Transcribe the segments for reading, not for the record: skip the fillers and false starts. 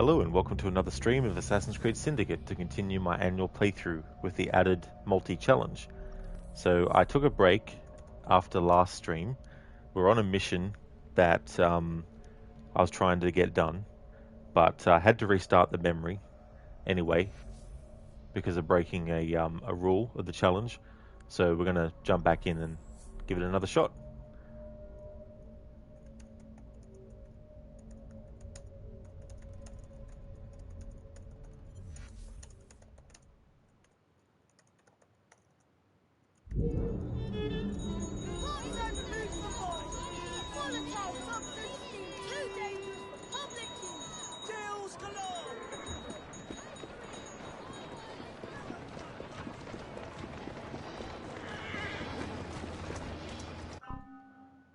Hello and welcome to another stream of Assassin's Creed Syndicate to continue my annual playthrough with the added multi-challenge. So I took a break after last stream. We're on a mission that I was trying to get done, but I had to restart the memory anyway because of breaking a rule of the challenge. So we're going to jump back in and give it another shot.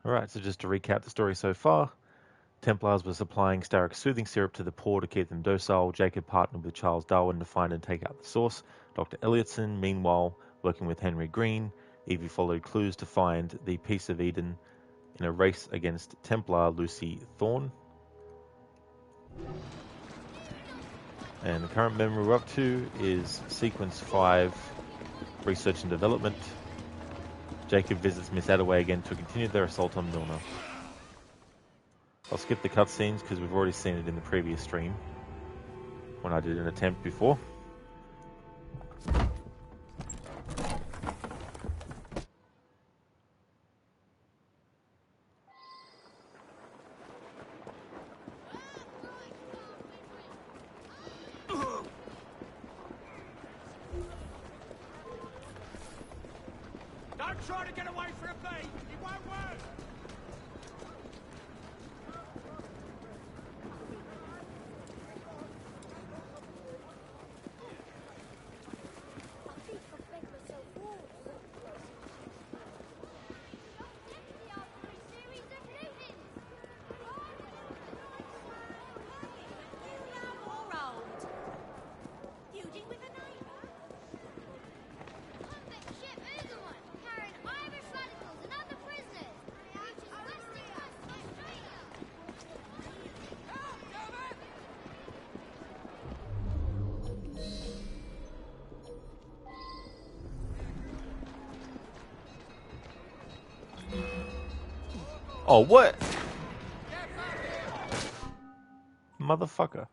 Alright, so just to recap the story so far, Templars were supplying Starrick's soothing syrup to the poor to keep them docile. Jacob partnered with Charles Darwin to find and take out the source. Dr. Elliotson, meanwhile, working with Henry Green. Evie followed clues to find the Piece of Eden in a race against Templar Lucy Thorne. And the current memory we're up to is Sequence 5, Research and Development. Jacob visits Miss Attaway again to continue their assault on Milner. I'll skip the cutscenes because we've already seen it in the previous stream when I did an attempt before. Don't try to get away from me! It won't work! Oh, what? Motherfucker.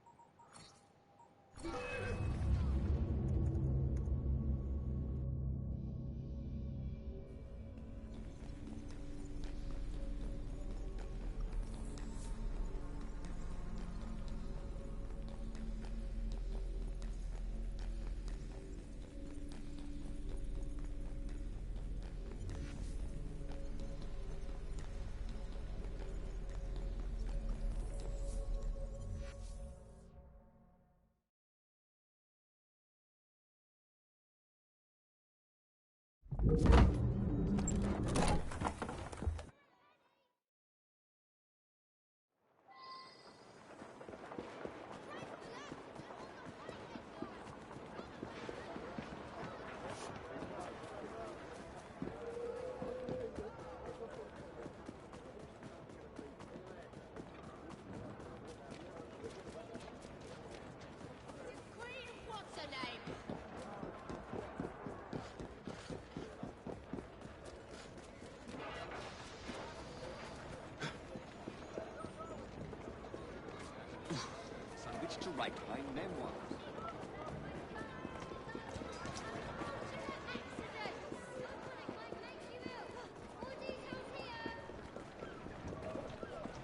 To write my memoir.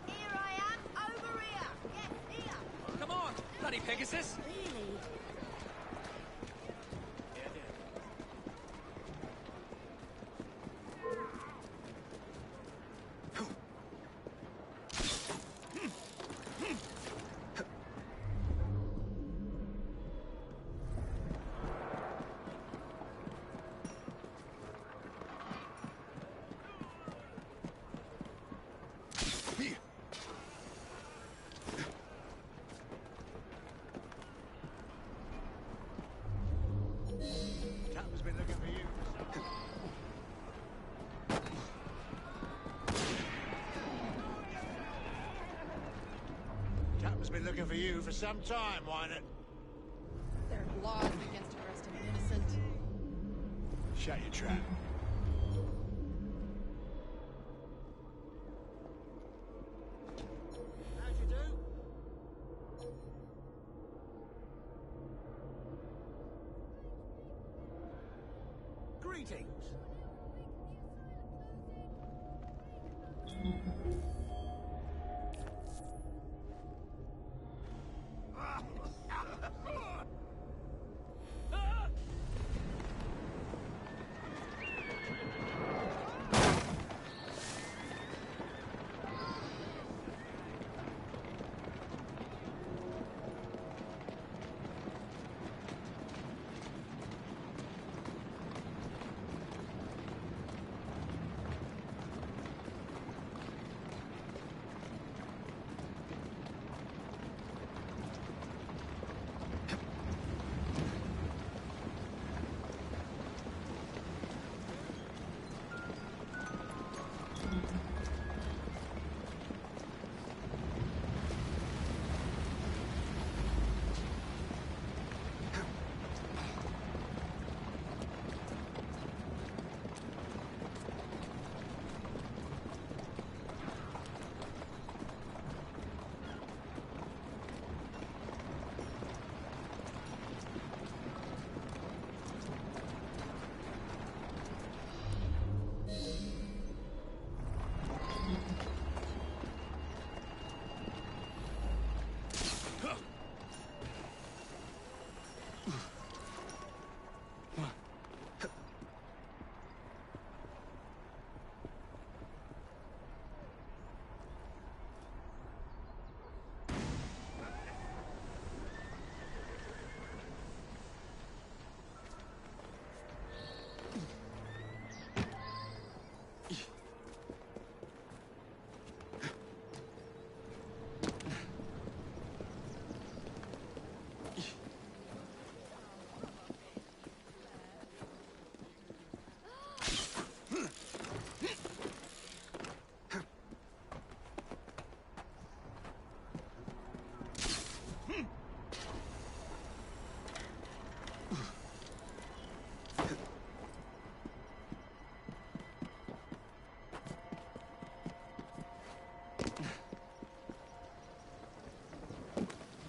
Here I am, over here. Yes, here. Come on, bloody Pegasus! Really? been looking for you for some time, Wynant. There are laws against arresting an innocent. Shut your trap. How'd you do? Greetings.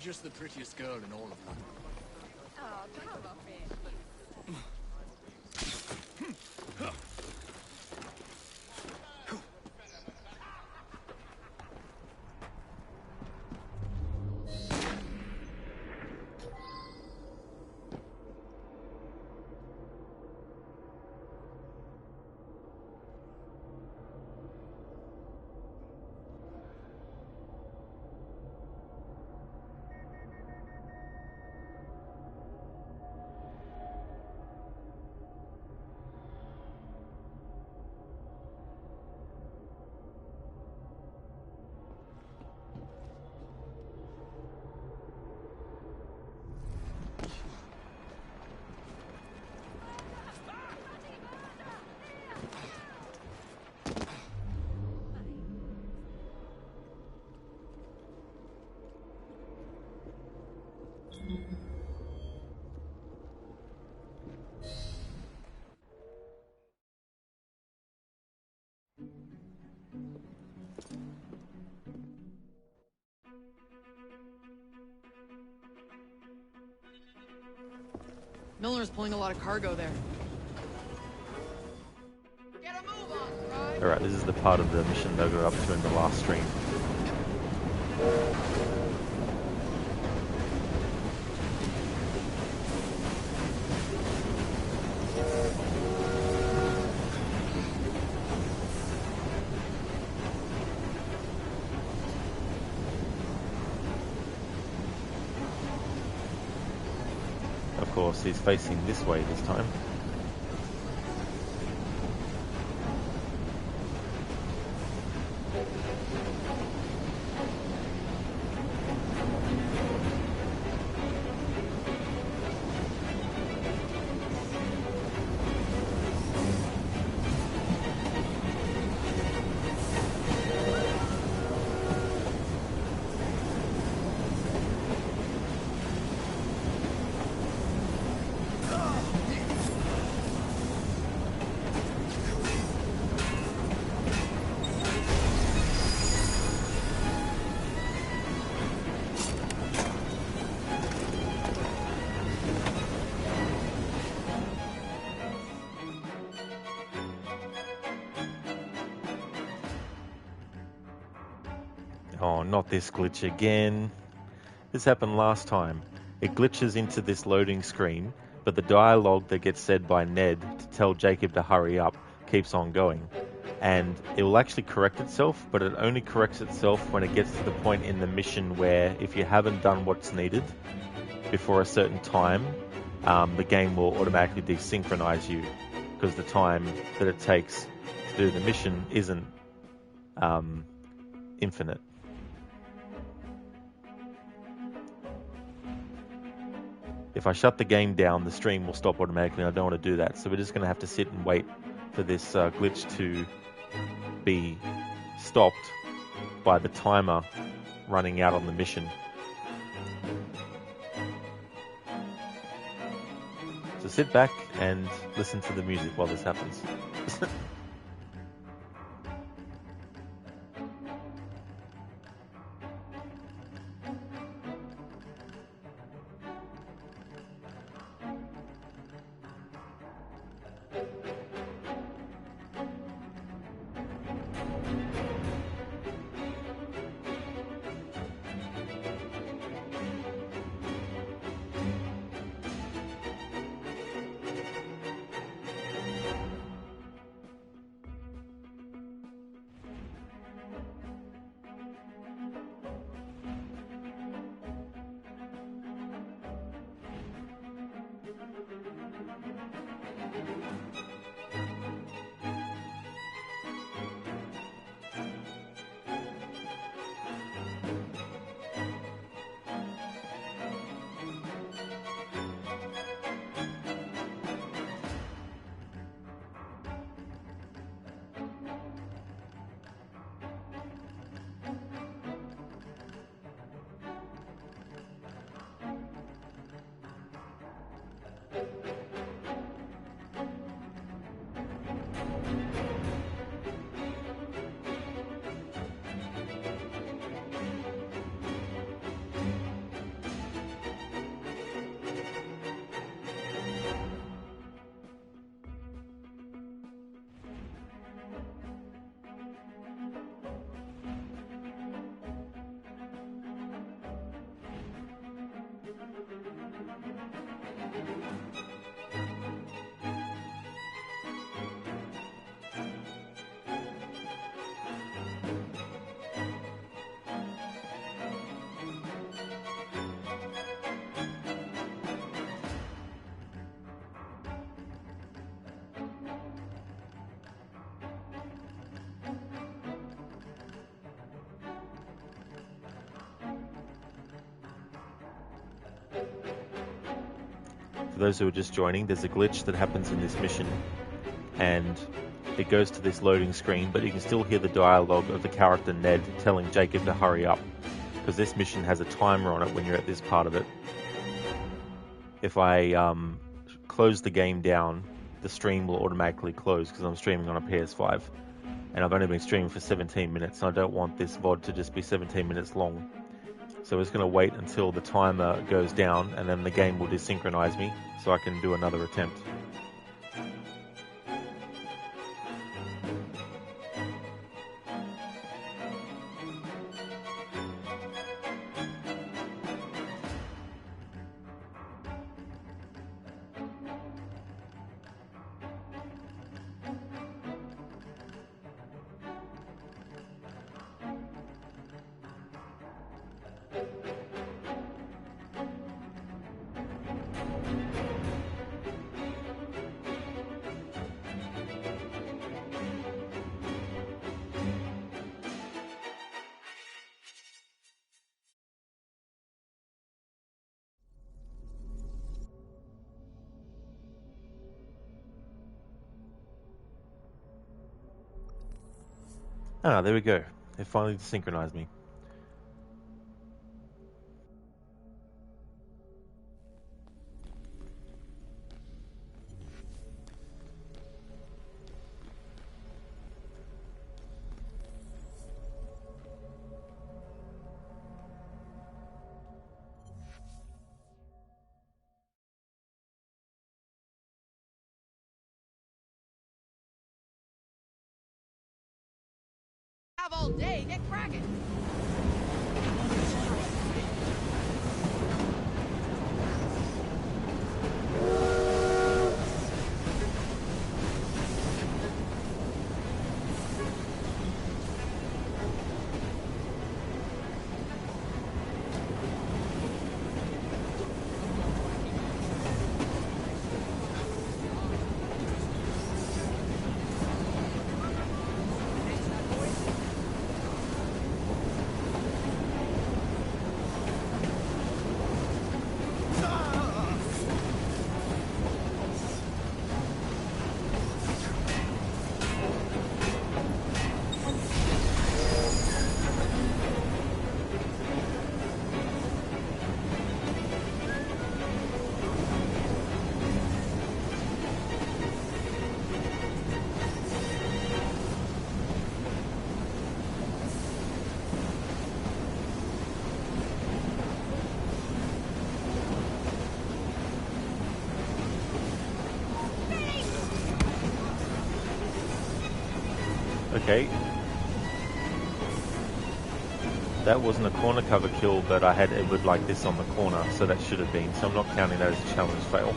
Just the prettiest girl in all of London. Oh, come up here. Milner's pulling a lot of cargo there. Get a move on, right? Alright, this is the part of the mission that I got up to in the last stream. Of course, he's facing this way this time. Oh, not this glitch again. This happened last time. It glitches into this loading screen, but the dialogue that gets said by Ned to tell Jacob to hurry up keeps on going. And it will actually correct itself, but it only corrects itself when it gets to the point in the mission where if you haven't done what's needed before a certain time, the game will automatically desynchronize you because the time that it takes to do the mission isn't infinite. If I shut the game down, the stream will stop automatically, and I don't want to do that. So we're just going to have to sit and wait for this glitch to be stopped by the timer running out on the mission. So sit back and listen to the music while this happens. For those who are just joining, there's a glitch that happens in this mission, and it goes to this loading screen, but you can still hear the dialogue of the character Ned telling Jacob to hurry up, because this mission has a timer on it when you're at this part of it. If I close the game down, the stream will automatically close because I'm streaming on a PS5, and I've only been streaming for 17 minutes, and I don't want this VOD to just be 17 minutes long. So we're just going to wait until the timer goes down, and then the game will desynchronize me so I can do another attempt. Ah, there we go. It finally desynchronized me. Have all day. Get cracking. Okay. That wasn't a corner cover kill, but I had Edward like this on the corner, so that should have been. So I'm not counting that as a challenge fail.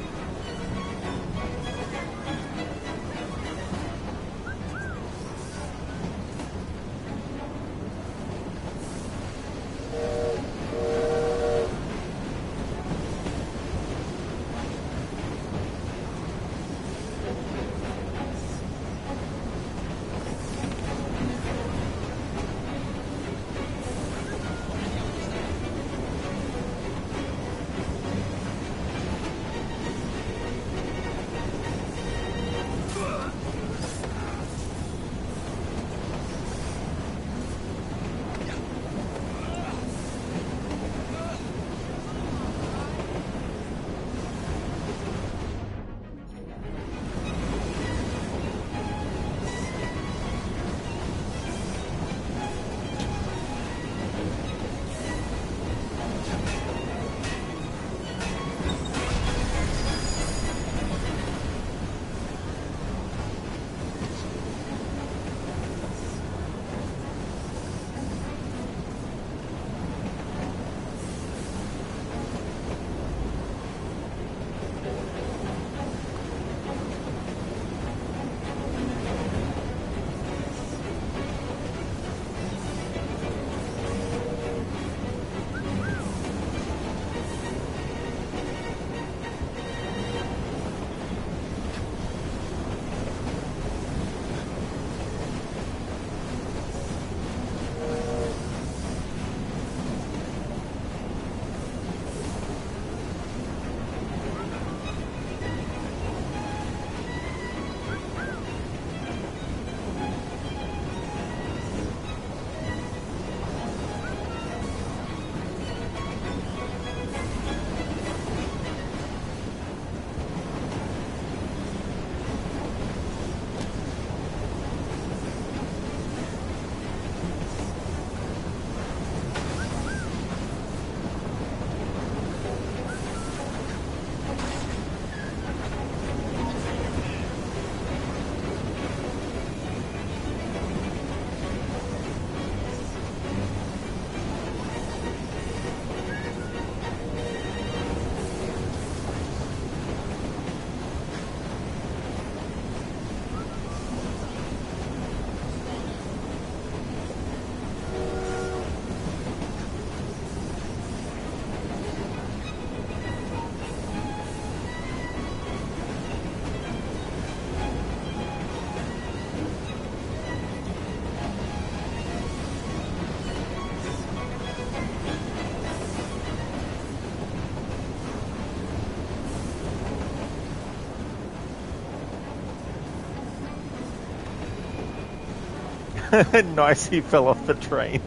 Nice, he fell off the train.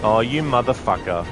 Oh, you motherfucker.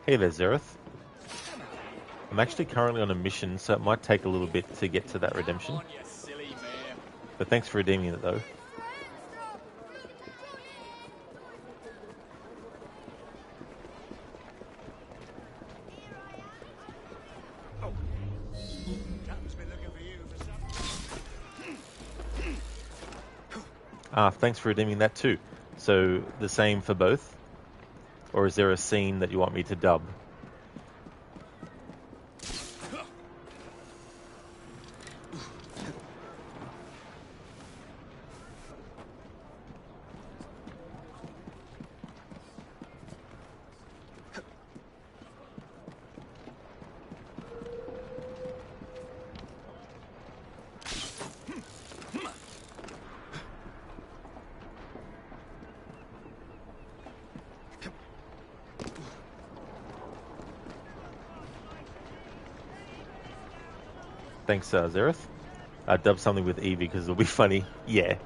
Hey there, Zereth. I'm actually currently on a mission, so it might take a little bit to get to that redemption. On, you silly mare. But thanks for redeeming it, though. Captain's been looking for you for some... Ah, thanks for redeeming that too. So the same for both? Or is there a scene that you want me to dub? Thanks, Zereth. I dubbed something with Evie because it'll be funny. Yeah.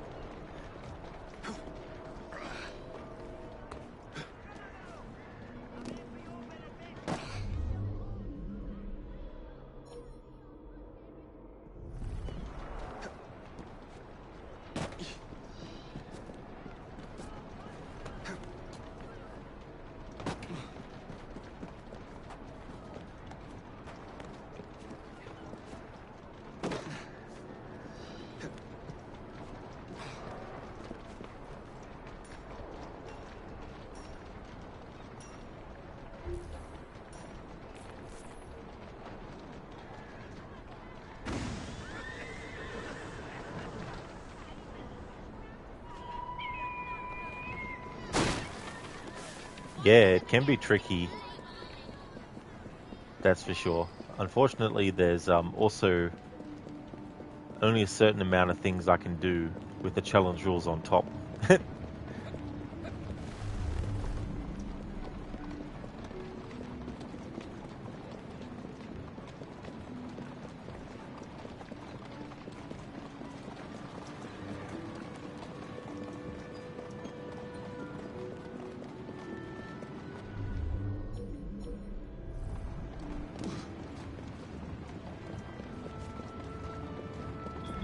Yeah, it can be tricky. That's for sure. Unfortunately, there's also only a certain amount of things I can do with the challenge rules on top.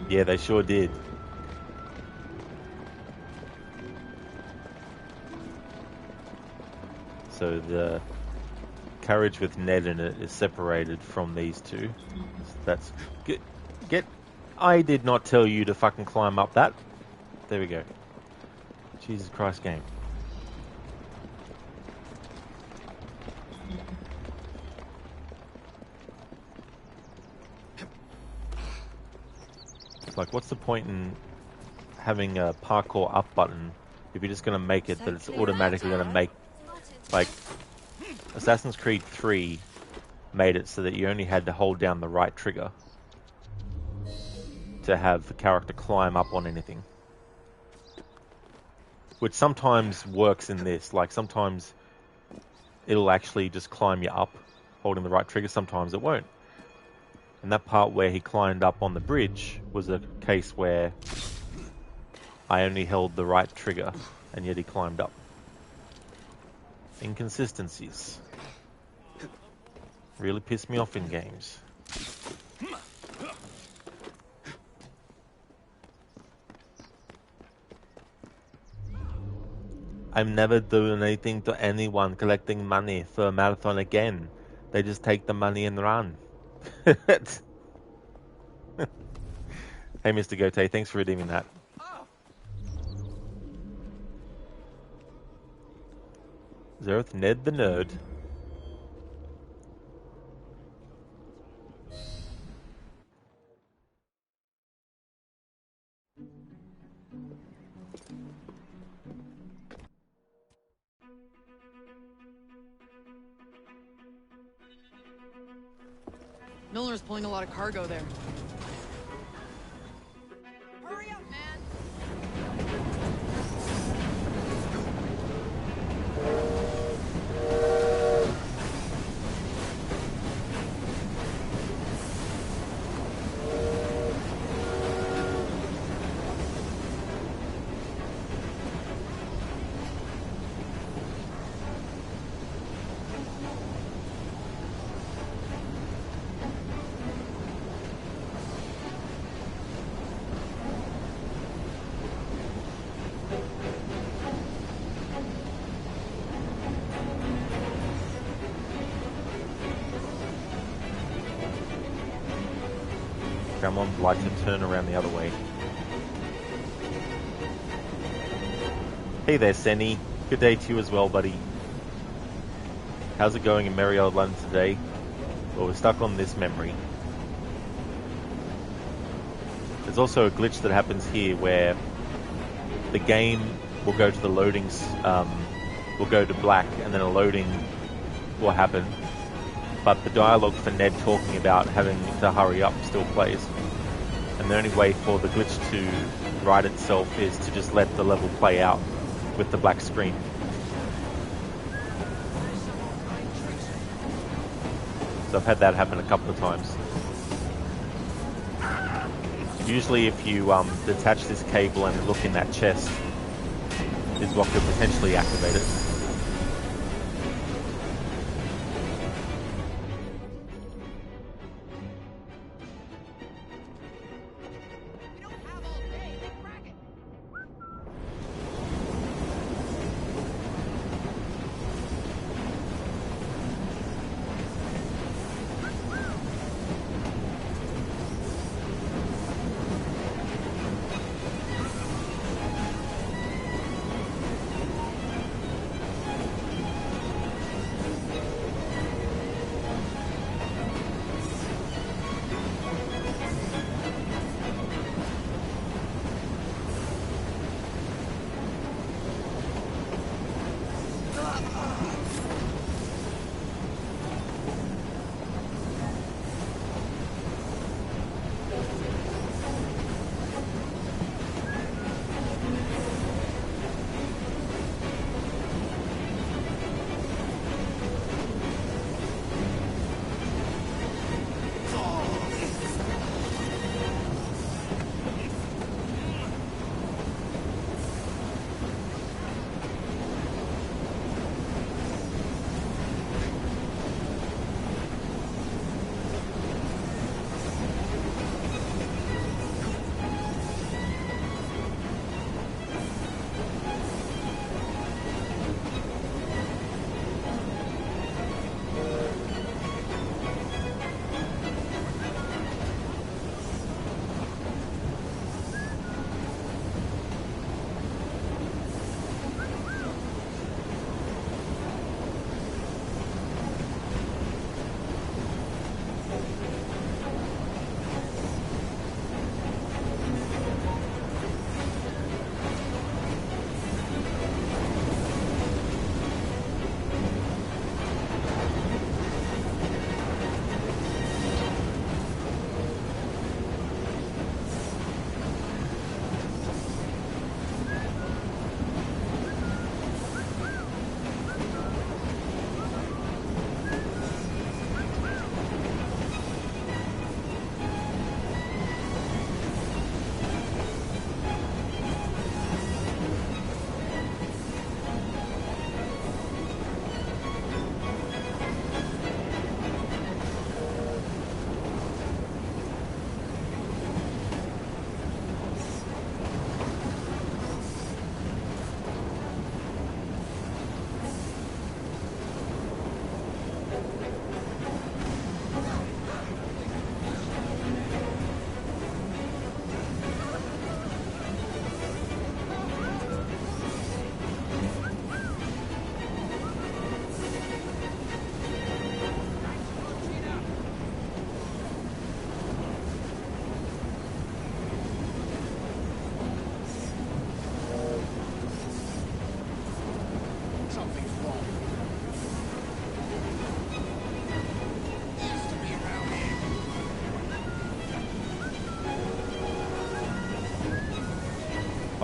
Yeah, they sure did. So the carriage with Ned in it is separated from these two. So that's good. I did not tell you to fucking climb up that. There we go. Jesus Christ game. Like, what's the point in having a parkour up button if you're just going to make it that it's automatically going to make, like, Assassin's Creed 3 made it so that you only had to hold down the right trigger to have the character climb up on anything. Which sometimes works in this, like sometimes it'll actually just climb you up holding the right trigger, sometimes it won't. And that part where he climbed up on the bridge was a case where I only held the right trigger, and yet he climbed up. Inconsistencies. Really piss me off in games. I'm never doing anything to anyone collecting money for a marathon again. They just take the money and run. Hey, Mr. Gote, thanks for redeeming that. Zereth Ned the Nerd. Milner's pulling a lot of cargo there. Hurry up, man! Okay, I'm on light to turn around the other way. Hey there, Senny. Good day to you as well, buddy. How's it going in merry old London today? Well, we're stuck on this memory. There's also a glitch that happens here where the game will go to the loadings, will go to black, and then a loading will happen. But the dialogue for Ned talking about having to hurry up still plays. And the only way for the glitch to right itself is to just let the level play out with the black screen. So I've had that happen a couple of times. Usually if you detach this cable and look in that chest is what could potentially activate it. We don't have all day. Let's crack it.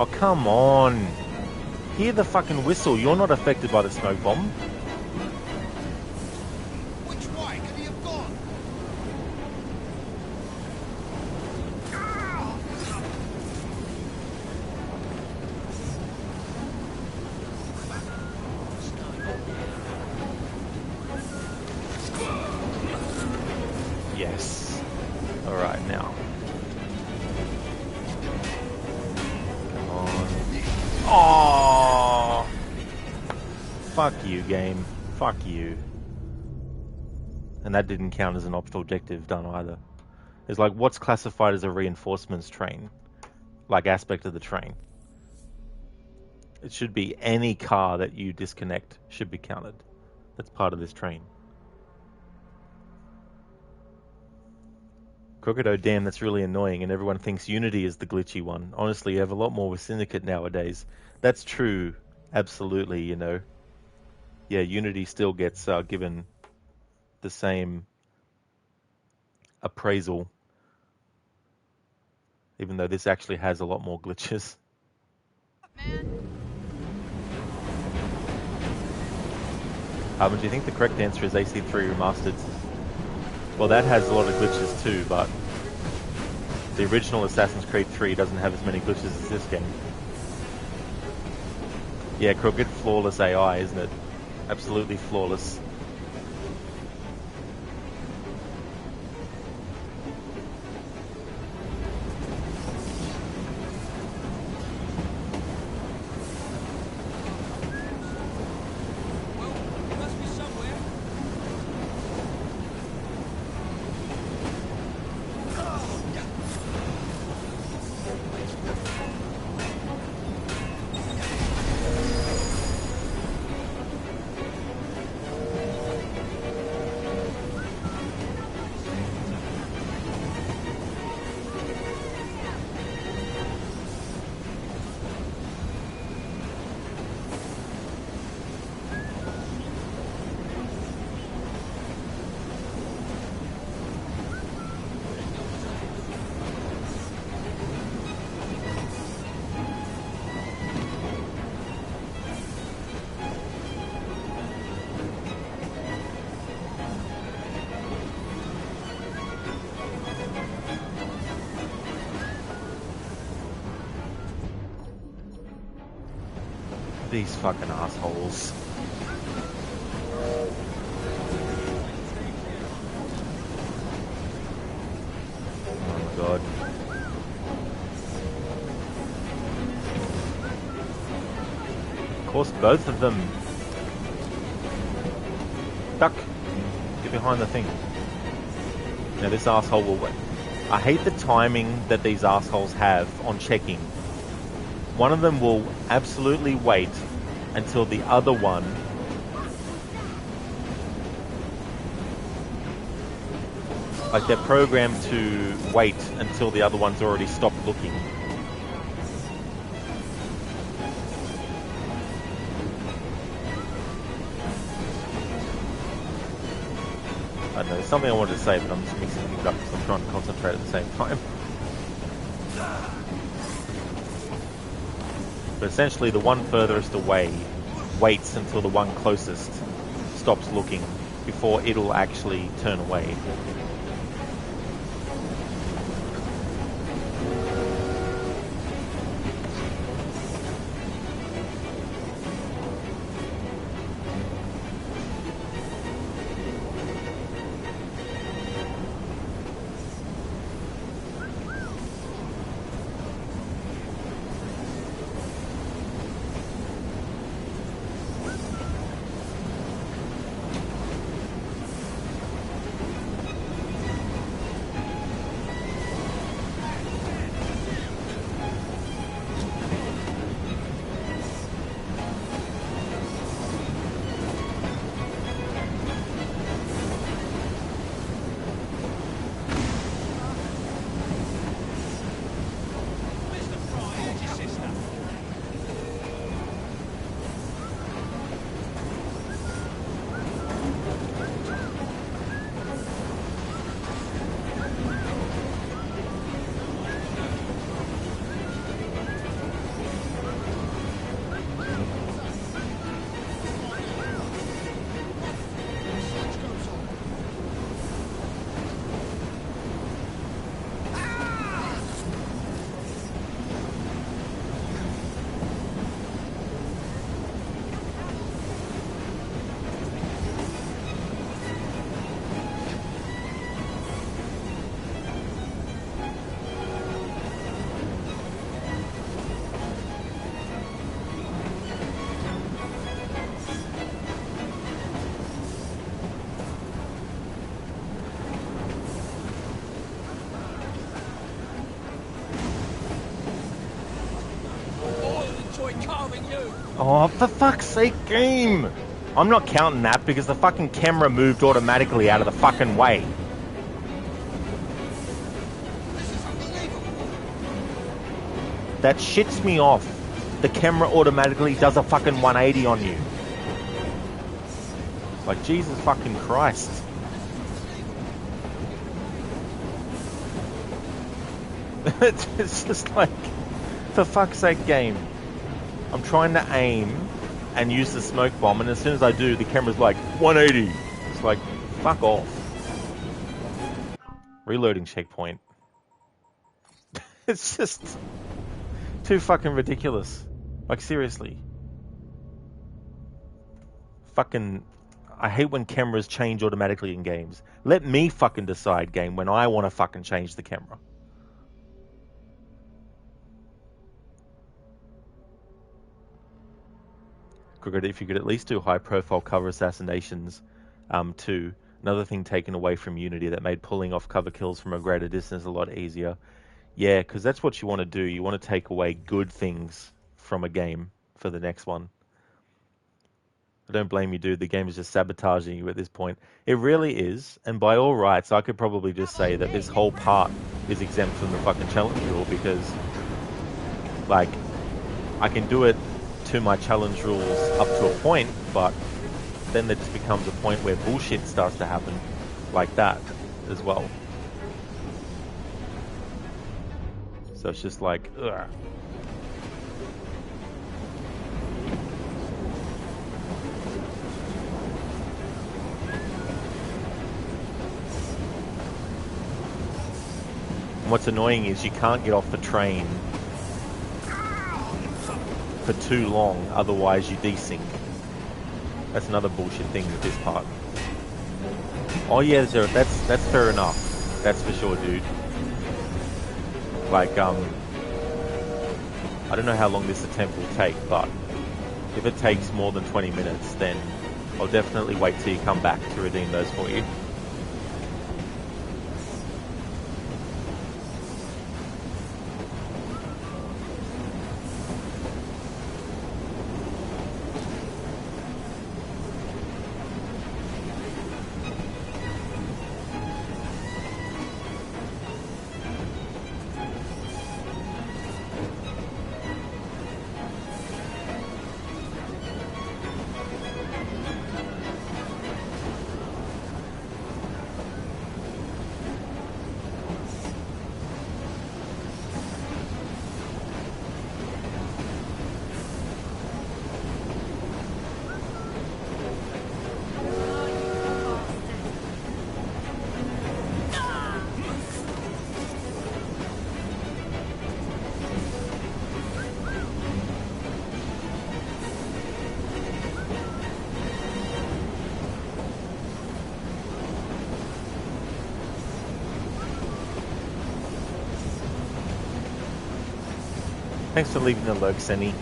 Oh, come on. Hear the fucking whistle. You're not affected by the smoke bomb. Which way could he have gone? Yes. Alright, now. Come on. Oh! Fuck you, game. Fuck you. And that didn't count as an optional objective done either. It's like what's classified as a reinforcements train, like aspect of the train. It should be any car that you disconnect should be counted. That's part of this train. Crocodile, damn, that's really annoying, and everyone thinks Unity is the glitchy one. Honestly, you have a lot more with Syndicate nowadays. That's true, absolutely, you know. Yeah, Unity still gets given the same appraisal, even though this actually has a lot more glitches. Man, Do you think the correct answer is AC3 Remastered? Well, that has a lot of glitches too, but the original Assassin's Creed 3 doesn't have as many glitches as this game. Yeah, Crooked, flawless AI, isn't it? Absolutely flawless. Well, it must be somewhere. These fucking assholes. Oh my god. Of course, both of them. Duck! Get behind the thing. Now this asshole will wait. I hate the timing that these assholes have on checking. One of them will absolutely wait until the other one like they're programmed to wait until the other one's already stopped looking. I don't know, there's something I wanted to say, but I'm just mixing things up because I'm trying to concentrate at the same time. But essentially, the one furthest away waits until the one closest stops looking before it'll actually turn away. Oh, for fuck's sake, game! I'm not counting that because the fucking camera moved automatically out of the fucking way. This is unbelievable. That shits me off. The camera automatically does a fucking 180 on you. Like, Jesus fucking Christ. It's just like, for fuck's sake, game. I'm trying to aim and use the smoke bomb, and as soon as I do, the camera's like 180. It's like, fuck off. Reloading checkpoint. It's just too fucking ridiculous. Like, seriously. Fucking, I hate when cameras change automatically in games. Let me fucking decide, game, when I want to fucking change the camera. If you could at least do high-profile cover assassinations, too. Another thing taken away from Unity that made pulling off cover kills from a greater distance a lot easier. Yeah, because that's what you want to do. You want to take away good things from a game for the next one. I don't blame you, dude. The game is just sabotaging you at this point. It really is, and by all rights, I could probably just say that this whole part is exempt from the fucking challenge rule because, like, I can do it to my challenge rules up to a point, but then there just becomes a point where bullshit starts to happen like that as well. So it's just like, ugh. And what's annoying is you can't get off the train for too long, otherwise you desync. That's another bullshit thing with this part. Oh yeah, that's fair enough. That's for sure, dude. Like, I don't know how long this attempt will take, but if it takes more than 20 minutes, then I'll definitely wait till you come back to redeem those for you. Thanks for leaving the lurk, Senny.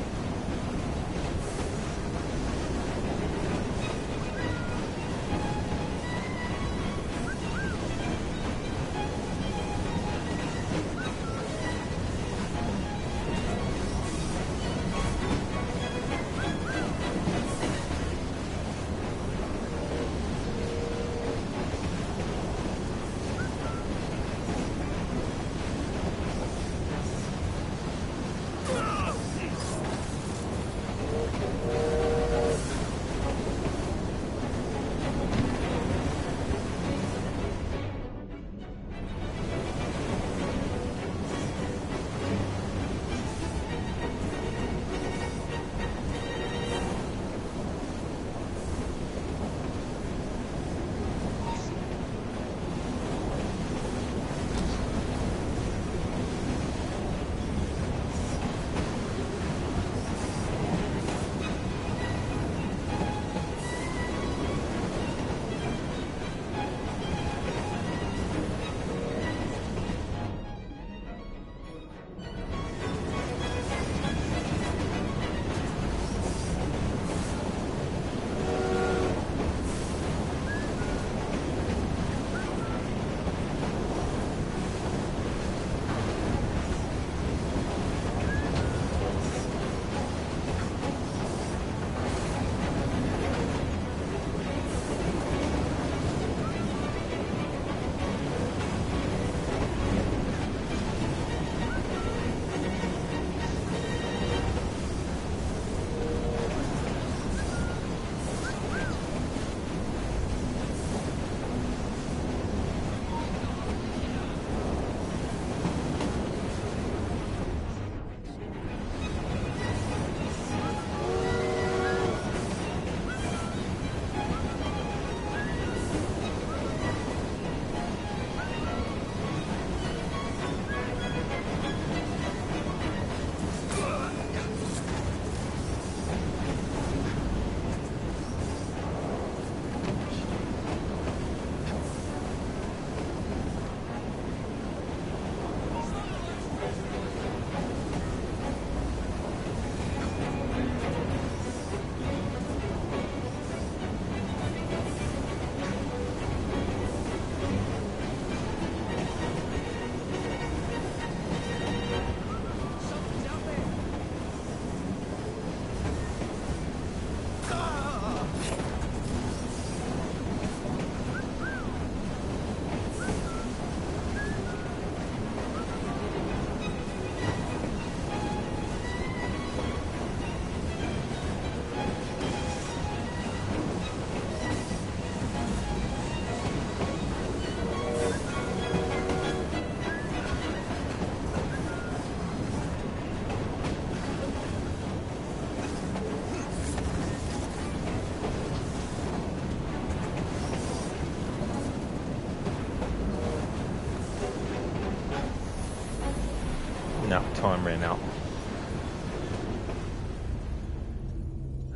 there now.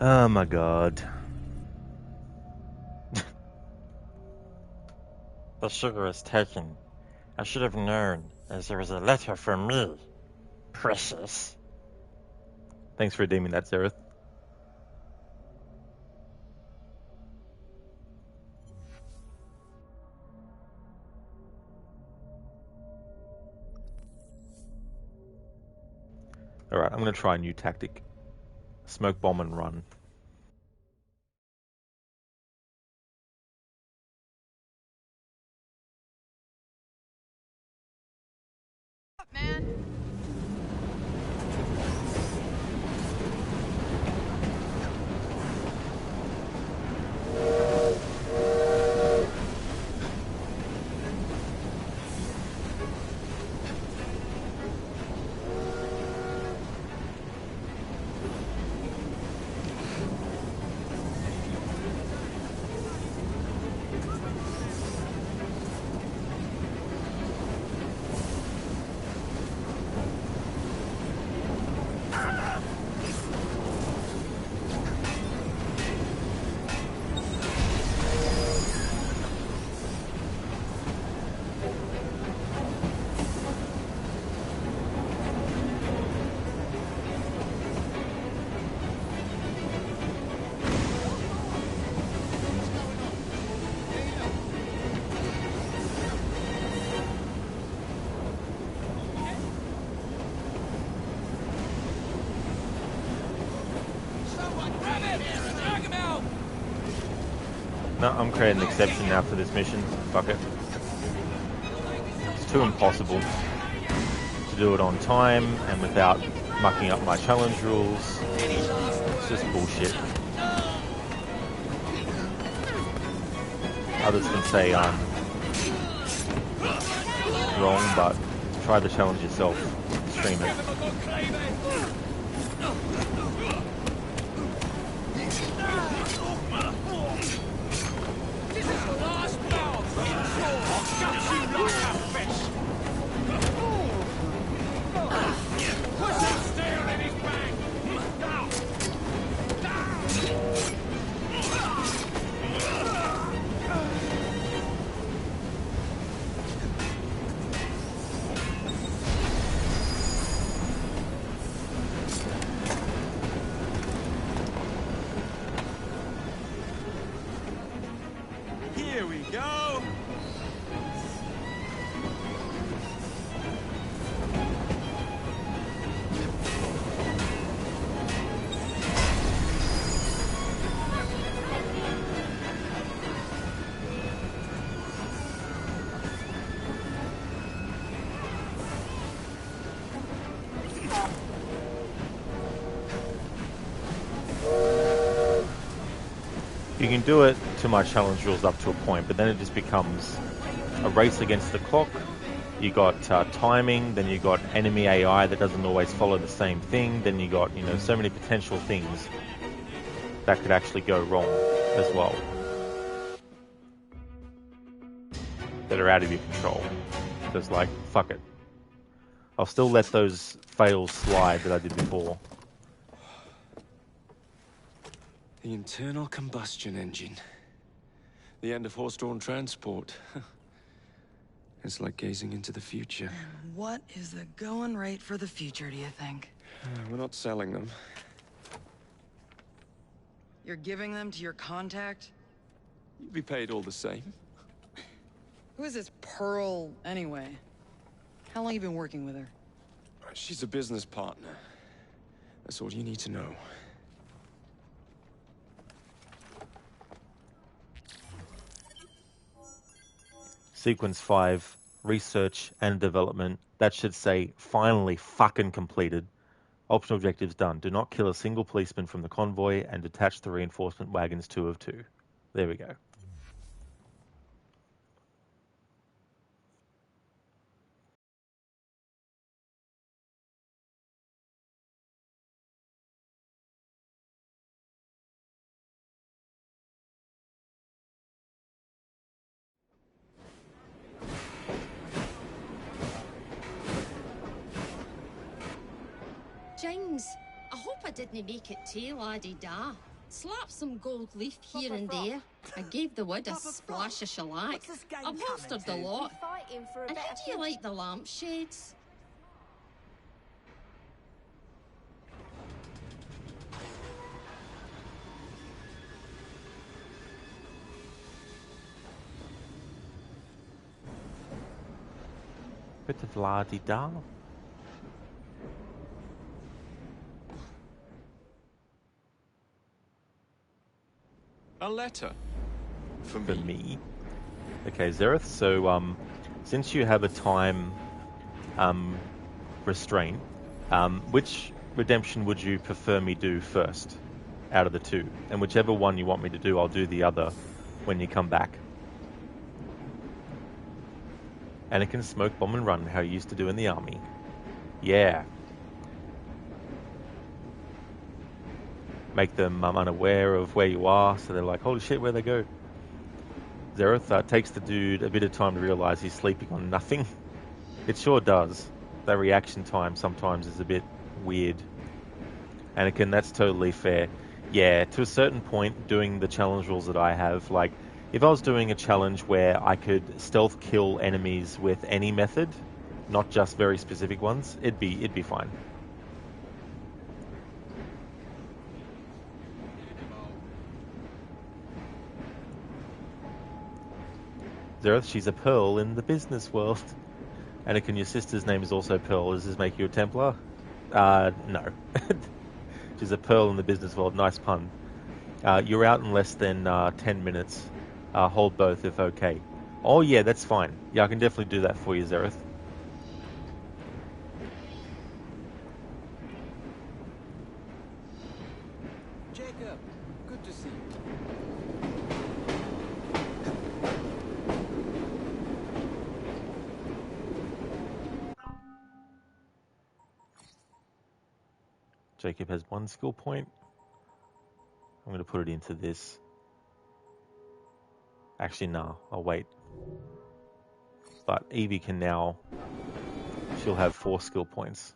Oh my god. The sugar is taken. I should have known, as there is a letter from me. Precious. Thanks for redeeming that, Zereth. Alright, I'm going to try a new tactic. Smoke bomb and run. Up, man. No, I'm creating an exception now for this mission. Fuck it. It's too impossible to do it on time and without mucking up my challenge rules. It's just bullshit. Others can say I'm wrong, but try the challenge yourself. Stream it. Here we go. You can do it to my challenge rules up to a point, but then it just becomes a race against the clock. You got timing, then you got enemy AI that doesn't always follow the same thing, then you got, you know, so many potential things that could actually go wrong as well, that are out of your control. So it's like, fuck it. I'll still let those fails slide that I did before. The internal combustion engine. The end of horse-drawn transport. It's like gazing into the future. What is the going rate for the future, do you think? We're not selling them. You're giving them to your contact? You'd be paid all the same. Who is this Pearl, anyway? How long you been working with her? She's a business partner. That's all you need to know. Sequence 5, research and development. That should say, finally fucking completed. Optional objectives done. Do not kill a single policeman from the convoy and detach the reinforcement wagons 2 of 2. There we go. I didn't make it too, laddie da. Slap some gold leaf here and there. I gave the wood a splash of shellac. I've holstered the lot. And how do you like the lampshades? Bit of la-di-da. A letter? For me. Okay, Zereth, so since you have a time restraint, which redemption would you prefer me do first out of the two? And whichever one you want me to do, I'll do the other when you come back. Anakin smoke, bomb and run, how you used to do in the army. Yeah. Make them unaware of where you are, so they're like, holy shit, where'd they go? Zereth takes the dude a bit of time to realize he's sleeping on nothing. It sure does. That reaction time sometimes is a bit weird. Anakin, that's totally fair. Yeah, to a certain point, doing the challenge rules that I have, like, if I was doing a challenge where I could stealth kill enemies with any method, not just very specific ones, it'd be fine. Zereth, she's a pearl in the business world. Anakin, your sister's name is also Pearl. Does this make you a Templar? No. She's a pearl in the business world. Nice pun. You're out in less than 10 minutes. Hold both if okay. Oh yeah, that's fine. Yeah, I can definitely do that for you, Zereth. Jacob, good to see you. Jacob has 1 skill point. I'm going to put it into this. Actually, no, I'll wait. But Evie can now... She'll have 4 skill points.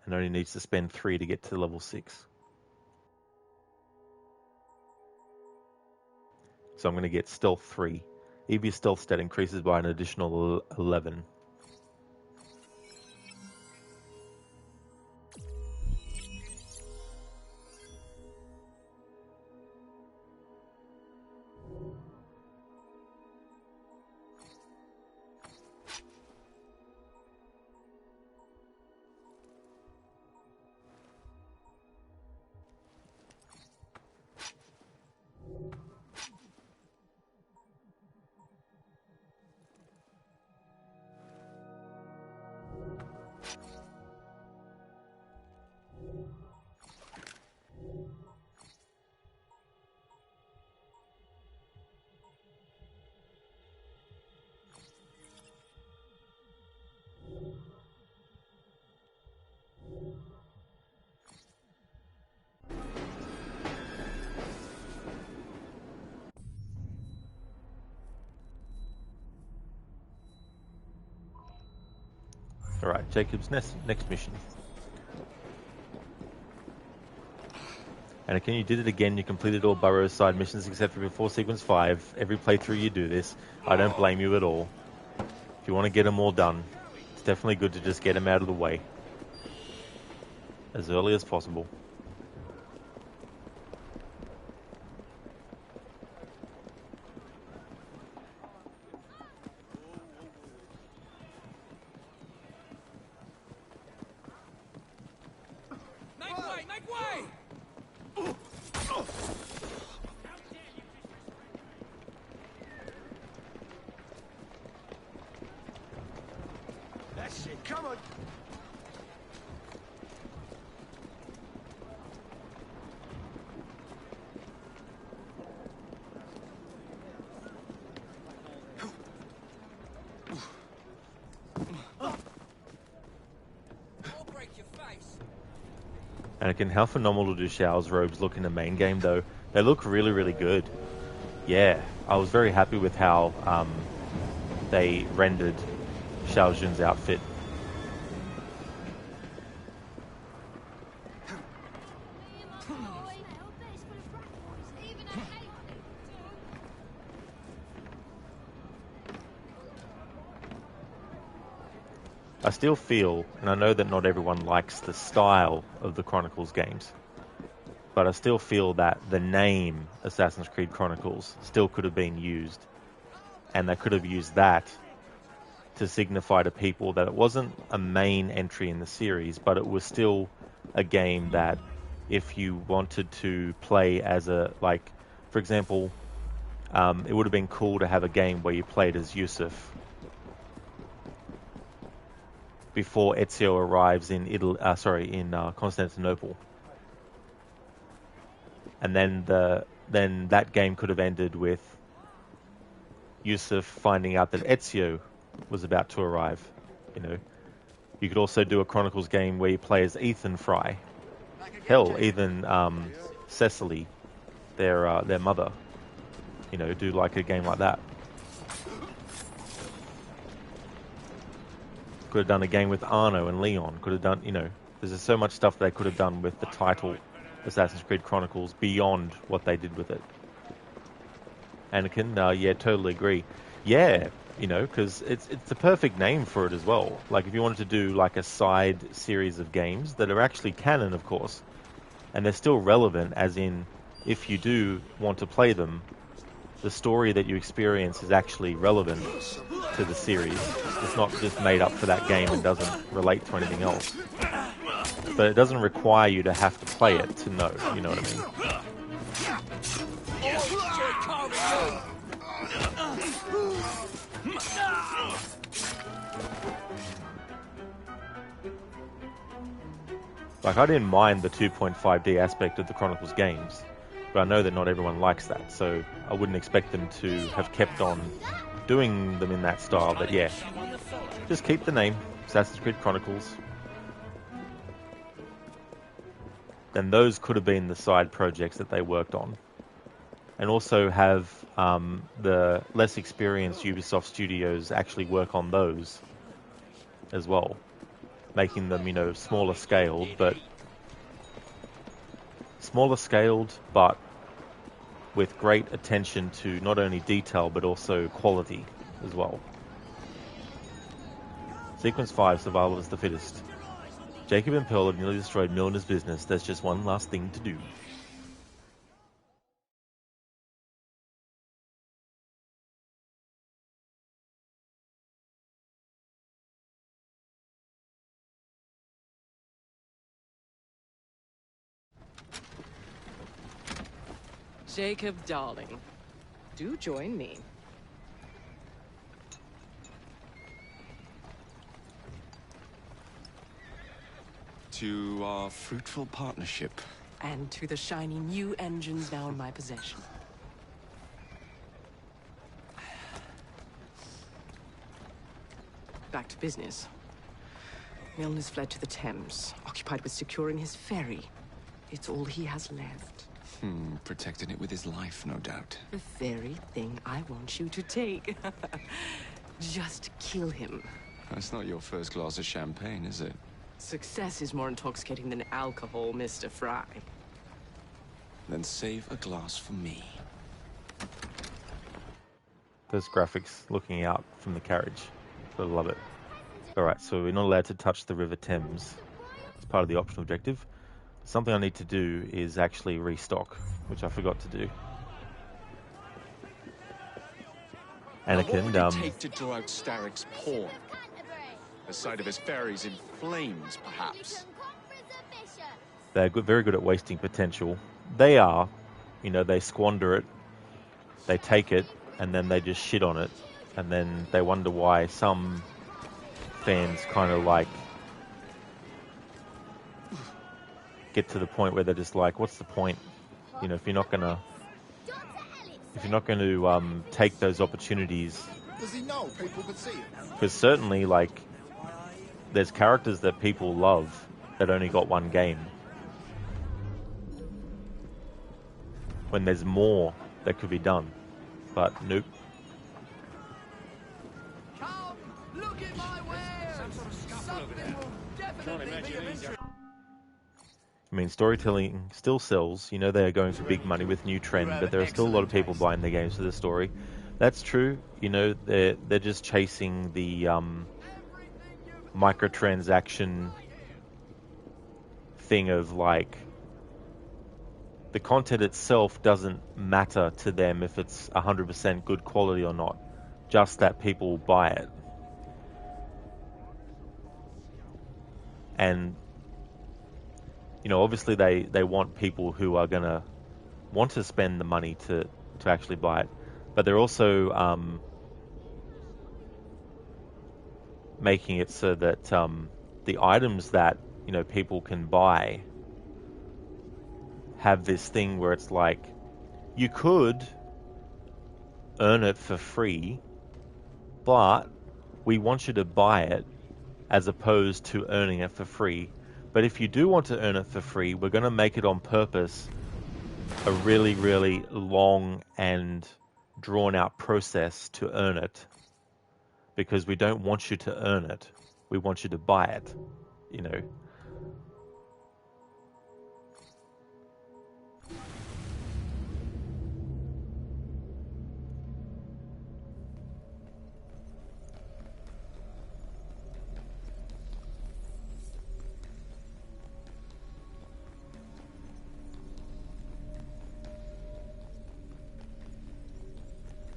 And only needs to spend 3 to get to level 6. So I'm going to get Stealth 3. Evie's Stealth stat increases by an additional 11. Alright, Jacob's next mission. Anakin, you did it again. You completed all Burrow's side missions except for before Sequence 5. Every playthrough you do this. I don't blame you at all. If you want to get them all done, it's definitely good to just get them out of the way. As early as possible. Anakin, how phenomenal do Xiao's robes look in the main game, though? They look really, really good. Yeah, I was very happy with how they rendered Xiao Jun's outfit. I still feel, and I know that not everyone likes the style of the Chronicles games, but I still feel that the name Assassin's Creed Chronicles still could have been used, and they could have used that to signify to people that it wasn't a main entry in the series, but it was still a game that if you wanted to play as a, like, for example, it would have been cool to have a game where you played as Yusuf before Ezio arrives in Constantinople, and then that game could have ended with Yusuf finding out that Ezio was about to arrive. You know, you could also do a Chronicles game where you play as Ethan Fry, hell, even Cecily, their mother. You know, do like a game like that. Could have done a game with Arno and Leon. Could have done, you know, there's just so much stuff they could have done with the title Assassin's Creed Chronicles beyond what they did with it. Anakin, yeah, totally agree. Yeah, you know, because it's the perfect name for it as well. Like if you wanted to do like a side series of games that are actually canon, of course, and they're still relevant, as in if you do want to play them, the story that you experience is actually relevant to the series. It's not just made up for that game and doesn't relate to anything else. But it doesn't require you to have to play it to know, you know what I mean? Like, I didn't mind the 2.5D aspect of the Chronicles games, but I know that not everyone likes that, so I wouldn't expect them to have kept on doing them in that style. But yeah, just keep the name, Assassin's Creed Chronicles. Then those could have been the side projects that they worked on. And also have the less experienced Ubisoft studios actually work on those as well, making them, you know, smaller scaled, but with great attention to not only detail but also quality as well. Sequence 5, Survival is the Fittest. Jacob and Pearl have nearly destroyed Milner's business. There's just one last thing to do. Jacob, darling, do join me. To our fruitful partnership. And to the shiny new engines now in my possession. Back to business. Milner's fled to the Thames, occupied with securing his ferry. It's all he has left. Protecting it with his life, no doubt. The very thing I want you to take. Just kill him. That's not your first glass of champagne, is it? Success is more intoxicating than alcohol, Mr. Fry. Then save a glass for me. Those graphics looking out from the carriage. I love it. Alright, so we're not allowed to touch the River Thames. It's part of the optional objective. Something I need to do is actually restock, which I forgot to do. Anakin, what would it take to draw out Starrick's pawn? The sight of his ferries in flames, perhaps. They're very good at wasting potential. They are, you know, they squander it, they take it, and then they just shit on it, and then they wonder why some fans kind of like get to the point where they're just like, what's the point? You know, if you're not gonna take those opportunities. Does he know people could see him? Because certainly, like, there's characters that people love that only got one game. When there's more that could be done. But nope. Come, look at my wares. Something will definitely be a mystery. mean, storytelling still sells. You know, they are going for big money with new trend, but there are still a lot of people buying their games for the story. That's true. You know, they're just chasing the microtransaction thing of like the content itself doesn't matter to them if it's 100% good quality or not. Just that people buy it. And you know, obviously they want people who are gonna want to spend the money to actually buy it, but they're also making it so that the items that, you know, people can buy have this thing where it's like you could earn it for free, but we want you to buy it as opposed to earning it for free. But if you do want to earn it for free, we're going to make it on purpose a really, really long and drawn out process to earn it, because we don't want you to earn it. We want you to buy it, you know.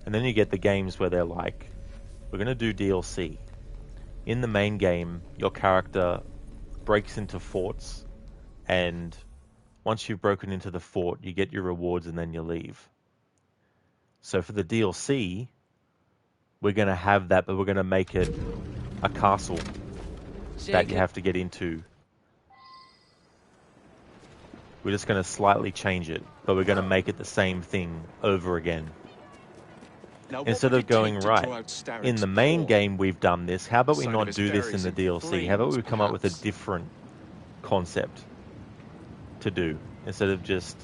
And then you get the games where they're like, we're going to do DLC. In the main game, your character breaks into forts, and once you've broken into the fort, you get your rewards and then you leave. So for the DLC, we're going to have that, but we're going to make it a castle that you have to get into. We're just going to slightly change it, but we're going to make it the same thing over again. Now, Instead of going, right, in the main game we've done this, how about we not do this in the DLC? How about we come up with a different concept to do, instead of just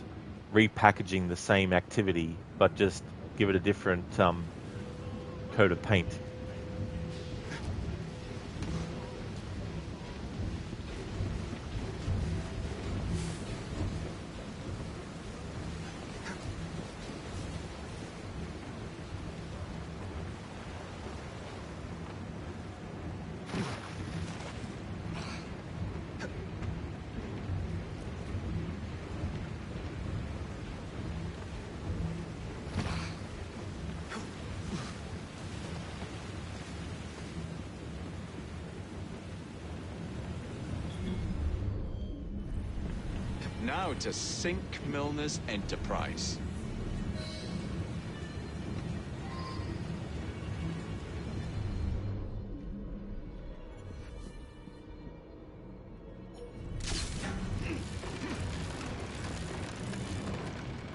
repackaging the same activity, but just give it a different coat of paint. Now to sink Milner's enterprise.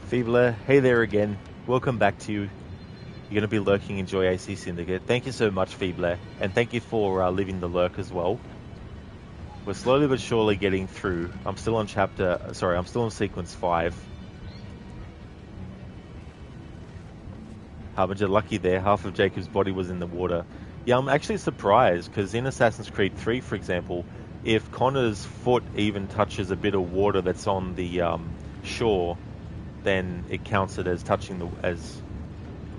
Feebler, hey there again. Welcome back to you. You're going to be lurking in Joy AC Syndicate. Thank you so much, Feebler. And thank you for leaving the lurk as well. We're slowly but surely getting through. I'm still on sequence 5. Harbinger, lucky there. Half of Jacob's body was in the water. Yeah, I'm actually surprised, because in Assassin's Creed 3, for example, if Connor's foot even touches a bit of water that's on the shore, then it counts it as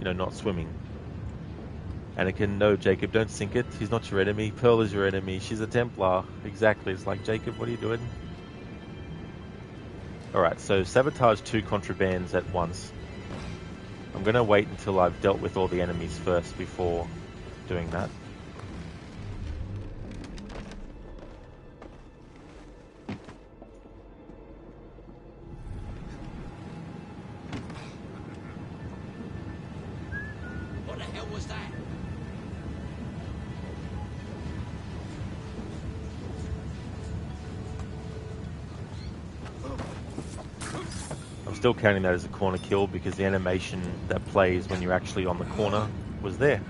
not swimming. And it can, no, Jacob, don't sink it. He's not your enemy. Pearl is your enemy. She's a Templar. Exactly. It's like, Jacob, what are you doing? Alright, so sabotage 2 contrabands at once. I'm going to wait until I've dealt with all the enemies first before doing that. What the hell was that? I'm still counting that as a corner kill because the animation that plays when you're actually on the corner was there.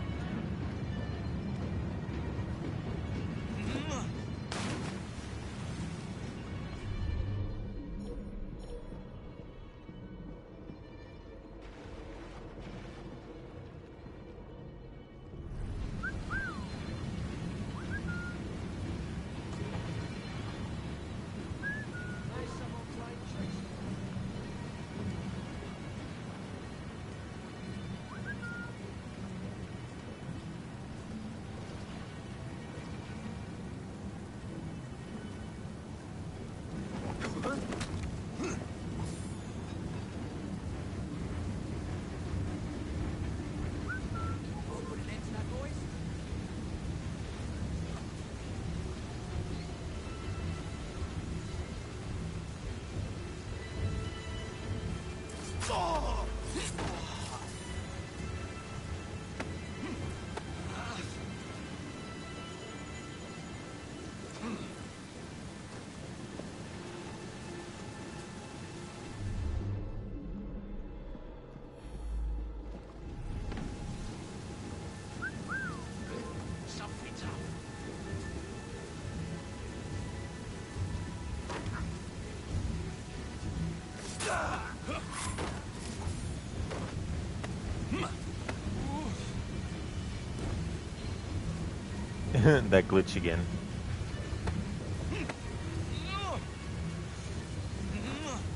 That glitch again.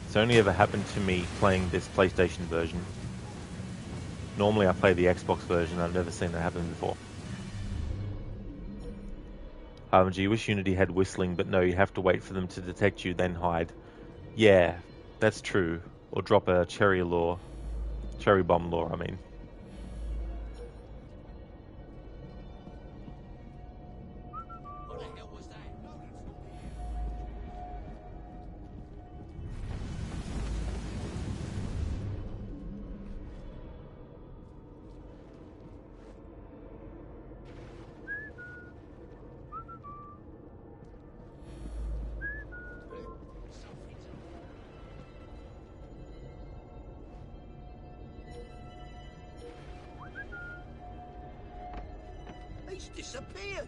It's only ever happened to me playing this PlayStation version. Normally I play the Xbox version. I've never seen it happen before. Do you wish Unity had whistling, but no, you have to wait for them to detect you, then hide. Yeah, that's true. Or drop a cherry bomb law, I mean. What the hell was that? He's disappeared.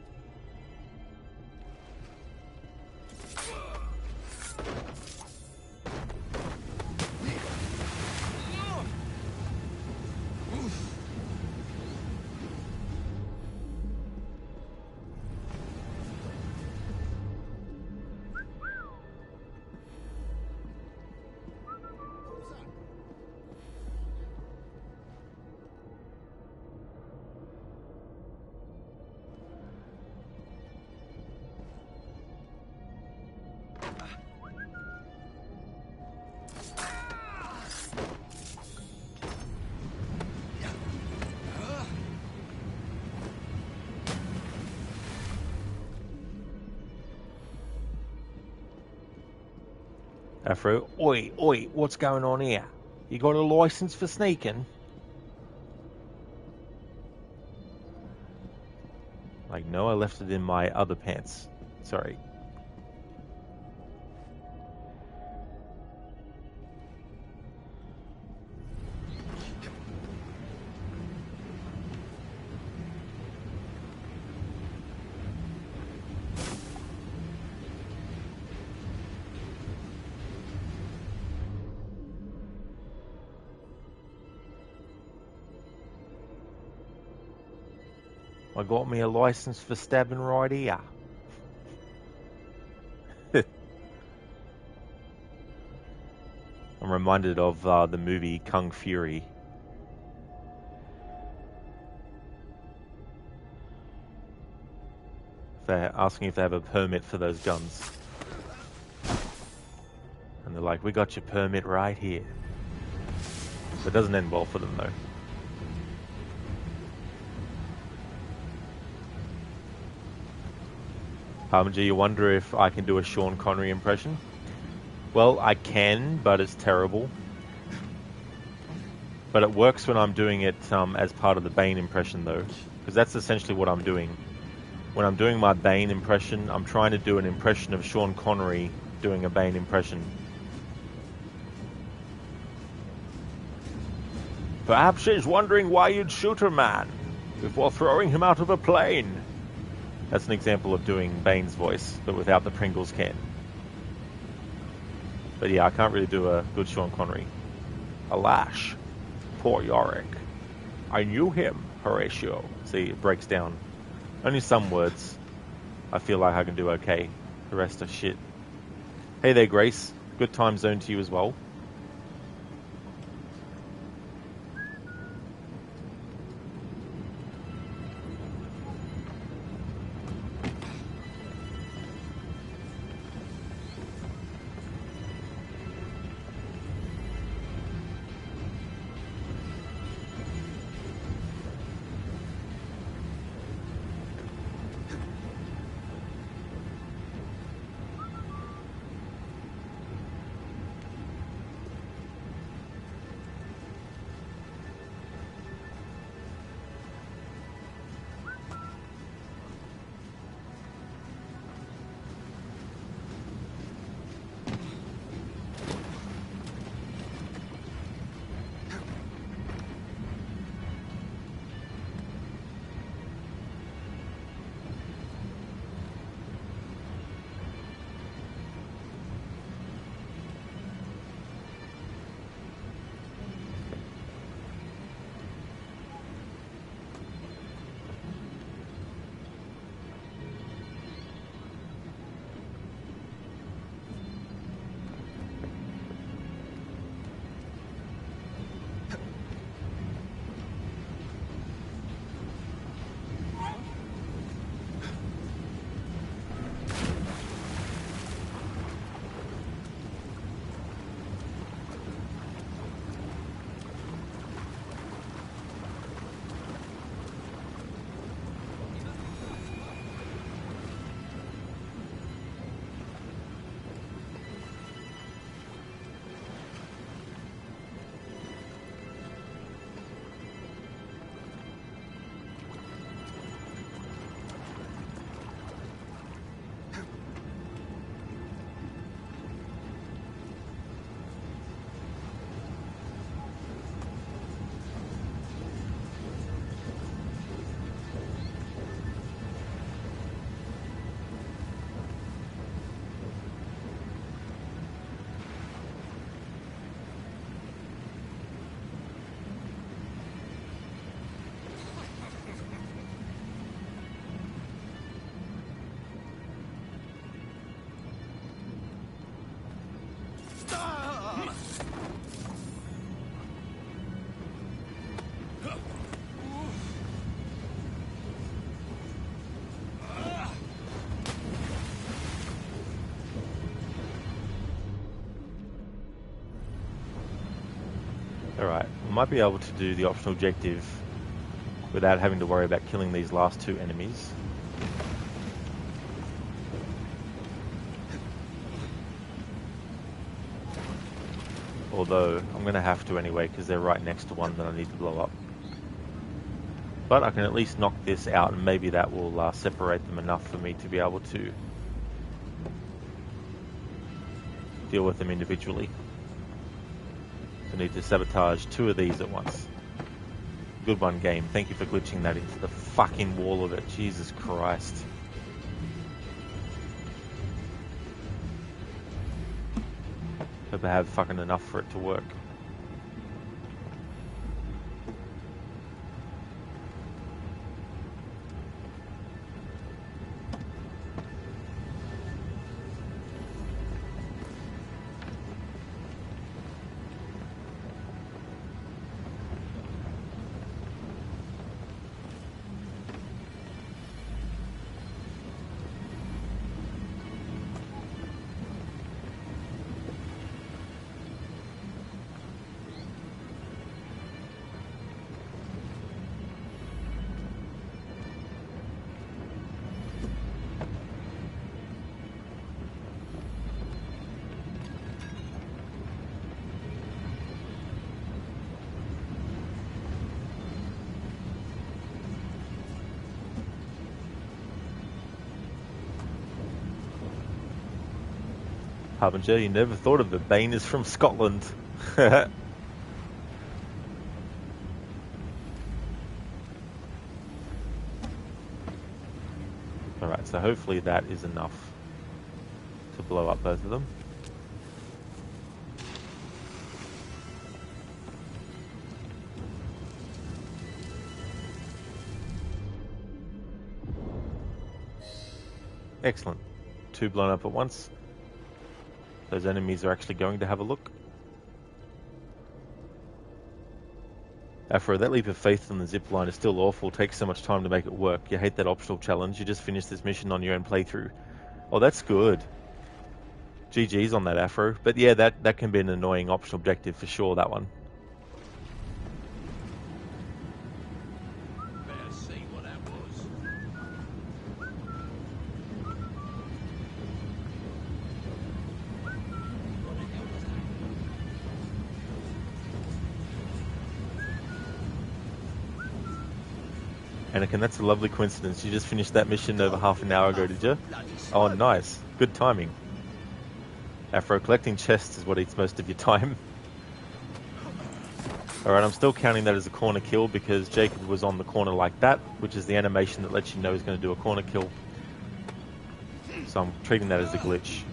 Afro, oi, what's going on here? You got a license for sneaking? Like, no, I left it in my other pants. Sorry. I got me a license for stabbing right here. I'm reminded of the movie Kung Fury. They're asking if they have a permit for those guns. And they're like, we got your permit right here. It doesn't end well for them though. Do you wonder if I can do a Sean Connery impression? Well, I can, but it's terrible. But it works when I'm doing it as part of the Bane impression, though. Because that's essentially what I'm doing. When I'm doing my Bane impression, I'm trying to do an impression of Sean Connery doing a Bane impression. Perhaps she's wondering why you'd shoot a man before throwing him out of a plane. That's an example of doing Bane's voice, but without the Pringles can. But yeah, I can't really do a good Sean Connery. Alas, poor Yorick. I knew him, Horatio. See, it breaks down. Only some words I feel like I can do okay. The rest are shit. Hey there, Grace. Good time zone to you as well. Alright, we might be able to do the optional objective without having to worry about killing these last two enemies. Although, I'm going to have to anyway because they're right next to one that I need to blow up. But I can at least knock this out and maybe that will separate them enough for me to be able to deal with them individually. So I need to sabotage two of these at once. Good one, game. Thank you for glitching that into the fucking wall of it. Jesus Christ. Hope I have fucking enough for it to work. Harbinger, you never thought of it. Bane is from Scotland. Alright, so hopefully that is enough to blow up both of them. Excellent. Two blown up at once. Those enemies are actually going to have a look. Afro, that leap of faith on the zip line is still awful. It takes so much time to make it work. You hate that optional challenge. You just finished this mission on your own playthrough. Oh, that's good. GG's on that, Afro. But yeah, that can be an annoying optional objective for sure, that one. Better see what that was. What the hell was that? Anakin, that's a lovely coincidence. You just finished that mission over half an hour ago, did you? Oh, nice. Good timing. Afro, collecting chests is what eats most of your time. Alright, I'm still counting that as a corner kill because Jacob was on the corner like that, which is the animation that lets you know he's going to do a corner kill. So I'm treating that as a glitch.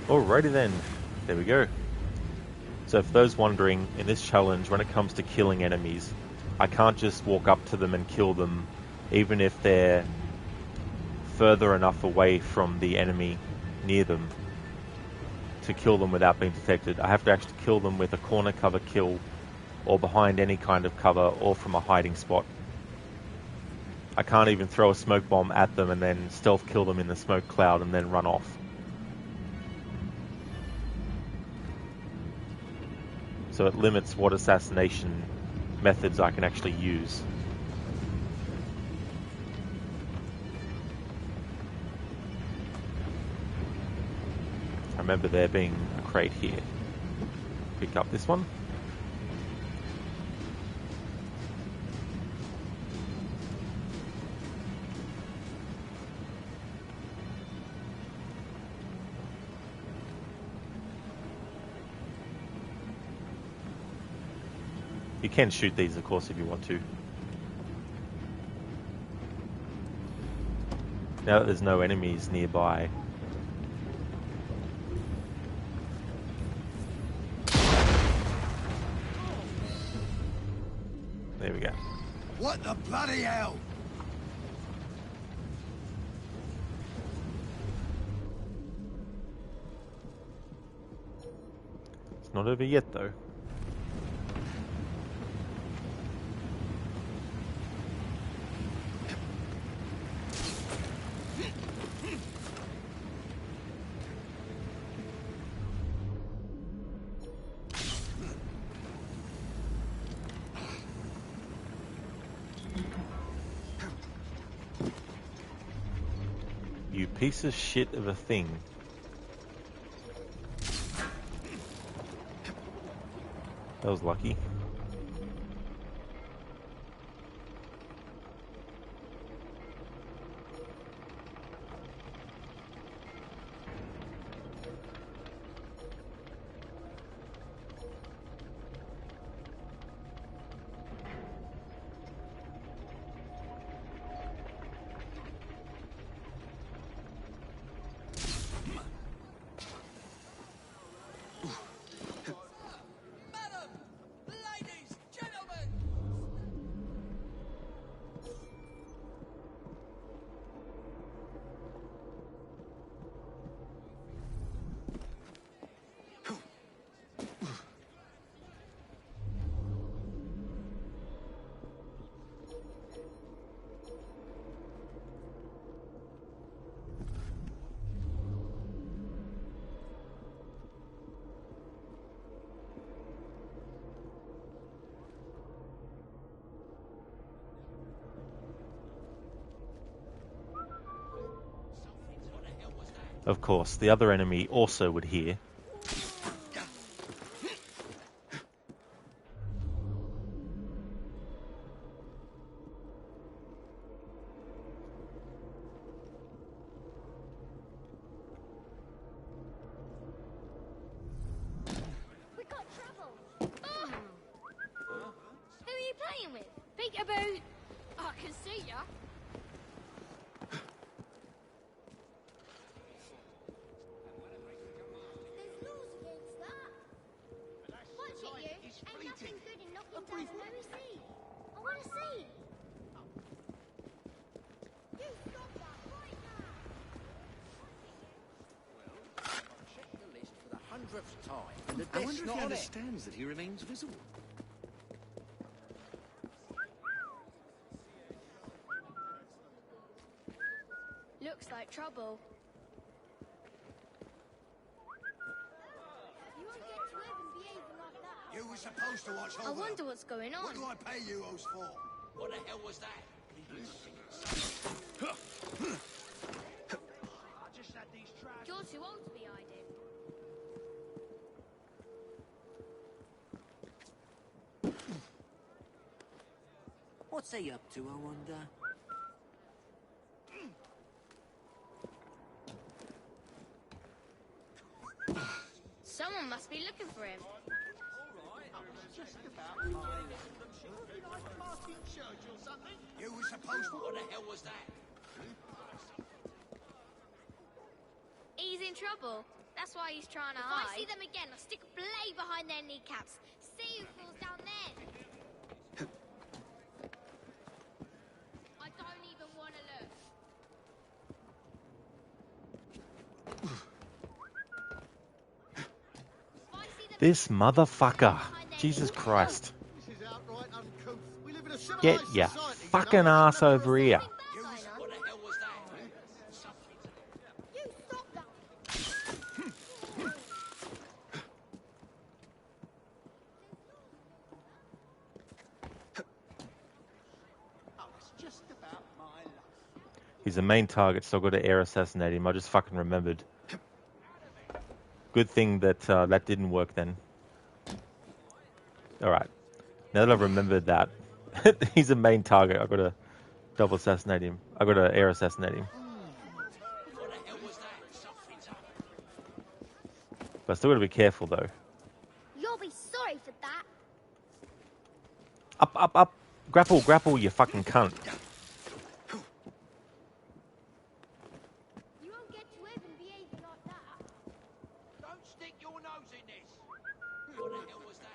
Alrighty then, there we go. So for those wondering, in this challenge, when it comes to killing enemies, I can't just walk up to them and kill them, even if they're further enough away from the enemy near them to kill them without being detected. I have to actually kill them with a corner cover kill, or behind any kind of cover, or from a hiding spot. I can't even throw a smoke bomb at them and then stealth kill them in the smoke cloud and then run off. So it limits what assassination methods I can actually use. I remember there being a crate here. Pick up this one. You can shoot these, of course, if you want to. Now that there's no enemies nearby, There we go. What the bloody hell? It's not over yet, though. You piece of shit of a thing. That was lucky. Of course, the other enemy also would hear. We got trouble. Oh. Who are you playing with? Peekaboo. I can see ya. There's laws against that. Watch it, you. Ain't nothing good in knocking down a very sea. I want to see. You stop that right now. I've checked the list for the 100th time, and the I death's wonder if not he on it. understands that he remains visible. Looks like trouble. You won't get to live and behaving like that. You were supposed to watch over. I wonder what's going on. What do I pay you hoes for? What the hell was that? You're too old to be hiding. What's he up to, I wonder? Someone must be looking for him. You were supposed to. What the hell was that? He's in trouble. That's why he's trying to hide. If I see them again, I'll stick a blade behind their kneecaps. See who falls down there. I don't even want to look. If I see them This motherfucker. Jesus Christ. This is outright uncouth. We live in a Get civilized your society. fucking ass over here. What the hell was that? You stop that. He's the main target, so I've got to air assassinate him. I just fucking remembered. Good thing that that didn't work then. Alright. Now that I've remembered that, he's a main target. I've got to double assassinate him. I've got to air assassinate him. What the hell was that? Something's up. But I still got to be careful though. You'll be sorry for that. Up, up, up. Grapple, grapple, you fucking cunt. You won't get to live and behaving like that. Don't stick your nose in this. What the hell was that?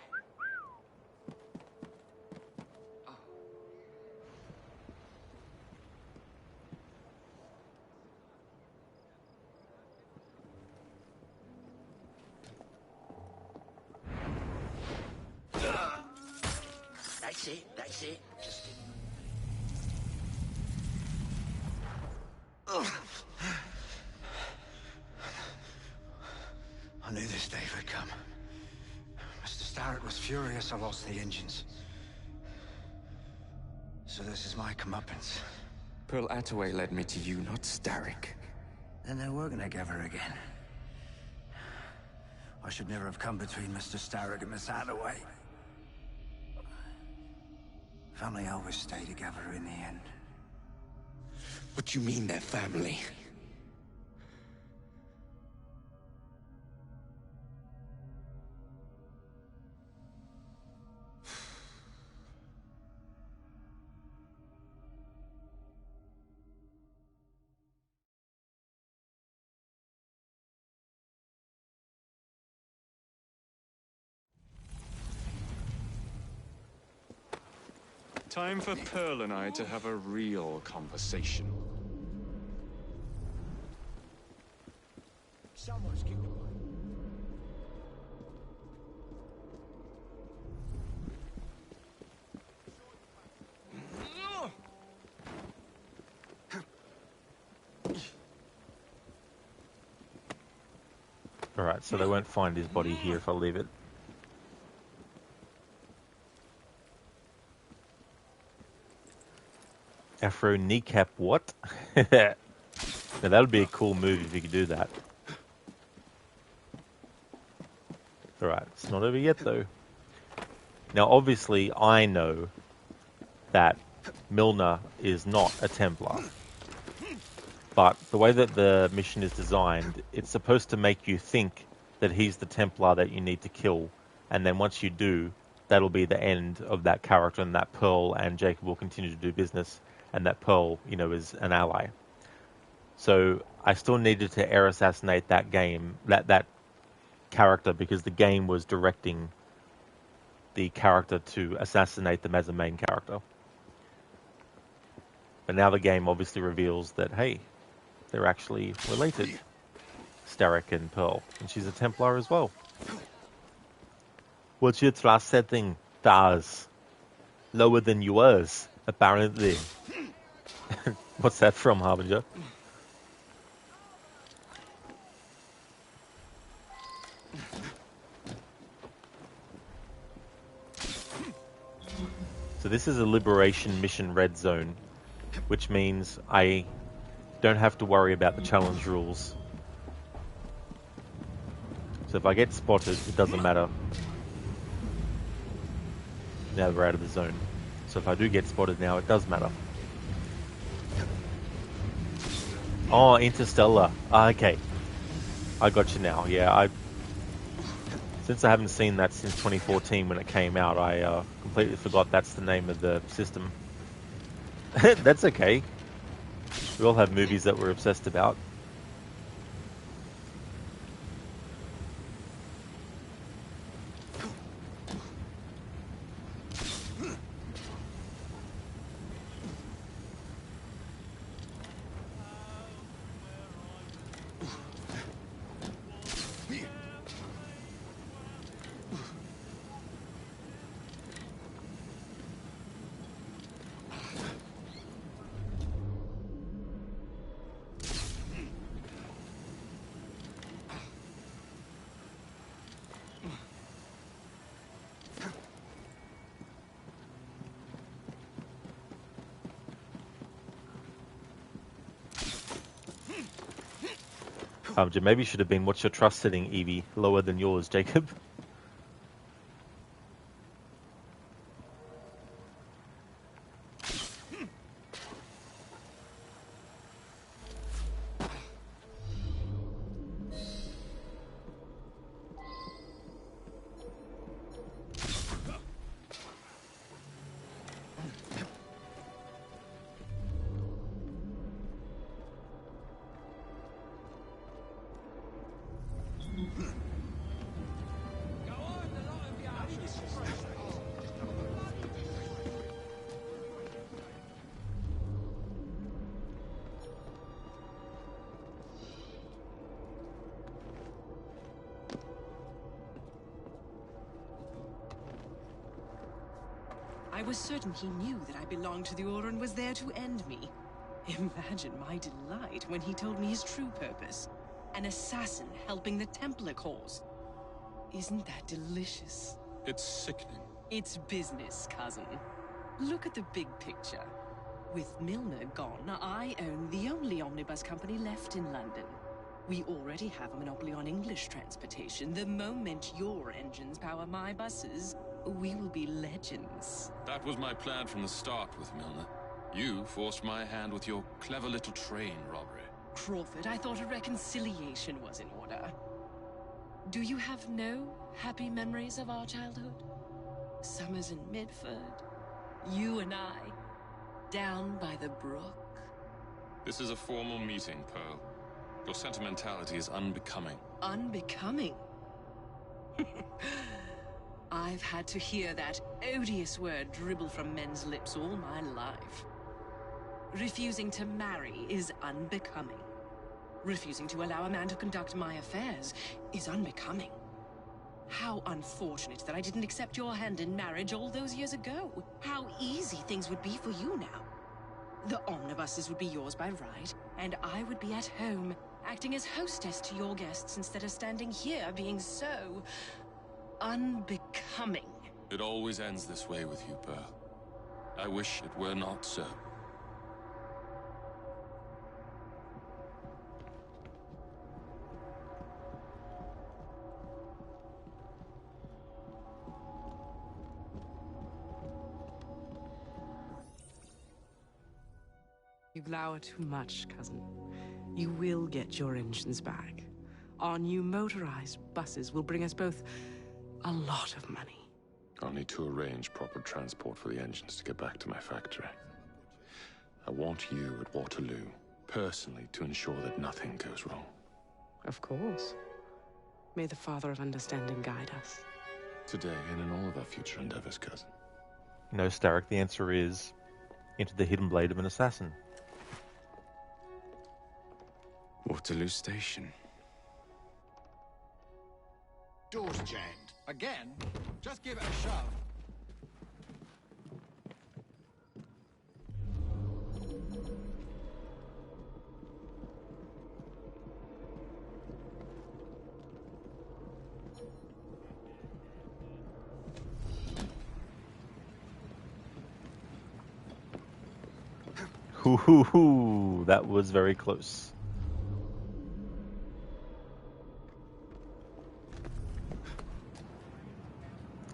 That's it. Just... I knew this day would come. Mr. Starrick was furious I lost the engines. So this is my comeuppance. Pearl Attaway led me to you, not Starrick. Then they're working together again. I should never have come between Mr. Starrick and Miss Attaway. Family always stay together in the end. What do you mean they're family? Time for Pearl and I to have a real conversation. Someone's kicked away. Alright, so they won't find his body here if I leave it. Afro kneecap what? Now that would be a cool move if you could do that. Alright, it's not over yet though. Now obviously I know that Milner is not a Templar. But the way that the mission is designed, it's supposed to make you think that he's the Templar that you need to kill. And then once you do, that'll be the end of that character, and that Pearl and Jacob will continue to do business. And that Pearl, you know, is an ally. So I still needed to air assassinate that that character, because the game was directing the character to assassinate them as a main character. But now the game obviously reveals that, hey, they're actually related, Starrick and Pearl, and she's a Templar as well. What's your thrust setting? Does lower than yours, apparently. What's that from, Harbinger? So this is a Liberation Mission Red Zone, which means I don't have to worry about the challenge rules. So if I get spotted, it doesn't matter. Now we're out of the zone. So if I do get spotted now, it does matter. Oh, Interstellar. Okay. I got you now. Yeah, since I haven't seen that since 2014 when it came out, I completely forgot that's the name of the system. That's okay. We all have movies that we're obsessed about. Maybe should have been, what's your trust setting, Evie? Lower than yours, Jacob. I was certain he knew that I belonged to the Order and was there to end me. Imagine my delight when he told me his true purpose. An assassin helping the Templar cause. Isn't that delicious? It's sickening. It's business, cousin. Look at the big picture. With Milner gone, I own the only omnibus company left in London. We already have a monopoly on English transportation. The moment your engines power my buses, we will be legends. That was my plan from the start with Milner. You forced my hand with your clever little train robbery. Crawford, I thought a reconciliation was in order. Do you have no happy memories of our childhood? Summers in Midford, you and I, down by the brook. This is a formal meeting, Pearl. Your sentimentality is unbecoming. Unbecoming? I've had to hear that odious word dribble from men's lips all my life. Refusing to marry is unbecoming. Refusing to allow a man to conduct my affairs is unbecoming. How unfortunate that I didn't accept your hand in marriage all those years ago. How easy things would be for you now. The omnibuses would be yours by right, and I would be at home, acting as hostess to your guests instead of standing here being so unbecoming. It always ends this way with you, Pearl. I wish it were not so. You glower too much, cousin. You will get your engines back. Our new motorized buses will bring us both a lot of money. I'll need to arrange proper transport for the engines to get back to my factory. I want you at Waterloo, personally, to ensure that nothing goes wrong. Of course. May the Father of Understanding guide us. Today and in all of our future endeavors, cousin. No, Starrick, the answer is into the hidden blade of an assassin. Waterloo Station. Door's jammed. Again? Just give it a shove. Hoo hoo hoo! That was very close.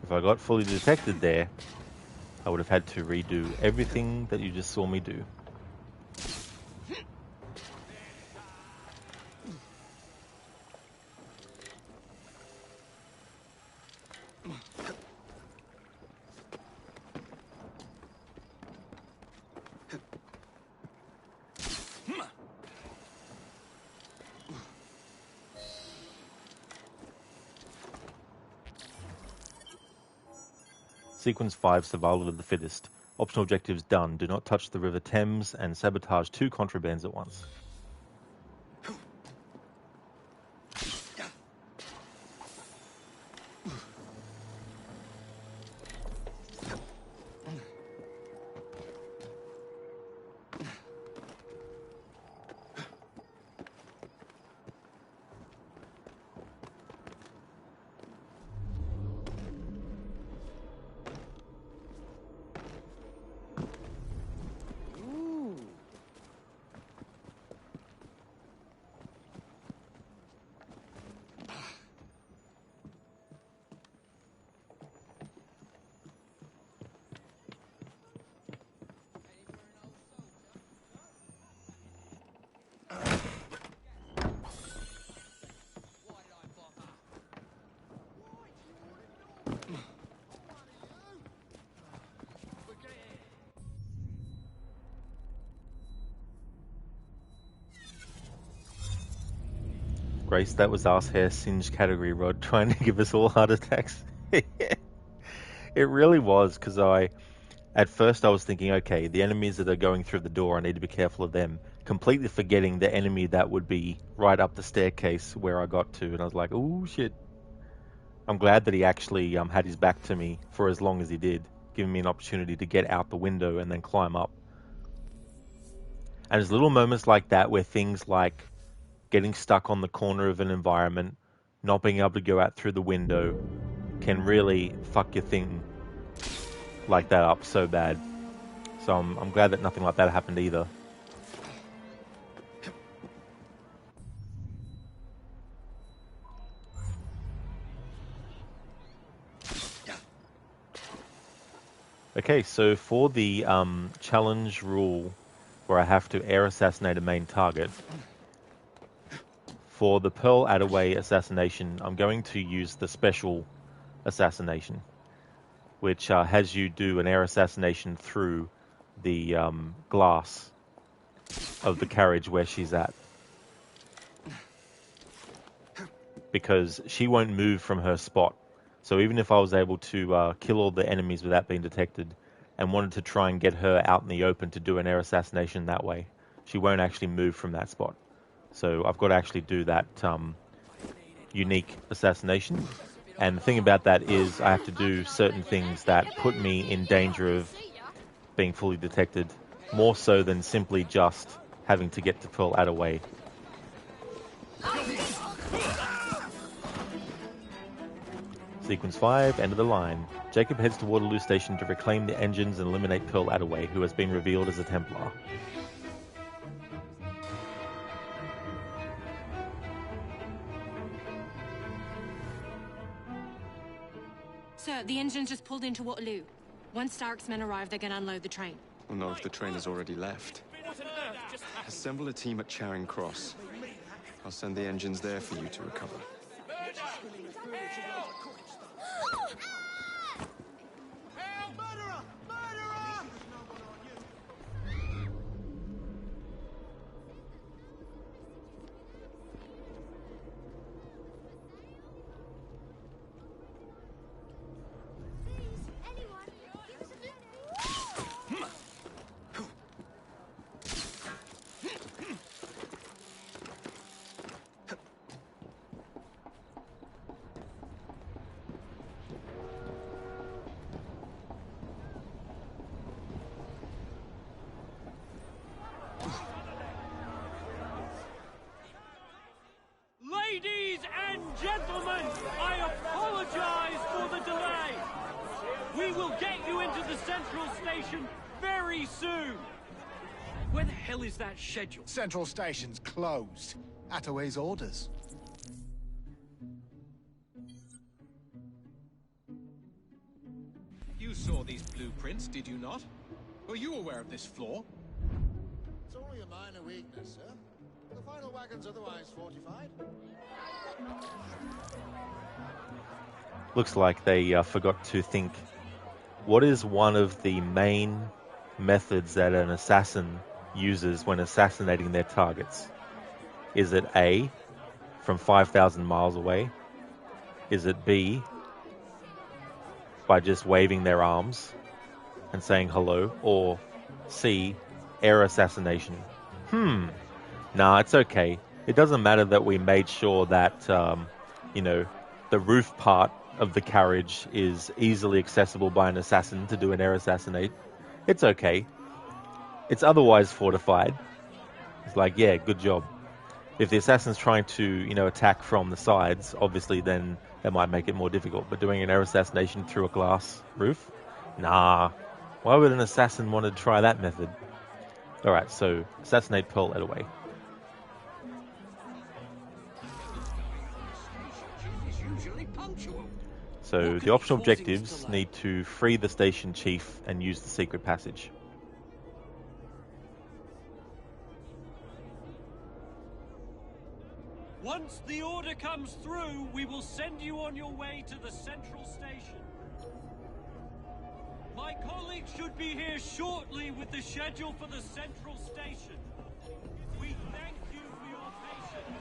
If I got fully detected there, I would have had to redo everything that you just saw me do. Sequence 5, Survival of the Fittest. Optional objectives done. Do not touch the River Thames and sabotage 2 contrabands at once. Grace, that was Arse Hair Singe category Rod trying to give us all heart attacks. It really was, because at first I was thinking, okay, the enemies that are going through the door, I need to be careful of them. Completely forgetting the enemy that would be right up the staircase where I got to, and I was like, oh shit. I'm glad that he actually had his back to me for as long as he did. giving me an opportunity to get out the window and then climb up. And there's little moments like that where things like getting stuck on the corner of an environment, not being able to go out through the window, can really fuck your thing like that up so bad. So I'm glad that nothing like that happened either. Okay, so for the challenge rule where I have to air assassinate a main target, for the Pearl Attaway assassination, I'm going to use the special assassination, which has you do an air assassination through the glass of the carriage where she's at. Because she won't move from her spot. So even if I was able to kill all the enemies without being detected and wanted to try and get her out in the open to do an air assassination that way, she won't actually move from that spot. So I've got to actually do that unique assassination. And the thing about that is I have to do certain things that put me in danger of being fully detected, more so than simply just having to get to Pearl Attaway. Sequence 5, end of the line. Jacob heads to Waterloo Station to reclaim the engines and eliminate Pearl Attaway, who has been revealed as a Templar. Sir, the engine's just pulled into Waterloo. Once Starrick's men arrive, they're gonna unload the train. We'll know if the train has already left. Assemble a team at Charing Cross. I'll send the engines there for you to recover. Ladies and gentlemen, I apologize for the delay. We will get you into the central station very soon. Where the hell is that schedule? Central station's closed. Attaway's orders. You saw these blueprints, did you not? Were you aware of this flaw? It's only a minor weakness, sir. The final wagon's otherwise fortified. Looks like they forgot to think, what is one of the main methods that an assassin uses when assassinating their targets? Is it A, from 5,000 miles away? Is it B, by just waving their arms and saying hello? Or C, air assassination? Nah, it's okay. It doesn't matter that we made sure that, the roof part of the carriage is easily accessible by an assassin to do an air assassinate. It's okay. It's otherwise fortified. It's like, yeah, good job. If the assassin's trying to, attack from the sides, obviously then that might make it more difficult. But doing an air assassination through a glass roof? Nah. Why would an assassin want to try that method? Alright, so assassinate Pearl Attaway. So the optional objectives need to free the station chief and use the secret passage. Once the order comes through, we will send you on your way to the central station. My colleagues should be here shortly with the schedule for the central station. We thank you for your patience.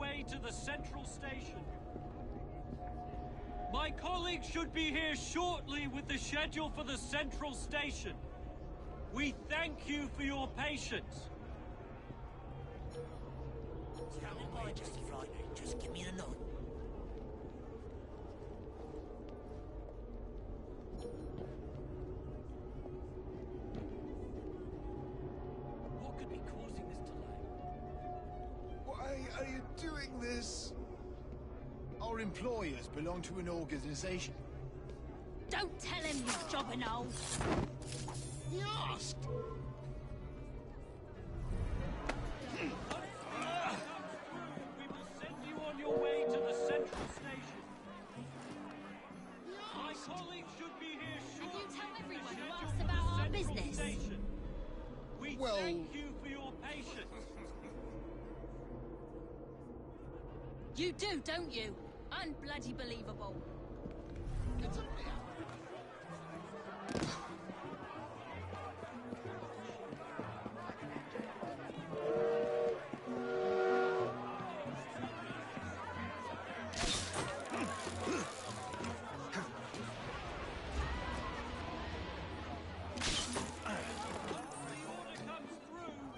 way to the central station. My colleagues should be here shortly with the schedule for the central station. We thank you for your patience. Standing by just right. Just give me a nod. What could be causing this delay? Why are you doing this? Our employers belong to an organization. Don't tell him he's jobbing old. He asked. We will send you on your way to the central station. My colleagues should be here shortly. And you tell everyone who Schedule asks for about the our central business. station. We Well- thank you for your patience. You do, don't you? Unbloody believable.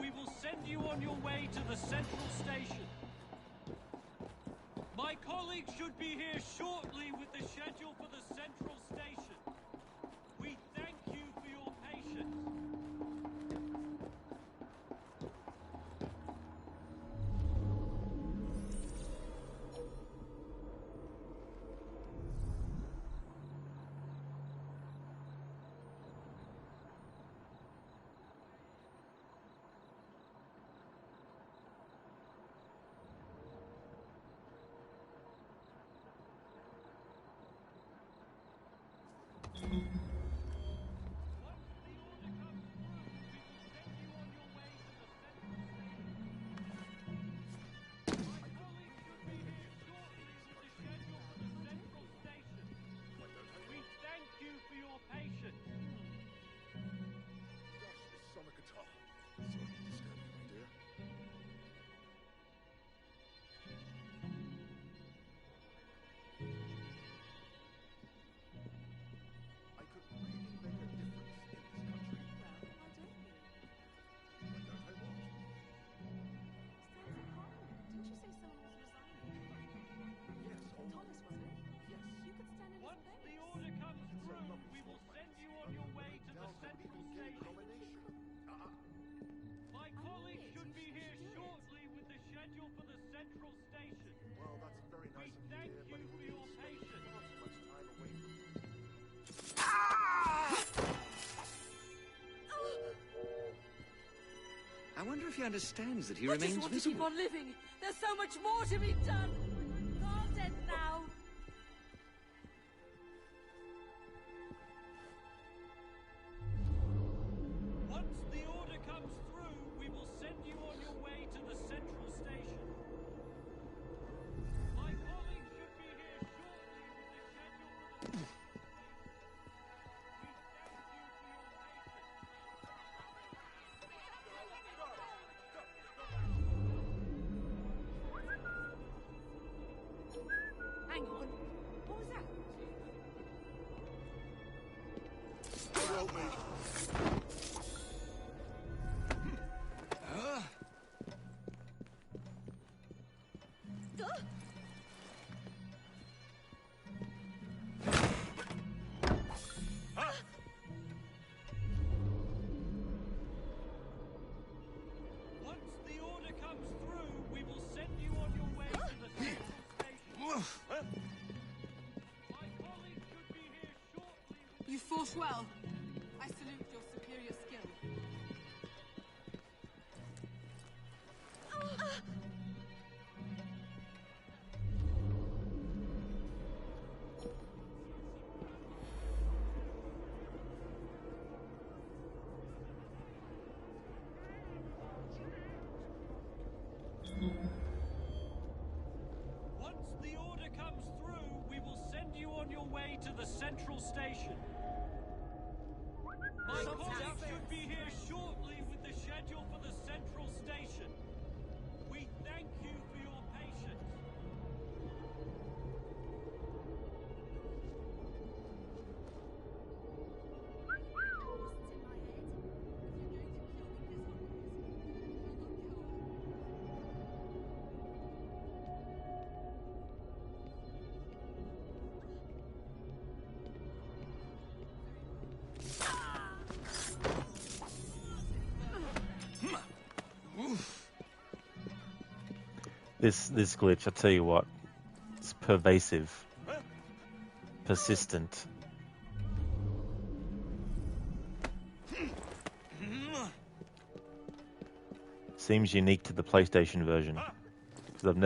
We will send you on your way to the central station. My colleagues should be here shortly with the schedule for the central station. We thank you for your patience. We thank you for your patience. Gosh, this sonic guitar. Sorry to disturb you, my dear. I could really make a difference in this country. Well, why don't you? Why don't I want? Stands in Parliament. Didn't you say someone was resigning? Yes, Thomas, wasn't it? yes. You could stand in his Once place. the order comes through, we will send you on your way to the central station. My colleagues should be here shortly with the schedule for the central station. Well, that's very nice We of you, thank dear, but you it for would your be patience. far too much time away from you. I wonder if he understands that he I just remains want to visible. keep on living. There's so much more to be done. God's end now. Once the order comes through, we will send you on your way to the central station. My colleagues should be here shortly with the schedule for the... We thank you for your patience. Hang on. What was that? Help me. Once the order comes through, we will send you on your way to the central station. My colleagues should be here shortly. You fought well. I salute your superior skill. Once the order comes through, we will send you on your way to the central station. My colleagues should be here shortly with the schedule for the central station. We thank you for your patience. This glitch, I tell you what, it's pervasive, persistent. Seems unique to the PlayStation version, because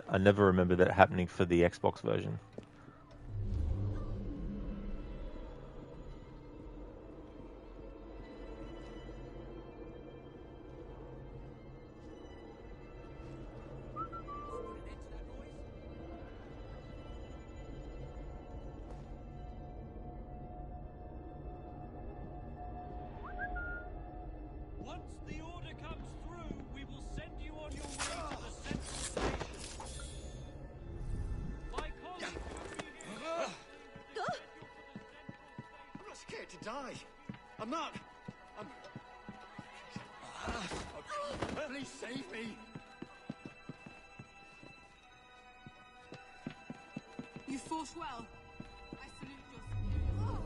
I never remember that happening for the Xbox version. Once the order comes through, we will send you on your way to the central station. My colleagues will be here. I'm not scared to die. I'm not. Please save me. You fought well. I salute your superior.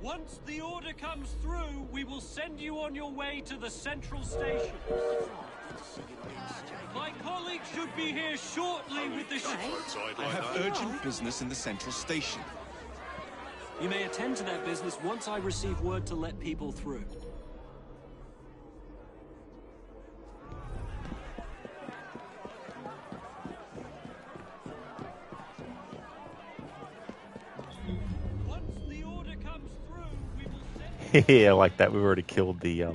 Once the order comes through, we will send you on your way to the central station. My colleagues should be here shortly with the ship. I have urgent business in the central station. You may attend to that business once I receive word to let people through. Once the order comes through, we will send Yeah, like that. We've already killed the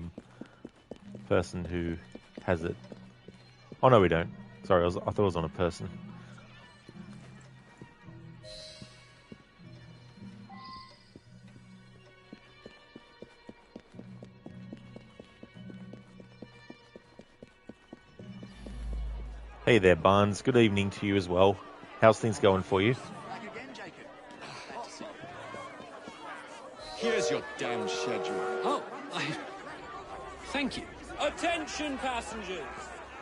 person who has it. Oh no, we don't. Sorry, I thought it was on a person. Hey there, Barnes. Good evening to you as well. How's things going for you? Here's your damn schedule. Oh, thank you. Attention passengers!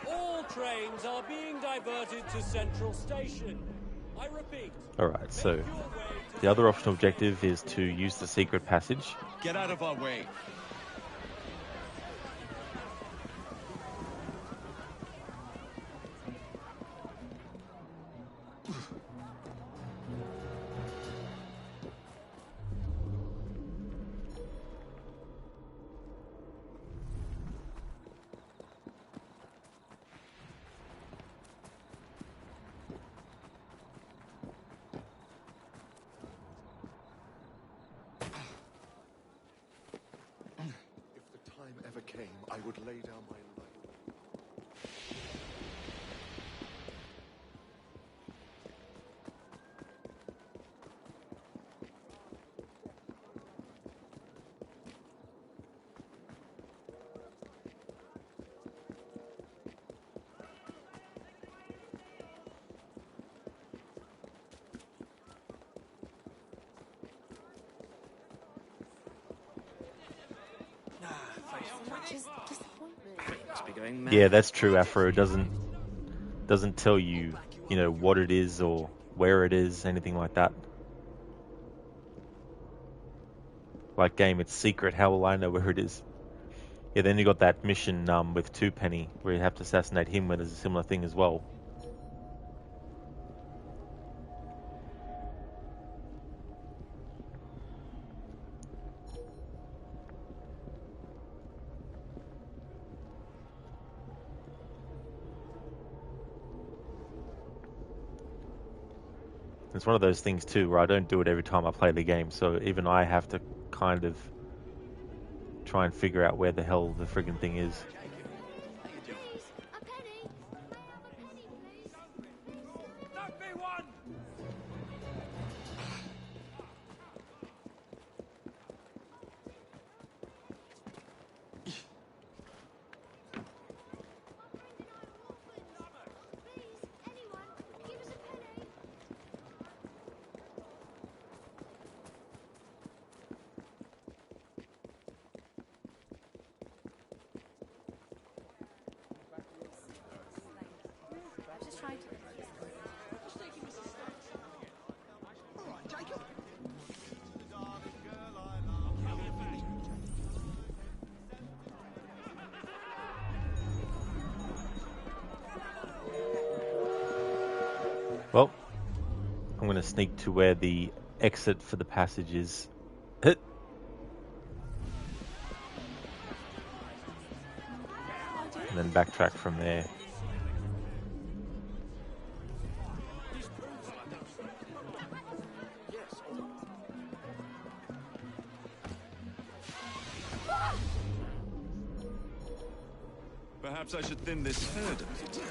All trains are being diverted to Central Station. I repeat. Alright, so the other optional objective is to use the secret passage. Get out of our way. If the time ever came, I would lay down my life. Yeah, that's true, Afro. It doesn't tell you, you know, what it is or where it is, anything like that. Like game, it's secret. How will I know where it is? Yeah, then you got that mission with Twopenny where you have to assassinate him, where there's a similar thing as well. It's one of those things too where I don't do it every time I play the game, so even I have to kind of try and figure out where the hell the friggin' thing is. to sneak to where the exit for the passage is. And then backtrack from there. Perhaps I should thin this herd a bit.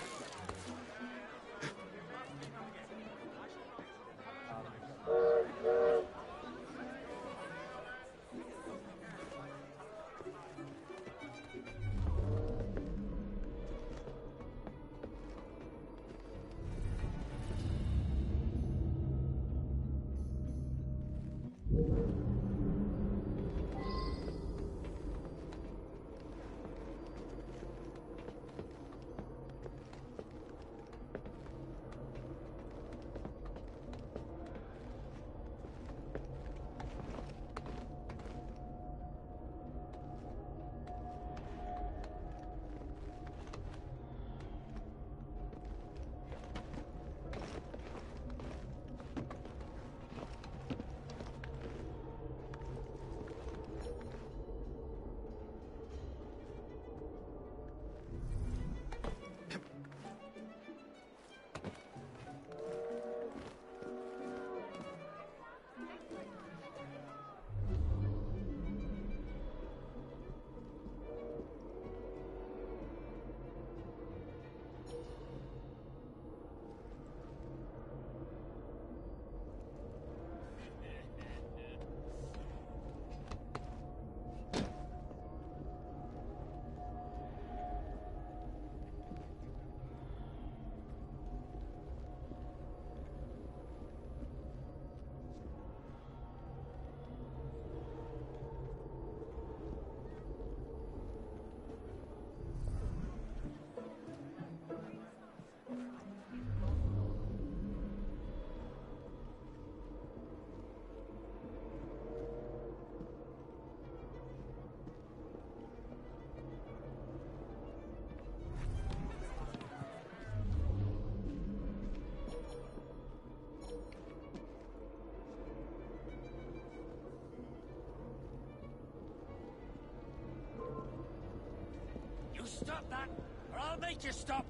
You stop that, or I'll make you stop!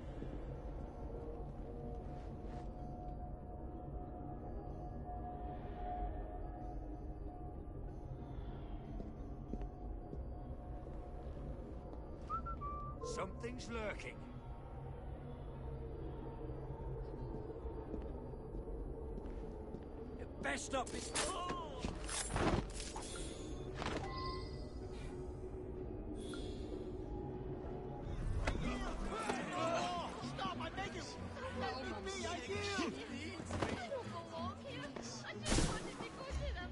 Something's lurking. You best not be... Stop! I beg you! Let me be! I yield!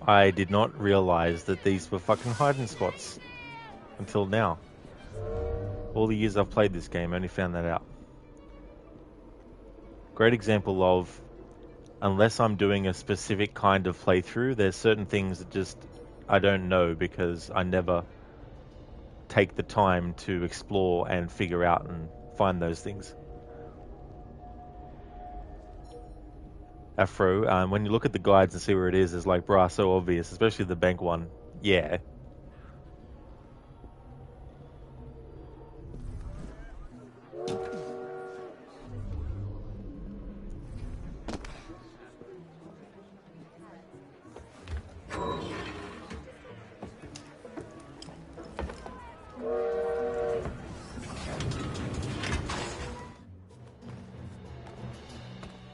I did not realize that these were fucking hiding spots until now. All the years I've played this game, I only found that out. Great example of, unless I'm doing a specific kind of playthrough, there's certain things that just I don't know because I never take the time to explore and figure out and find those things. Afro, when you look at the guides and see where it is, it's like, bruh, so obvious, especially the bank one. Yeah.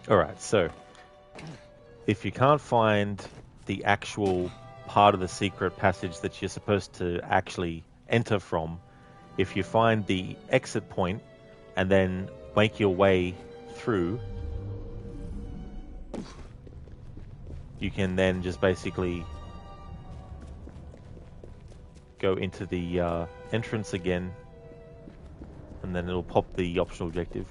Alright, so if you can't find the actual part of the secret passage that you're supposed to actually enter from, if you find the exit point and then make your way through, you can then just basically go into the entrance again, and then it'll pop the optional objective.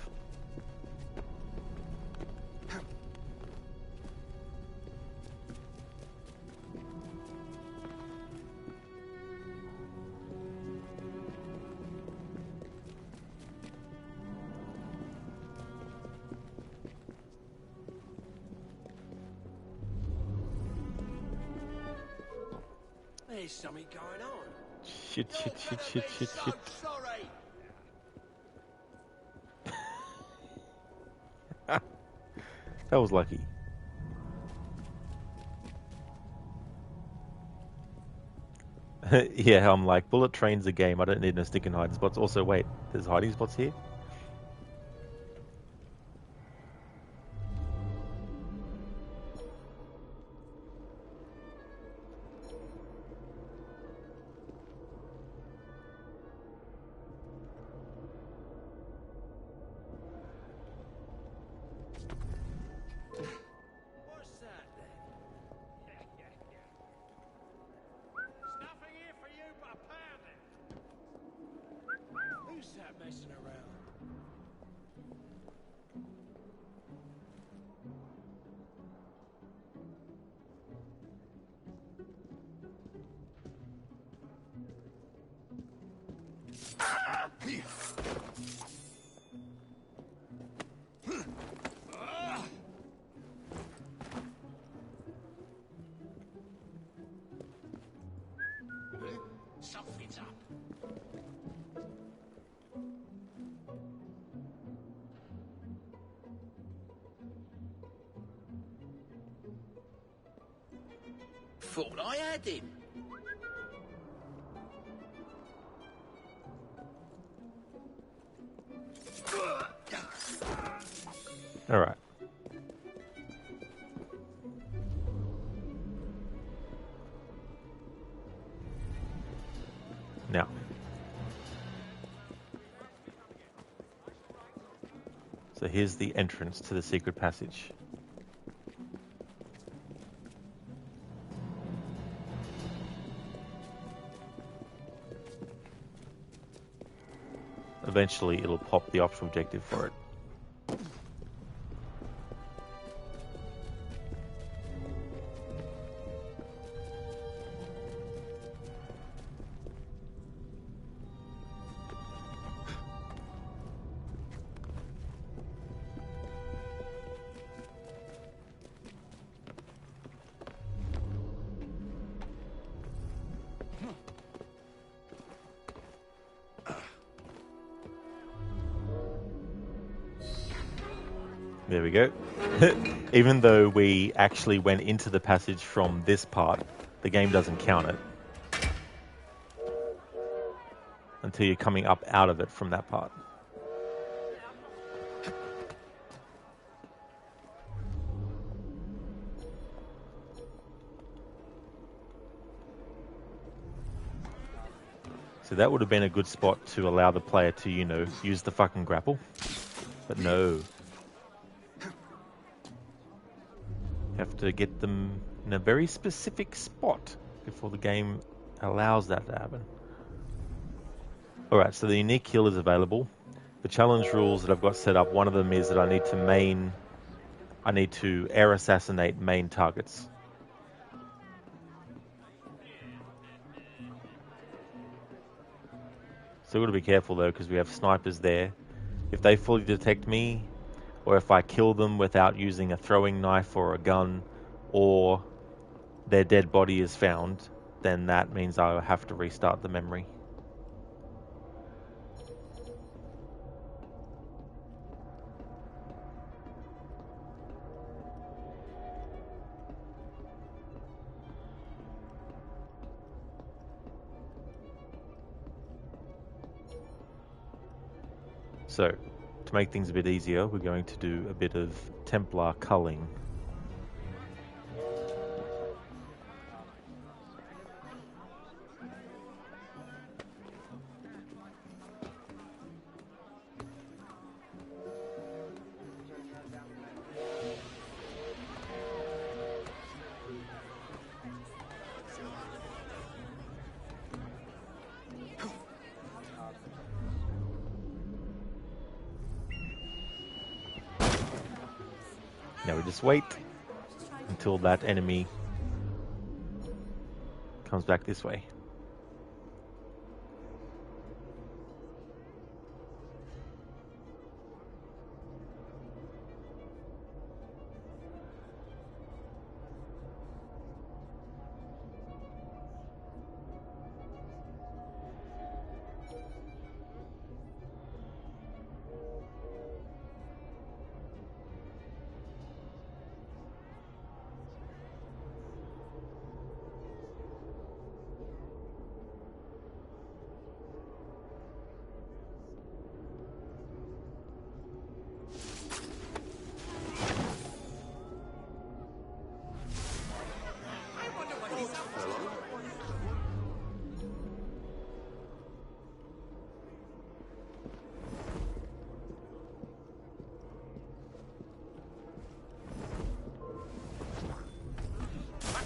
There's something going on. Shit. So sorry. That was lucky. Yeah, I'm like, bullet train's a game. I don't need no stick and hiding spots. Also, wait, there's hiding spots here? What's that then? There's nothing here for you but pounding. Who's that messing around? Something's up. Thought I had him. All right. Now. So here's the entrance to the secret passage. Eventually it'll pop the optional objective for it. There we go. Even though we actually went into the passage from this part, the game doesn't count it until you're coming up out of it from that part. So that would have been a good spot to allow the player to, you know, use the fucking grapple. But no. You have to get them in a very specific spot before the game allows that to happen. Alright, so the unique heal is available. The challenge rules that I've got set up, one of them is that I need to air assassinate main targets. So we've got to be careful though, because we have snipers there. If they fully detect me, or if I kill them without using a throwing knife or a gun, or their dead body is found, then that means I have to restart the memory. So, to make things a bit easier, we're going to do a bit of Templar culling. Now we just wait until that enemy comes back this way.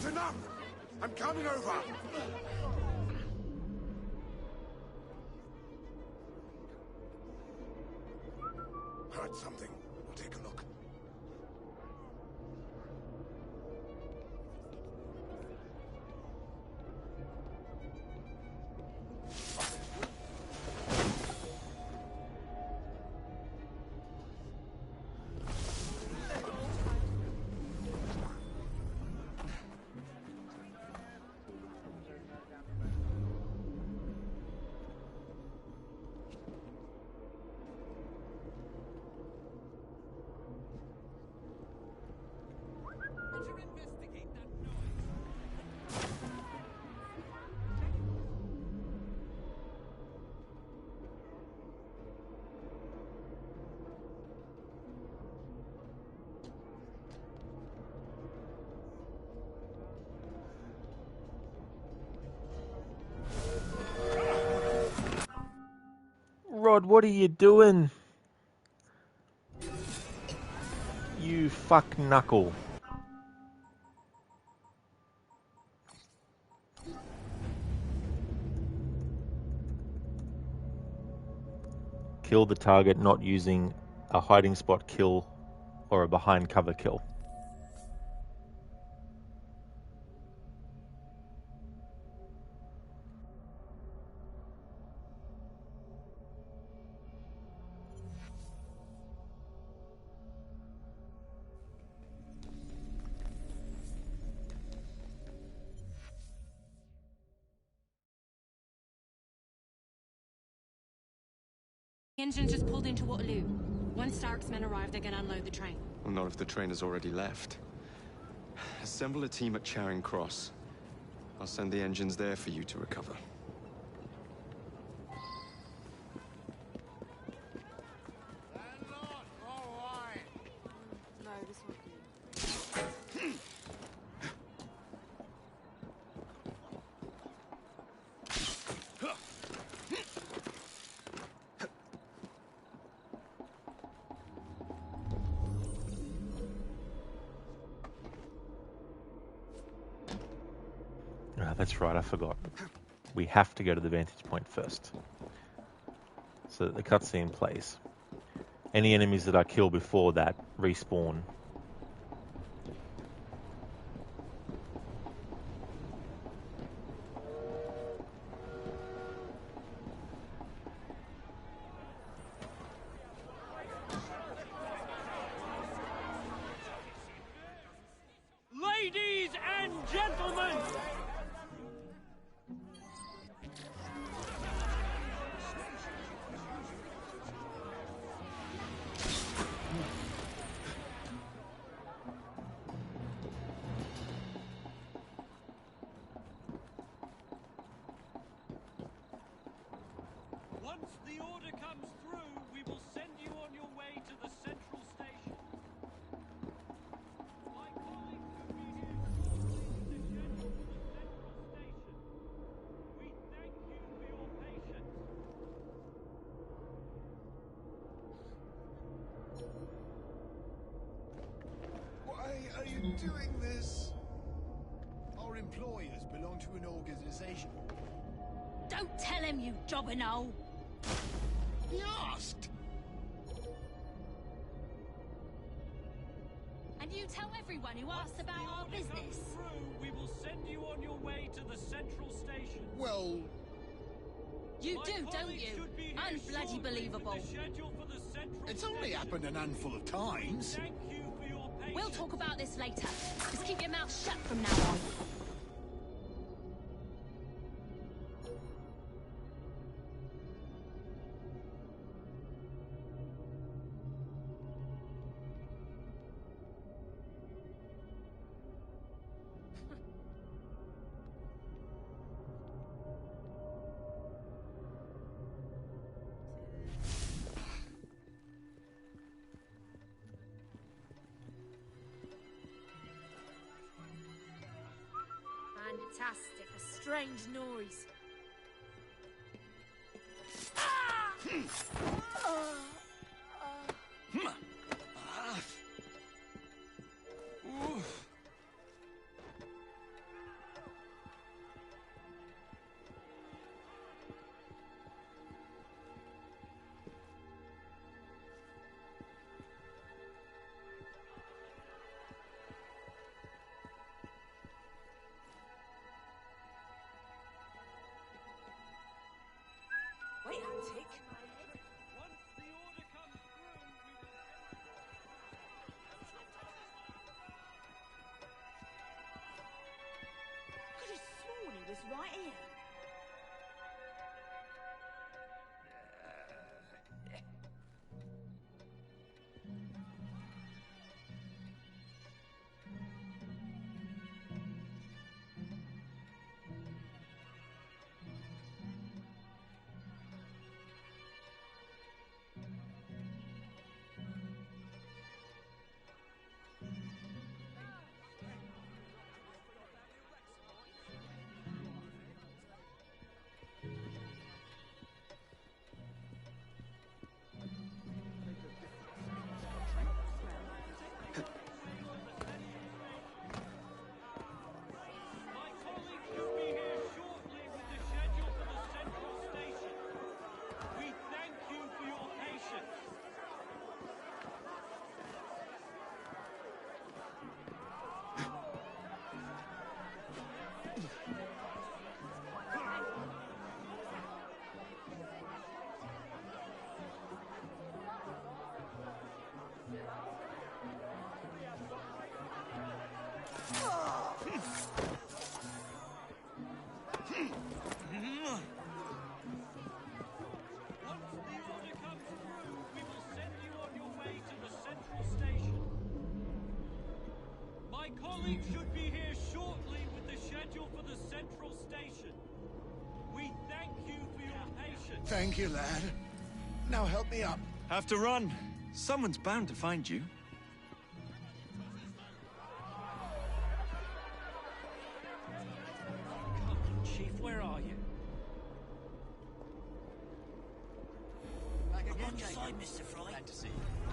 enough! I'm coming over! Heard something. We'll take a look. Rod, what are you doing? You fuck knuckle. Kill the target not using a hiding spot kill or a behind cover kill. The engine just pulled into Waterloo. Once Stark's men arrive, they're gonna unload the train. Well, not if the train has already left. Assemble a team at Charing Cross. I'll send the engines there for you to recover. No, this won't do. That's right, I forgot. We have to go to the vantage point first, so that the cutscene plays. Any enemies that I kill before that respawn. Ladies and gentlemen! Once the order comes through, we will send you on your way to the central station. My colleagues will be here shortly to schedule for the central station. We thank you for your patience. Why are you doing this? Our employers belong to an organization. Don't tell him, you jobberknoll! He asked! And you tell everyone who asks about our business. We will send you on your way to the central station. Well... You do, don't you? Unbloody believable. It's only happened an handful of times. Thank you for your patience. We'll talk about this later. Just keep your mouth shut from now on. Fantastic. A strange noise. us right here. My colleague should be here shortly with the schedule for the central station. We thank you for your patience. Thank you, lad. Now help me up. Have to run. Someone's bound to find you. Come on, Chief, where are you? Back again, on your side, Mr. Fry. Glad to see you.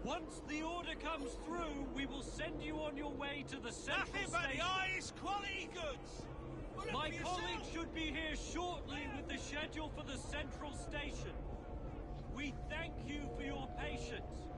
Once the order comes through, we will send you on your way to the central Nothing but the station. highest quality goods. Look My for colleague yourself. should be here shortly with the schedule for the central station. We thank you for your patience.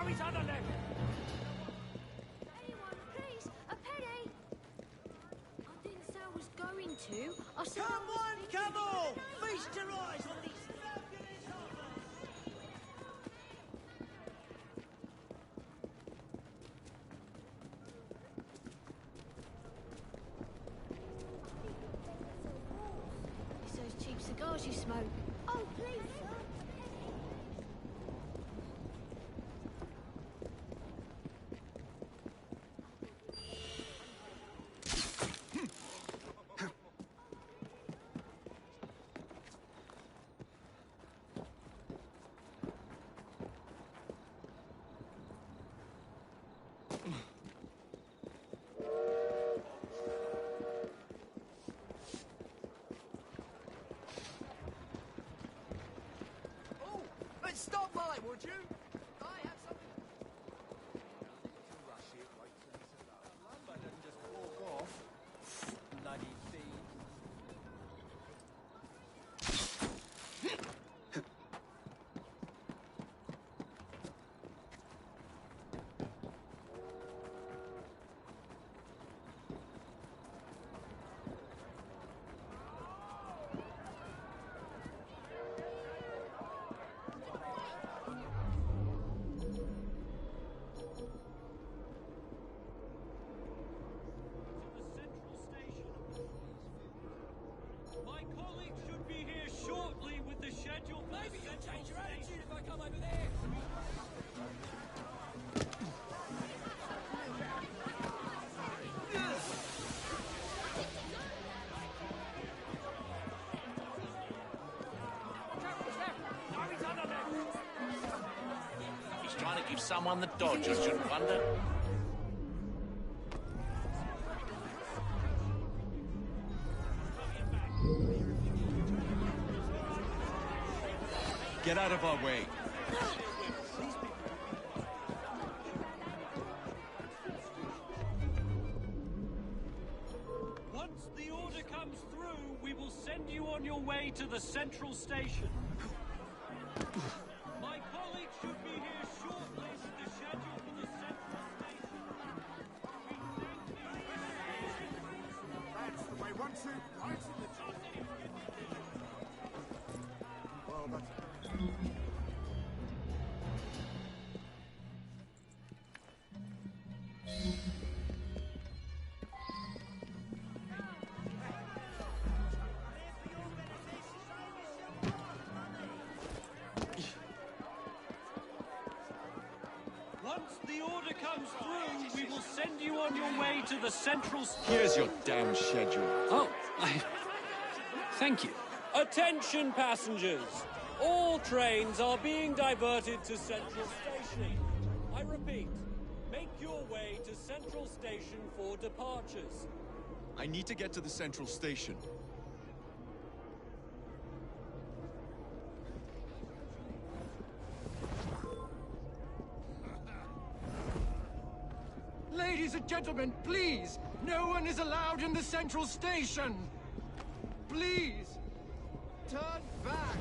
Now he's on the left. Anyone, please, a penny. I didn't say I was going to. I said Come on, come on! Feast your eyes on these It's those cheap cigars you smoke. Oh, please, sir. Let's stop by, would you? I have something. Rush it, wait till it's enough. Lumber doesn't just walk off. Bloody thieves. My colleagues should be here shortly with the schedule. Maybe you'll change your attitude if I come over there. He's trying to give someone the dodge, I shouldn't wonder. Get out of our way. Once the order comes through, we will send you on your way to the central station. My colleagues should be here shortly with the schedule for the central station. That's the way. 1, 2, right in the top. Well, that's... Once the order comes through, we will send you on your way to the central station. Here's your damn schedule. Oh, thank you. Attention passengers! All trains are being diverted to Central Station. I repeat, make your way to Central Station for departures. I need to get to the central station. Ladies and gentlemen, please! No one is allowed in the central station! Please! Turn back!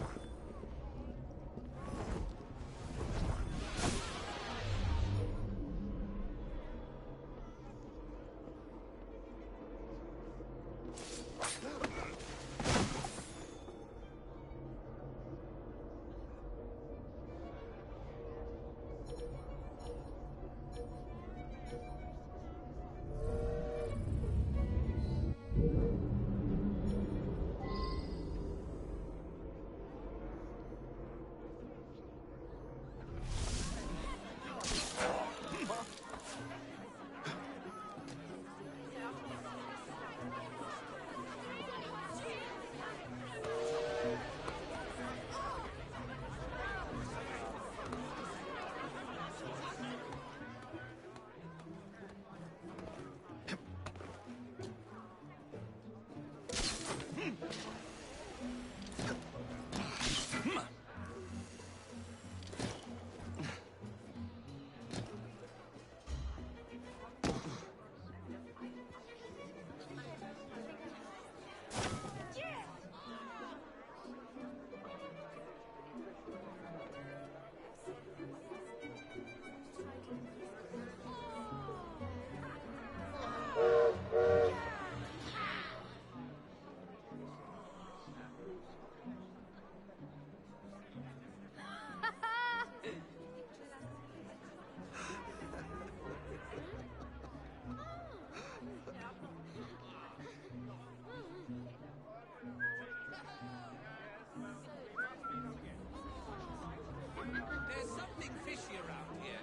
anything fishy around here?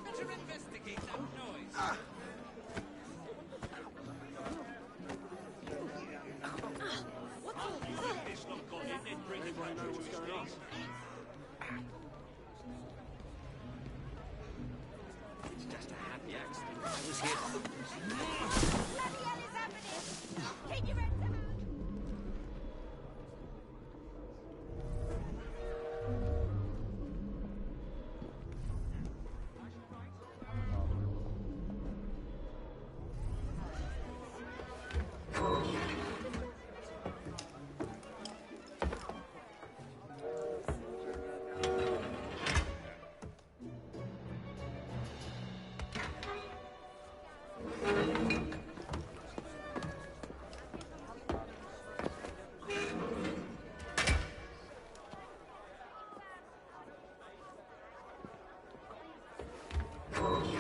Better investigate that noise. It's not gone in, it brings right to his face. It's just a happy accident. I was here. Bloody hell is happening? Take your hands out!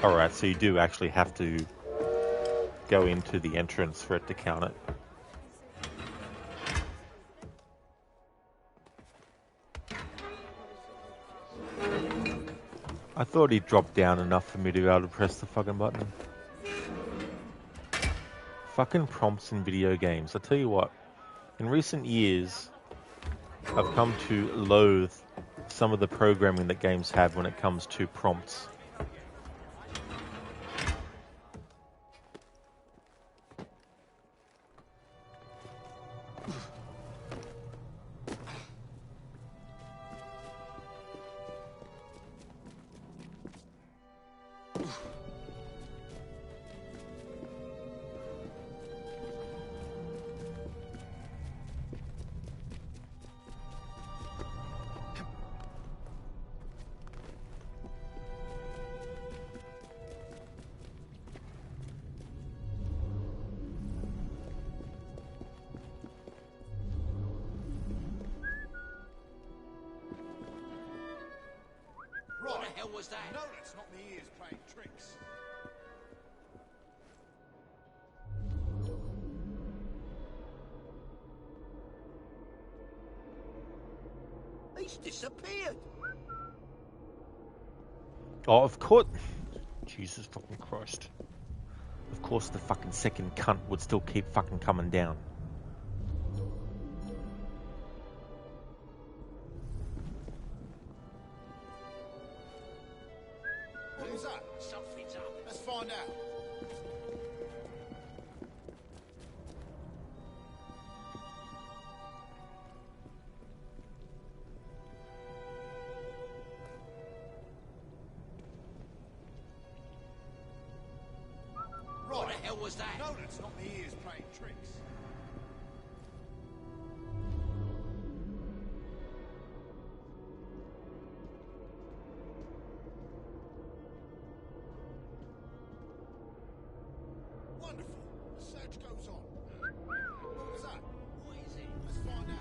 Alright, so you do actually have to go into the entrance for it to count it. I thought he'd drop down enough for me to be able to press the fucking button. Fucking prompts in video games. I tell you what, in recent years, I've come to loathe some of the programming that games have when it comes to prompts. What the hell was that? No, that's not me ears playing tricks. He's disappeared. Oh, of course. Jesus fucking Christ. Of course the fucking second cunt would still keep fucking coming down. Who's that? Something's up. Let's find out. What the hell was that? No, that's not me ears playing tricks. Wonderful. The search goes on. What was that? What is it? Let's find out.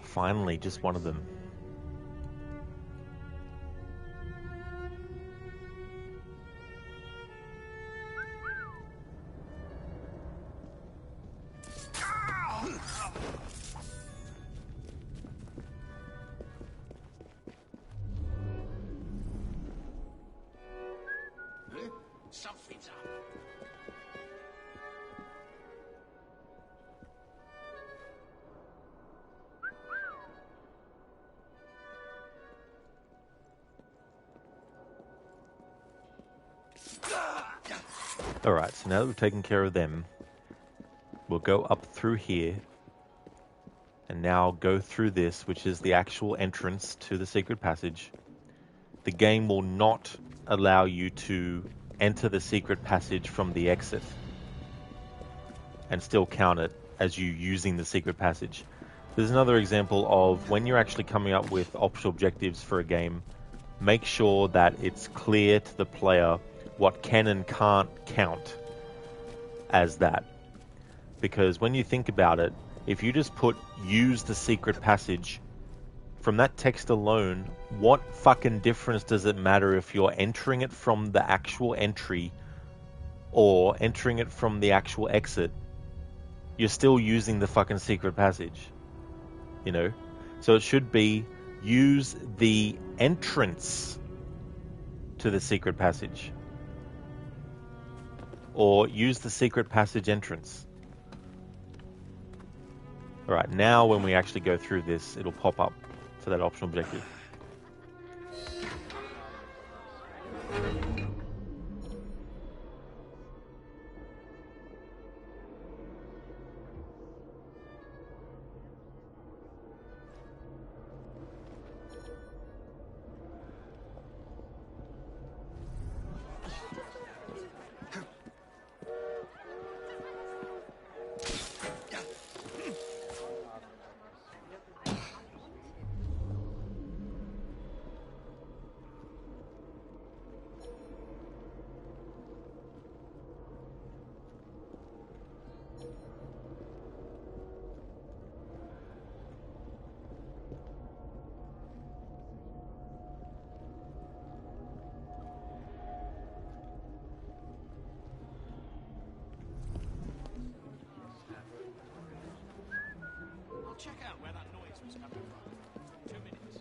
Finally, just one of them. Something's up. Alright, so now that we've taken care of them, we'll go up through here and now go through this, which is the actual entrance to the secret passage. The game will not allow you to enter the secret passage from the exit and still count it as you using the secret passage. There's another example of when you're actually coming up with optional objectives for a game, make sure that it's clear to the player what can and can't count as that. Because when you think about it, if you just put use the secret passage, from that text alone, what fucking difference does it matter if you're entering it from the actual entry or entering it from the actual exit? You're still using the fucking secret passage, you know? So it should be use the entrance to the secret passage, or use the secret passage entrance. Alright, now when we actually go through this, it'll pop up for that optional objective. Check out where that noise was coming from. 2 minutes.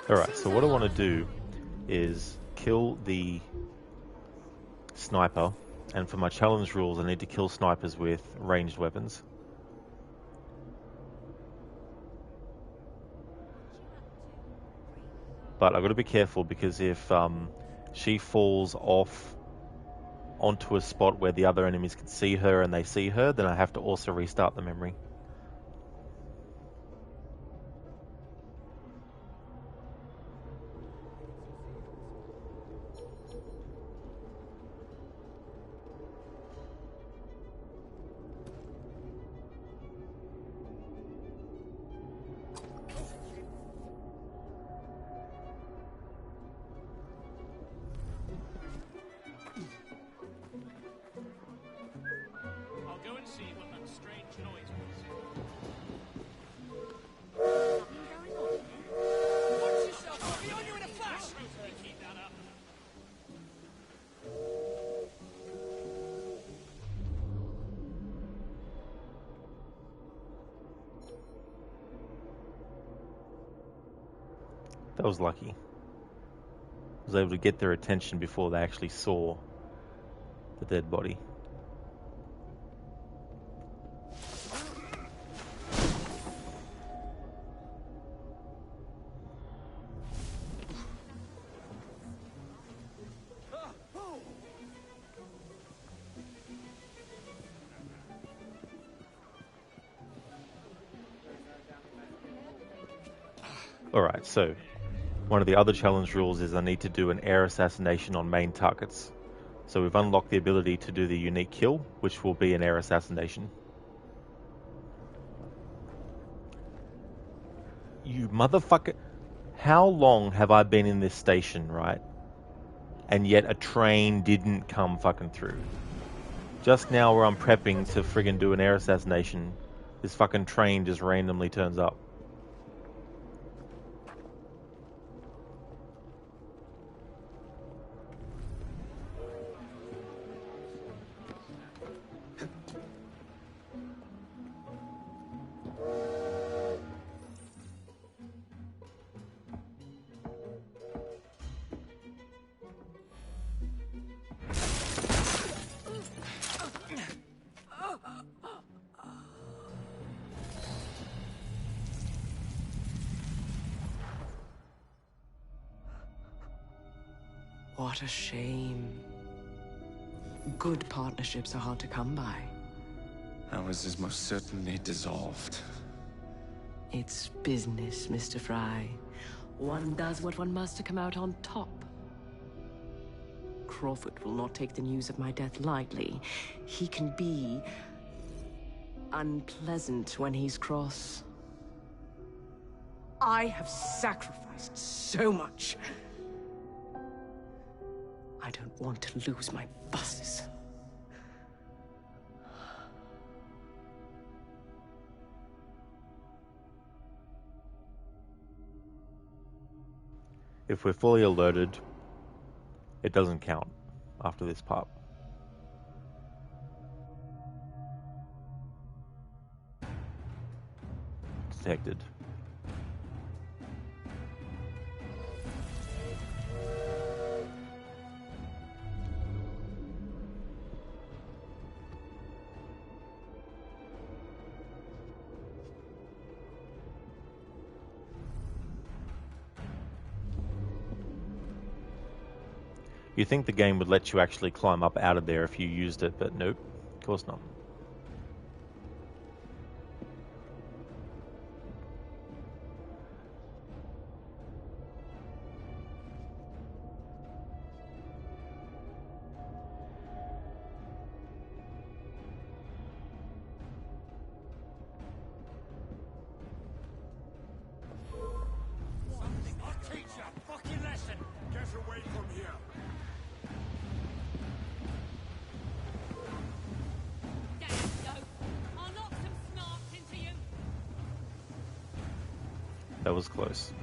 Alright, so what I want to do is kill the sniper, and for my challenge rules I need to kill snipers with ranged weapons. But I've got to be careful, because if she falls off onto a spot where the other enemies can see her and they see her, then I have to also restart the memory. That was lucky. I was able to get their attention before they actually saw the dead body. Alright, so one of the other challenge rules is I need to do an air assassination on main targets. So we've unlocked the ability to do the unique kill, which will be an air assassination. You motherfucker. How long have I been in this station, right? And yet a train didn't come fucking through. Just now where I'm prepping to friggin' do an air assassination, this fucking train just randomly turns up. What a shame. Good partnerships are hard to come by. Ours is most certainly dissolved. It's business, Mr. Fry. One does what one must to come out on top. Crawford will not take the news of my death lightly. He can be unpleasant when he's cross. I have sacrificed so much. I don't want to lose my buses. If we're fully alerted, it doesn't count after this part. Detected. You think the game would let you actually climb up out of there if you used it, but nope, of course not. I'll teach you a fucking lesson! Get away from here! That was close.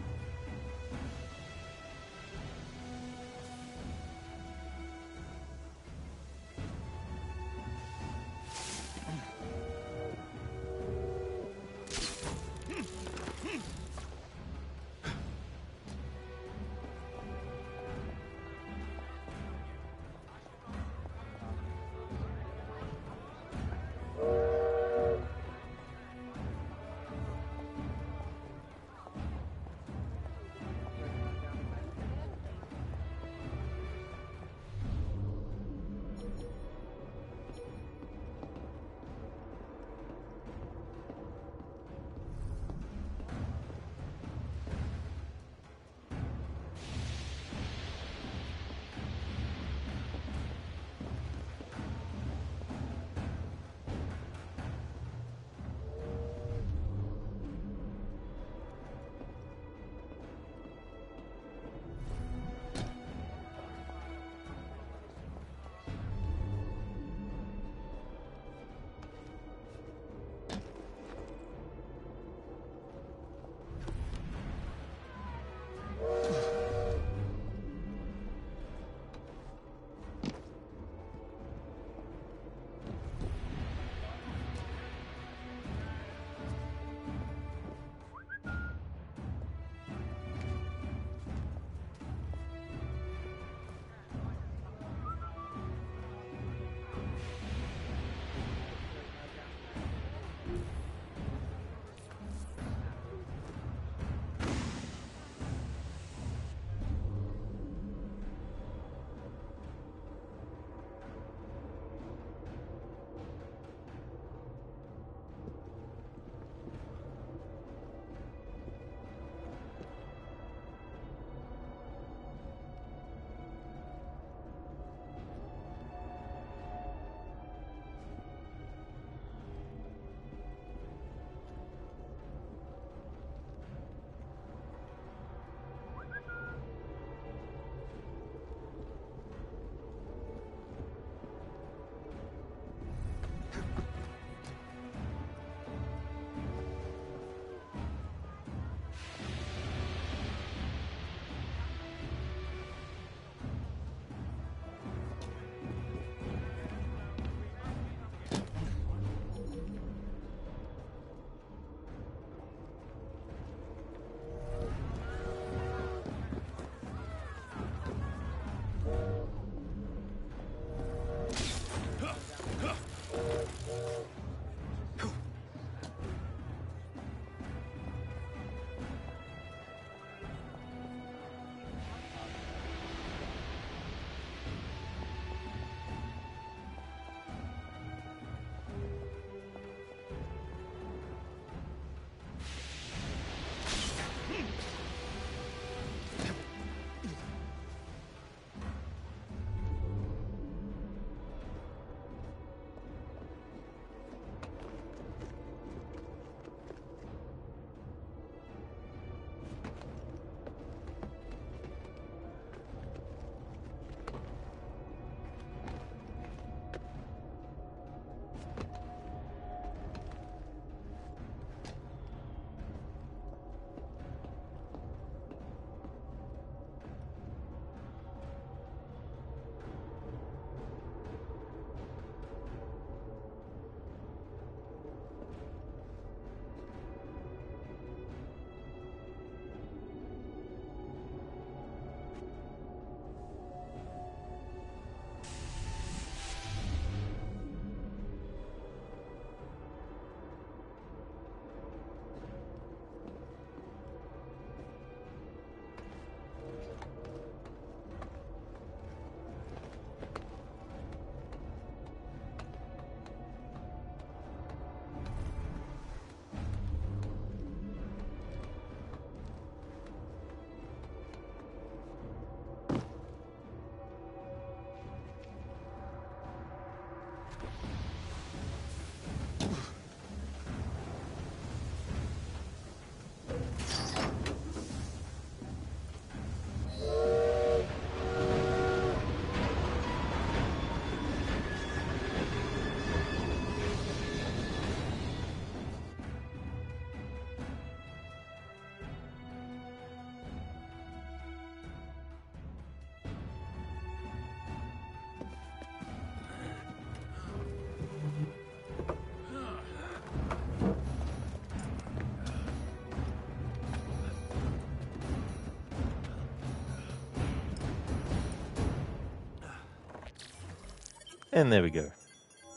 And there we go.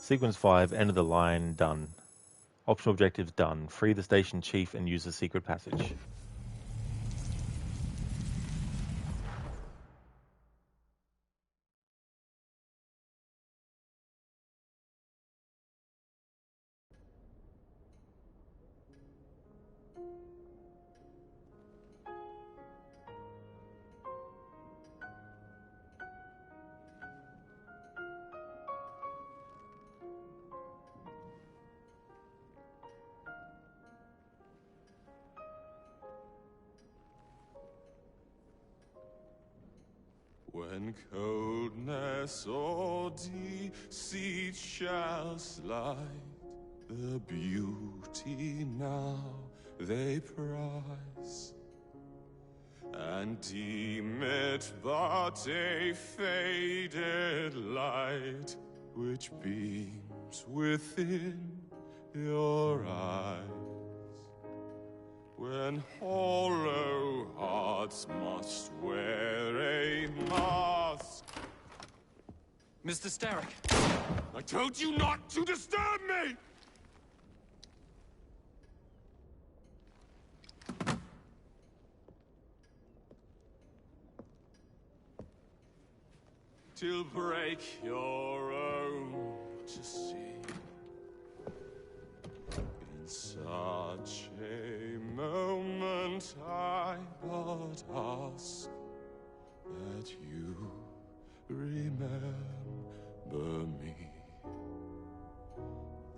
Sequence 5, end of the line, done. Optional objectives done. Free the station chief and use the secret passage. When coldness or deceit shall slide, the beauty now they prize, and deem it but a faded light which beams within your eyes. When hollow hearts must wear a mask. Mr. Starrick! I told you not to disturb me! Till break your own to see. In such a moment I but ask that you remember me.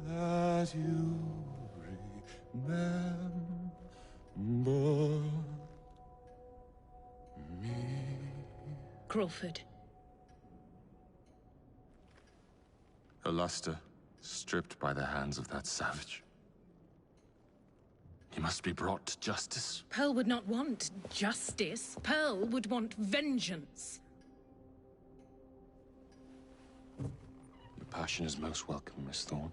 That you remember me. Crawford. Her luster stripped by the hands of that savage. He must be brought to justice. Pearl would not want justice. Pearl would want vengeance. Your passion is most welcome, Miss Thorne.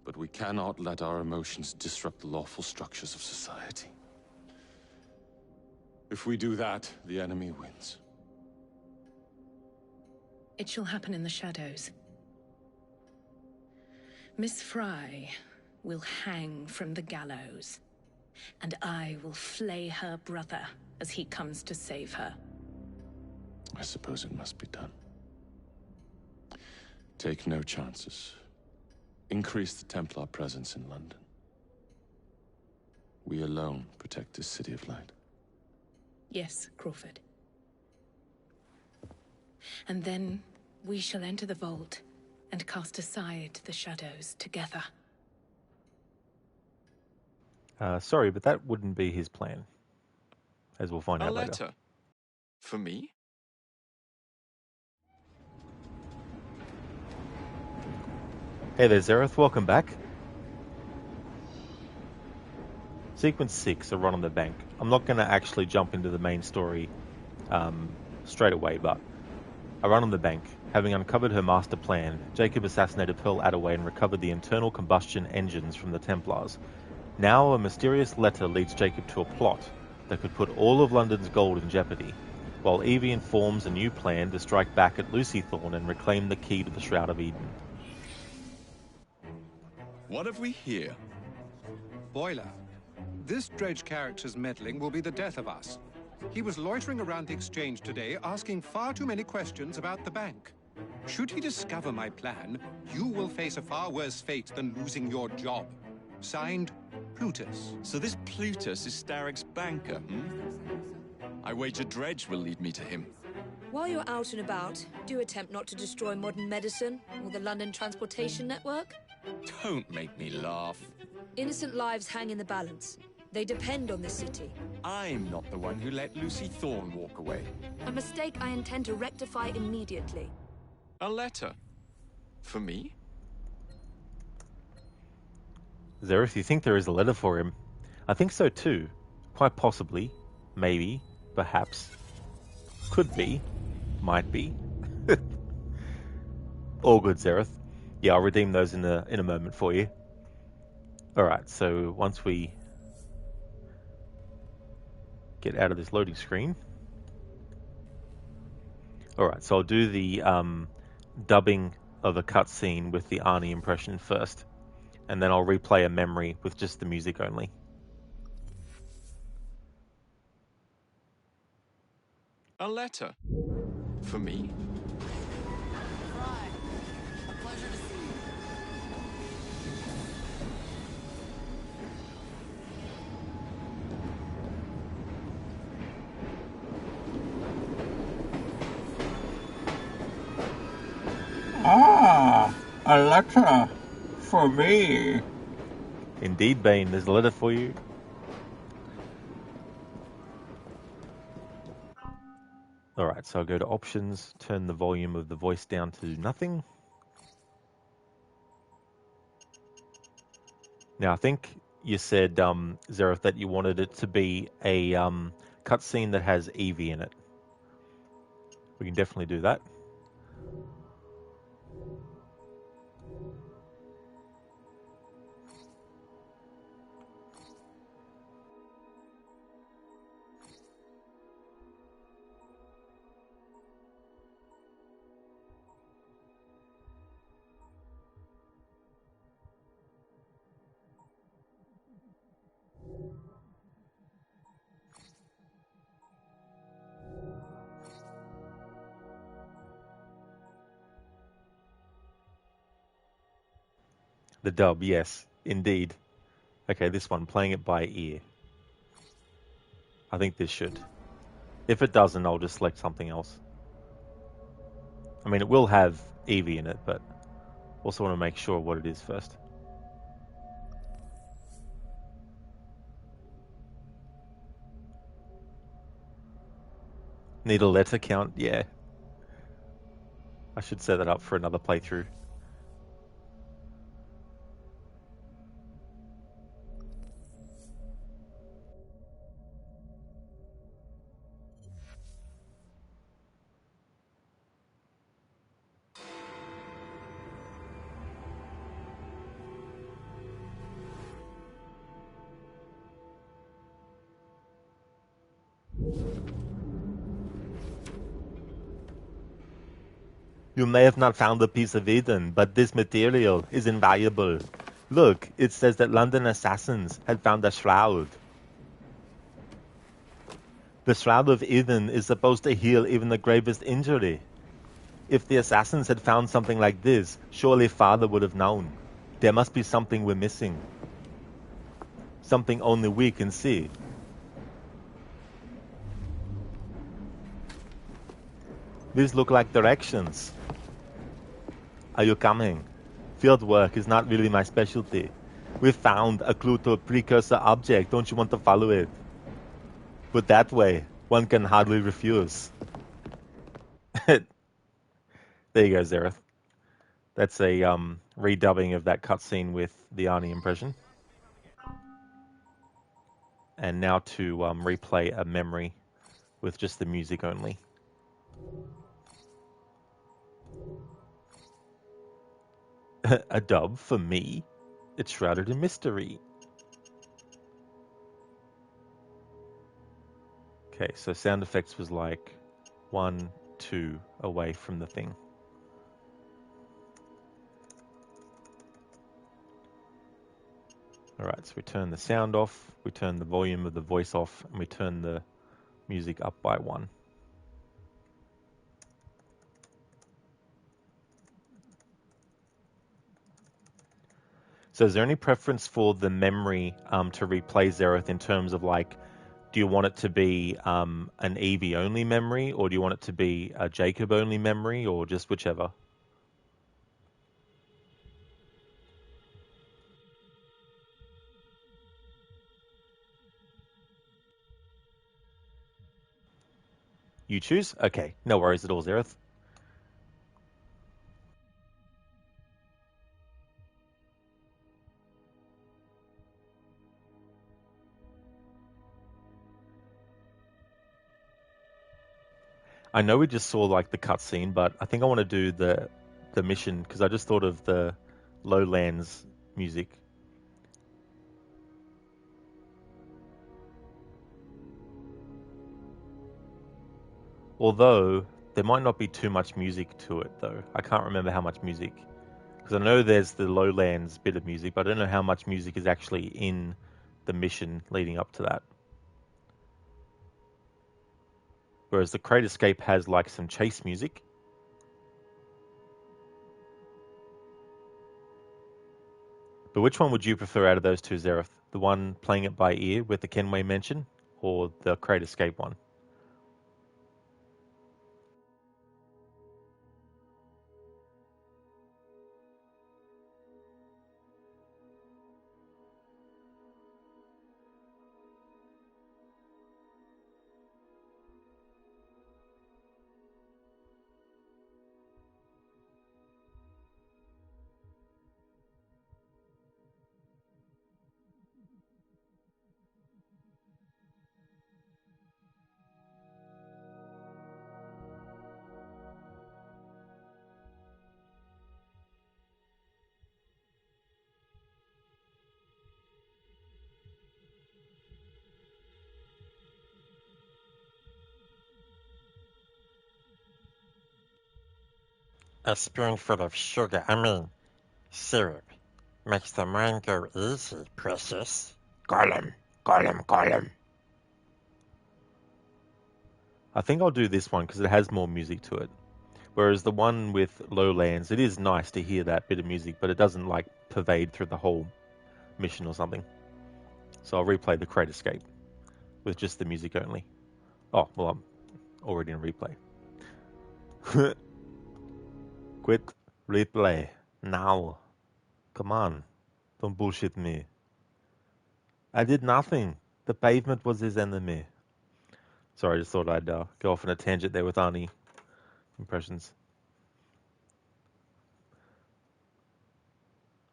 But we cannot let our emotions disrupt the lawful structures of society. If we do that, the enemy wins. It shall happen in the shadows. Miss Fry will hang from the gallows, and I will flay her brother as he comes to save her. I suppose it must be done. Take no chances. Increase the Templar presence in London. We alone protect this city of light. Yes, Crawford. And then we shall enter the vault and cast aside the shadows together. Sorry, but that wouldn't be his plan. As we'll find out later. A letter? For me? Hey there, Zareth. Welcome back. Sequence 6, a run on the bank. I'm not going to actually jump into the main story straight away, but a run on the bank. Having uncovered her master plan, Jacob assassinated Pearl Attaway and recovered the internal combustion engines from the Templars. Now a mysterious letter leads Jacob to a plot that could put all of London's gold in jeopardy, while Evie informs a new plan to strike back at Lucy Thorne and reclaim the key to the Shroud of Eden. What have we here? Boiler. This Dredge character's meddling will be the death of us. He was loitering around the exchange today, asking far too many questions about the bank. Should he discover my plan, you will face a far worse fate than losing your job. Signed, Plutus. So this Plutus is Starrick's banker, I wager Dredge will lead me to him. While you're out and about, do attempt not to destroy modern medicine or the London transportation network. Don't make me laugh. Innocent lives hang in the balance. They depend on this city. I'm not the one who let Lucy Thorne walk away. A mistake I intend to rectify immediately. A letter? For me? Zareth, you think there is a letter for him? I think so too. Quite possibly. Maybe. Perhaps. Could be. Might be. All good, Zareth. Yeah, I'll redeem those in a moment for you. Alright, so once we get out of this loading screen, Alright, so I'll do the dubbing of a cutscene with the Arnie impression first, and then I'll replay a memory with just the music only. A letter? For me? Ah, a letter for me. Indeed, Bane, there's a letter for you. Alright, so I'll go to options, turn the volume of the voice down to nothing. Now, I think you said, Zereth, that you wanted it to be a cutscene that has Evie in it. We can definitely do that. The dub, yes, indeed. Okay, this one, playing it by ear. I think this should. If it doesn't, I'll just select something else. I mean, it will have Evie in it, but also want to make sure what it is first. Need a letter count? Yeah. I should set that up for another playthrough. You may have not found a piece of Eden, but this material is invaluable. Look, it says that London assassins had found a shroud. The Shroud of Eden is supposed to heal even the gravest injury. If the assassins had found something like this, surely Father would have known. There must be something we're missing. Something only we can see. These look like directions. Are you coming? Field work is not really my specialty. We found a clue to a precursor object. Don't you want to follow it? But that way, one can hardly refuse. There you go, Zereth. That's a redubbing of that cutscene with the Arnie impression. And now to replay a memory with just the music only. A dub for me? It's shrouded in mystery. Okay, so sound effects was like 1, 2 away from the thing. Alright, so we turn the sound off, we turn the volume of the voice off, and we turn the music up by 1. So is there any preference for the memory to replay Zereth in terms of like, do you want it to be an Evie only memory, or do you want it to be a Jacob only memory, or just whichever? You choose? Okay, no worries at all, Zereth. I know we just saw like the cutscene, but I think I want to do the mission because I just thought of the Lowlands music. Although There might not be too much music to it, though. I can't remember how much music. Because I know there's the Lowlands bit of music, but I don't know how much music is actually in the mission leading up to that. Whereas the Crate Escape has like some chase music. But which one would you prefer out of those two, Zereth? The one playing it by ear with the Kenway mention, or the Crate Escape one? A spoonful of sugar, syrup, makes the mind go easy, precious. Gollum, Gollum, Gollum. I think I'll do this one because it has more music to it. Whereas the one with Lowlands, it is nice to hear that bit of music, but it doesn't like pervade through the whole mission or something. So I'll replay the Crate Escape with just the music only. Oh, well, I'm already in replay. Quit replay now. Come on, don't bullshit me. I did nothing. The pavement was his enemy. Sorry, I just thought I'd go off on a tangent there with Arnie impressions.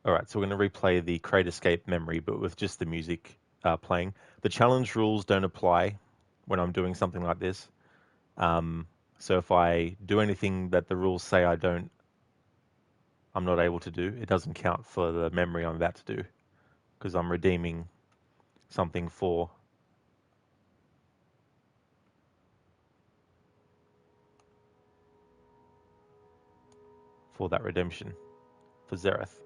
Alright, so we're going to replay the Crate Escape memory, but with just the music playing. The challenge rules don't apply when I'm doing something like this. So if I do anything that the rules say I'm not able to do, it doesn't count for the memory I'm about to do, because I'm redeeming something for that redemption for Zereth.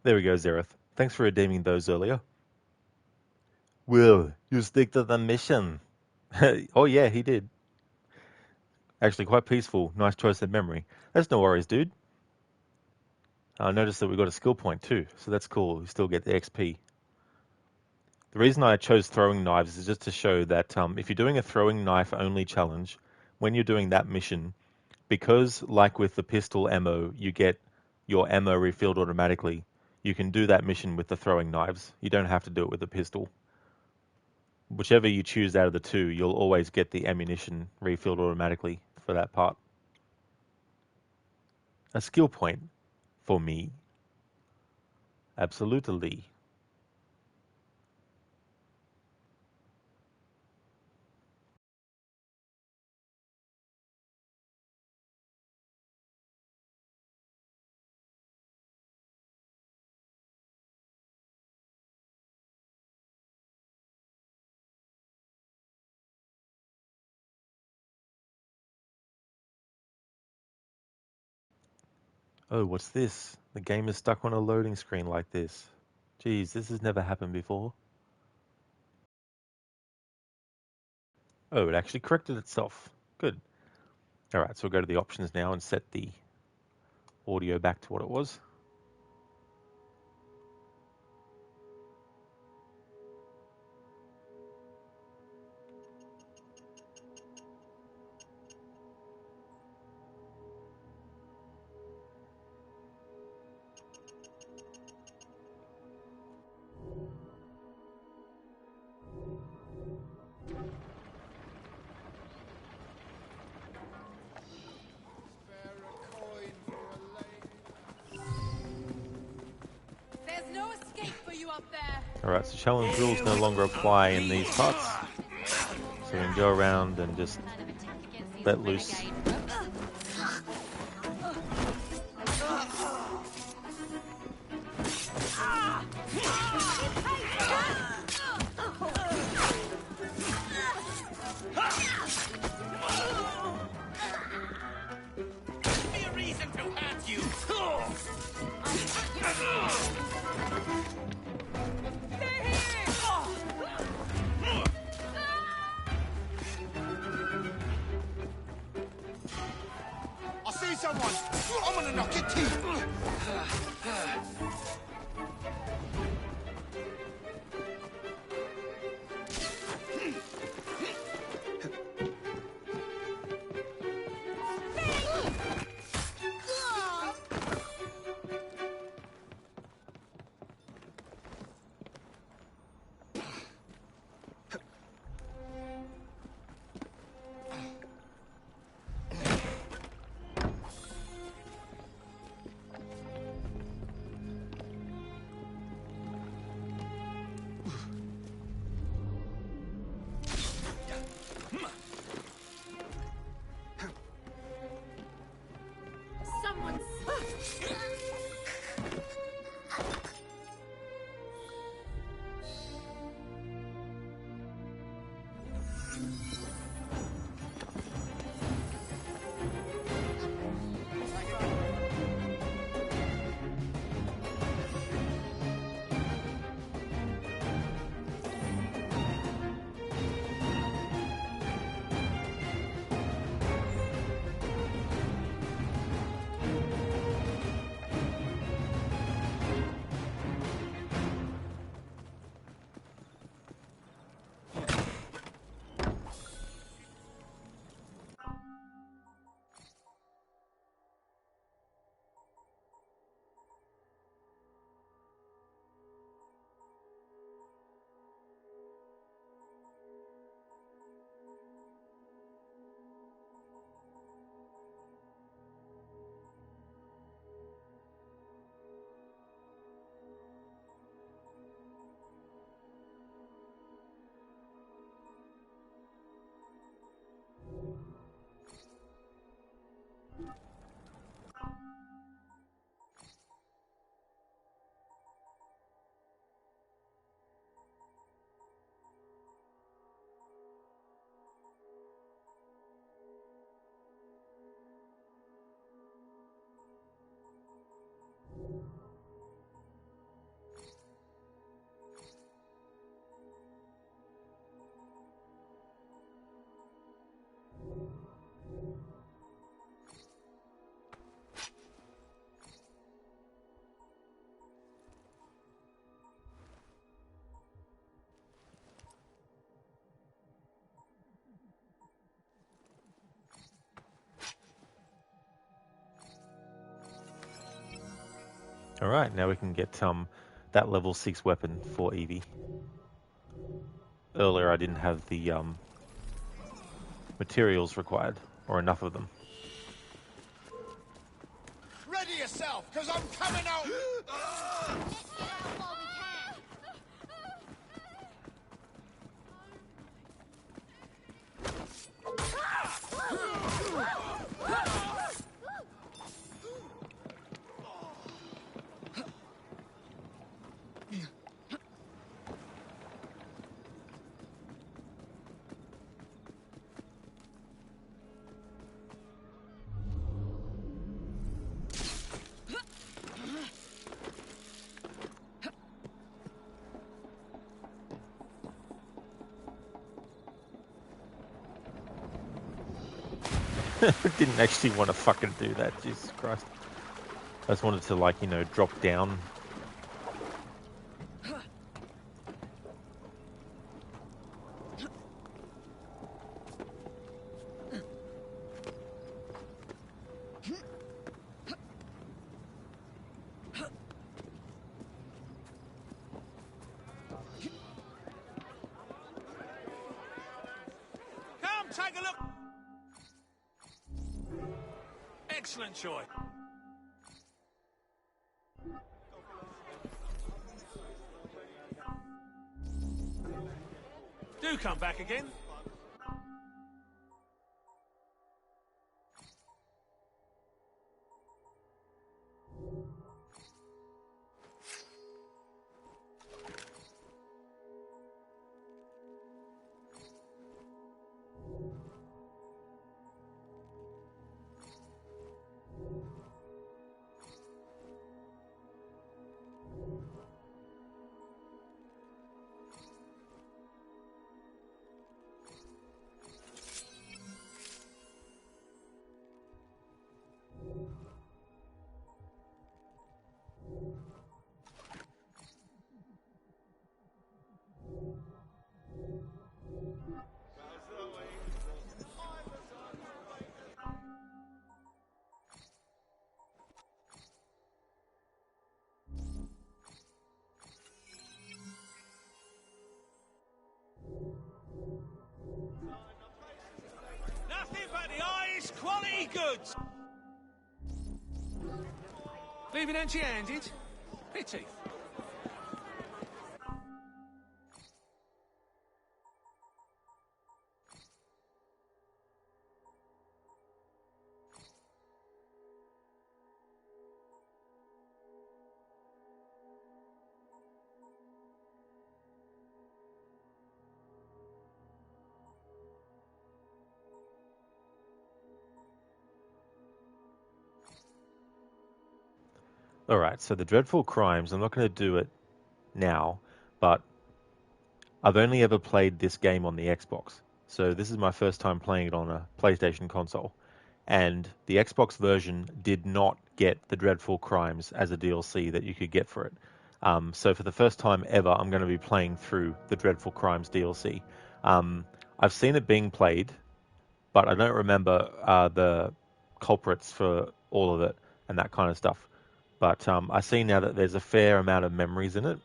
There we go, Zereth. Thanks for redeeming those earlier. Will, you stick to the mission. Oh yeah, he did. Actually, quite peaceful. Nice choice of memory. That's no worries, dude. I noticed that we got a skill point too, so that's cool. We still get the XP. The reason I chose throwing knives is just to show that if you're doing a throwing knife only challenge, when you're doing that mission, because like with the pistol ammo, you get your ammo refilled automatically, you can do that mission with the throwing knives. You don't have to do it with the pistol. Whichever you choose out of the two, you'll always get the ammunition refilled automatically for that part. A skill point for me. Absolutely. Oh, what's this? The game is stuck on a loading screen like this. Geez, this has never happened before. Oh, it actually corrected itself. Good. Alright, so we'll go to the options now and set the audio back to what it was. There's no escape for you up there. Alright, so challenge rules no longer apply in these parts. So we can go around and just let loose. Be a reason to hurt you. I see someone! I'm gonna knock your teeth! Alright, now we can get that level 6 weapon for Evie. Earlier I didn't have the materials required, or enough of them. Ready yourself, because I'm coming out! Didn't actually want to fucking do that, Jesus Christ. I just wanted to, like, you know, drop down. Come, take a look. Excellent choice. Do come back again. Nothing but the highest quality goods. Leaving empty-handed? Pity. Alright, so the Dreadful Crimes, I'm not going to do it now, but I've only ever played this game on the Xbox. So this is my first time playing it on a PlayStation console. And the Xbox version did not get the Dreadful Crimes as a DLC that you could get for it. So for the first time ever, I'm going to be playing through the Dreadful Crimes DLC. I've seen it being played, but I don't remember the culprits for all of it and that kind of stuff. But I see now that there's a fair amount of memories in it.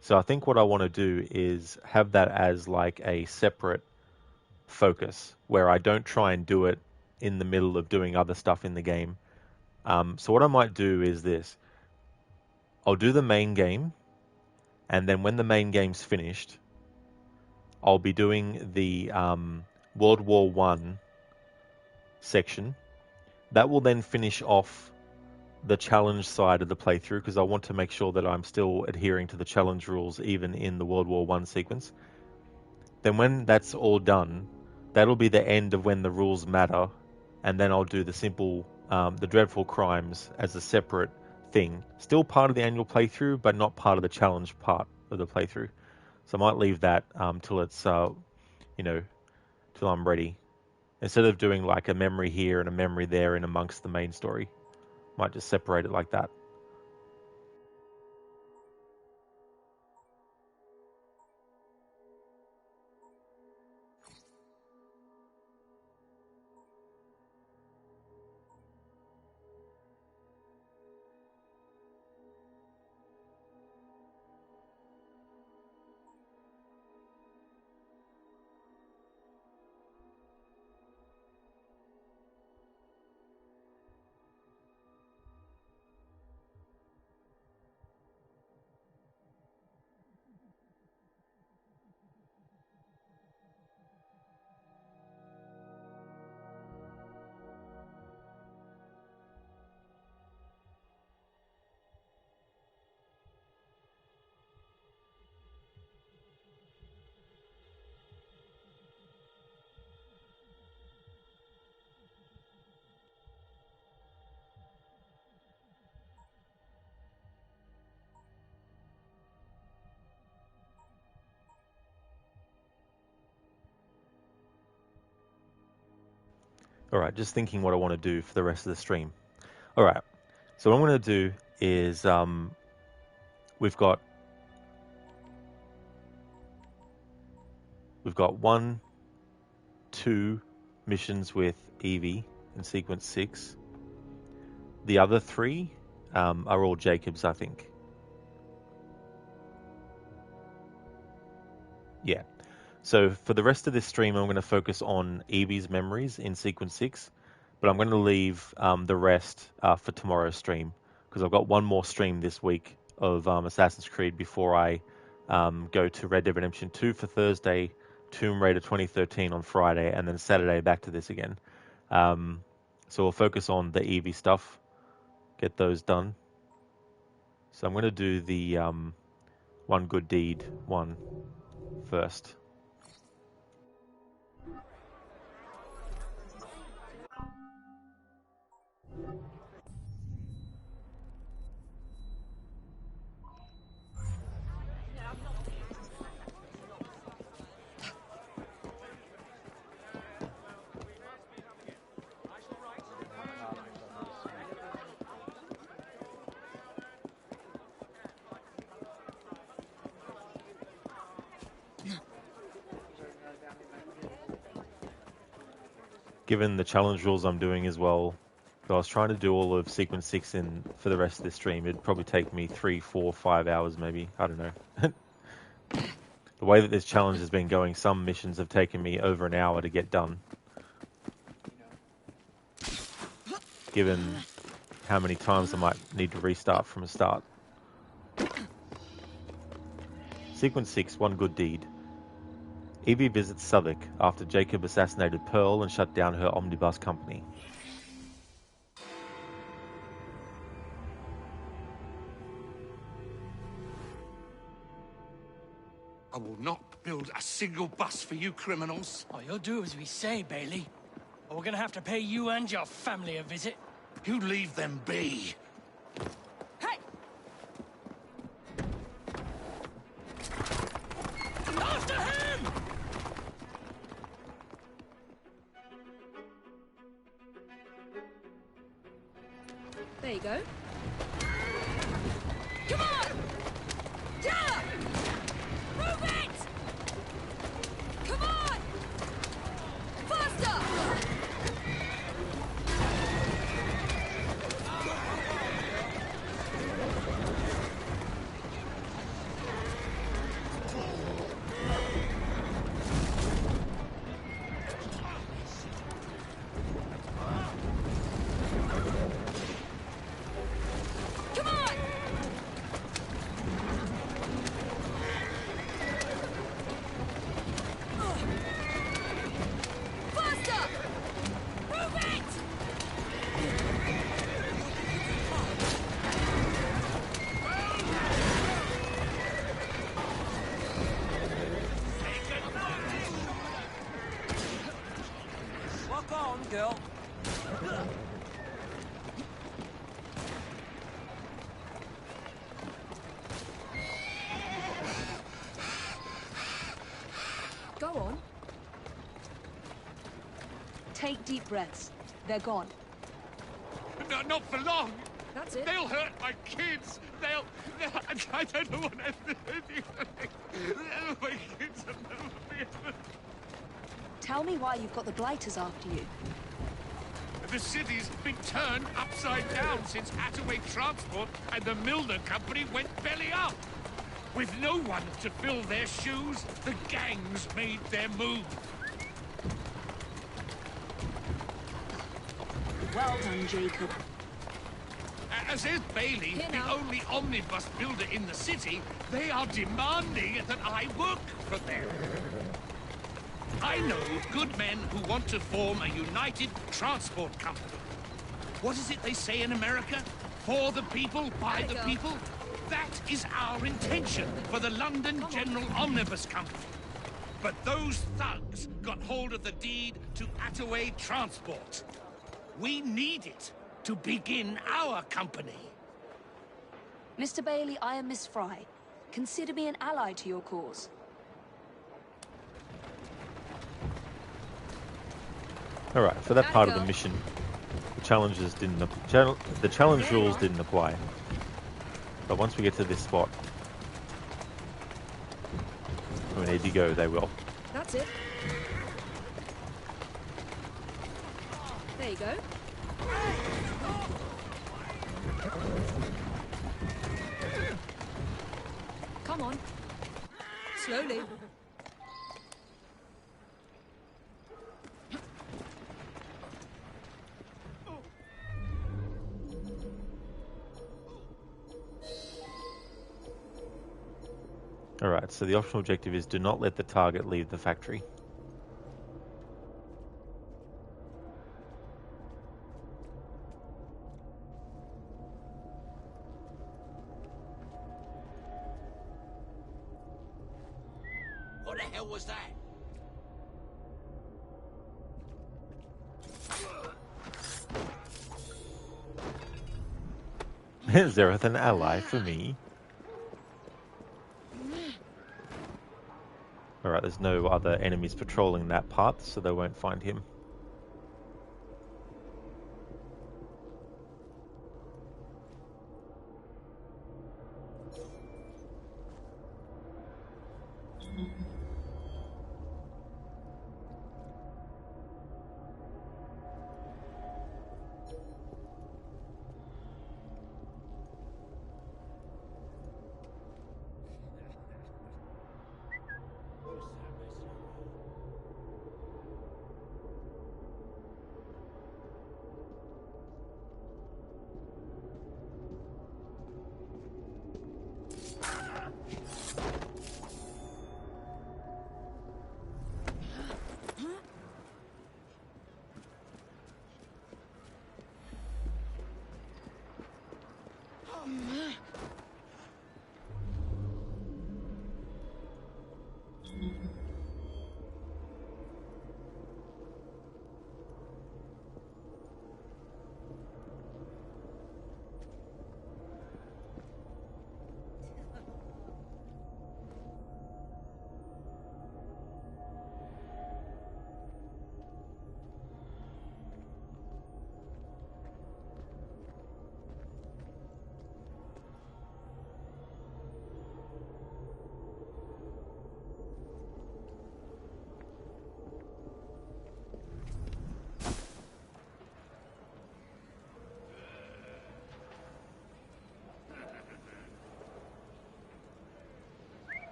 So I think what I want to do is have that as like a separate focus where I don't try and do it in the middle of doing other stuff in the game. So what I might do is this. I'll do the main game, and then when the main game's finished, I'll be doing the World War One section. That will then finish off the challenge side of the playthrough because I want to make sure that I'm still adhering to the challenge rules even in the World War One sequence. Then when that's all done, that'll be the end of when the rules matter, and then I'll do the simple, the Dreadful Crimes as a separate thing. Still part of the annual playthrough, but not part of the challenge part of the playthrough. So I might leave that till it's, you know, till I'm ready. Instead of doing like a memory here and a memory there in amongst the main story. Might just separate it like that. Alright, just thinking what I want to do for the rest of the stream. Alright, so what I'm going to do is we've got 1, 2 missions with Evie in sequence 6. The other 3 are all Jacob's, I think. Yeah. So for the rest of this stream, I'm going to focus on Evie's memories in sequence 6, but I'm going to leave the rest for tomorrow's stream, because I've got one more stream this week of Assassin's Creed before I go to Red Dead Redemption 2 for Thursday, Tomb Raider 2013 on Friday, and then Saturday back to this again. So we'll focus on the Evie stuff, get those done. So I'm going to do the One Good Deed one first. Given the challenge rules I'm doing as well, if I was trying to do all of sequence 6 for the rest of the stream, it'd probably take me 3, 4, 5 hours maybe. I don't know. The way that this challenge has been going, some missions have taken me over an hour to get done. Given how many times I might need to restart from the start. Sequence 6, One Good Deed. Evie visits Southwark after Jacob assassinated Pearl and shut down her omnibus company. I will not build a single bus for you criminals. Oh, you'll do as we say, Bailey. Or we're gonna have to pay you and your family a visit. You leave them be. Hey! After him! There you go. Come on! Yeah! Move it! Come on! Faster! Come on! Faster! Move it! Walk on, girl. Go on. Take deep breaths. They're gone. No, not for long. That's it. They'll hurt my kids. They'll I don't know what my kids will never be able. Tell me why you've got the blighters after you. The city's been turned upside down since Attaway Transport and the Milner Company went belly up. With no one to fill their shoes, the gangs made their move. Well done, Jacob. As is Bailey, the only omnibus builder in the city, they are demanding that I work for them. I know good men who want to form a united transport company. What is it they say in America? For the people, by the people? That is our intention for the London General Omnibus Company. But those thugs got hold of the deed to Attaway Transport. We need it to begin our company. Mr. Bailey, I am Miss Fry. Consider me an ally to your cause. Alright, for that part of the mission, the challenges didn't the challenge rules didn't apply. But once we get to this spot, when we need to go, they will. That's it. There you go. Come on. Slowly. Alright, so the optional objective is do not let the target leave the factory. What the hell was that? Is there an ally for me? Alright, there's no other enemies patrolling that path, so they won't find him.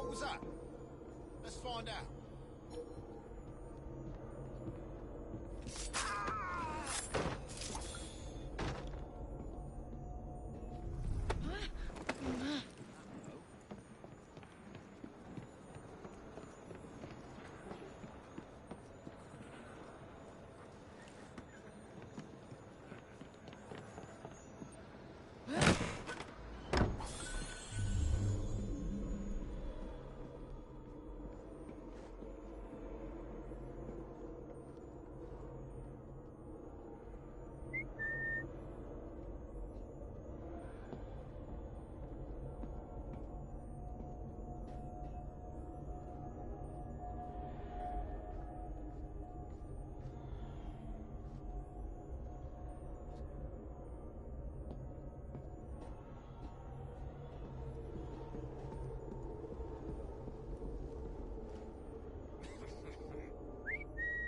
What was that? Let's find out.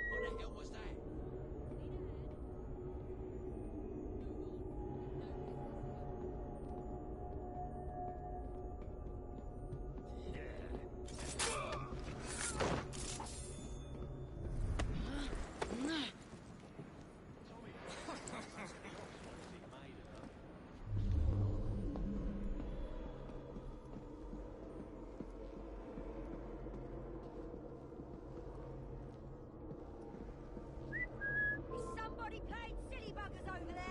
What the hell was that? Is somebody playing silly buggers over there?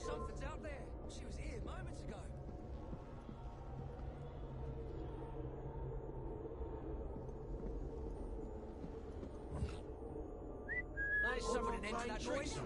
Something's out there. She was here moments ago. There's someone an end to that noise.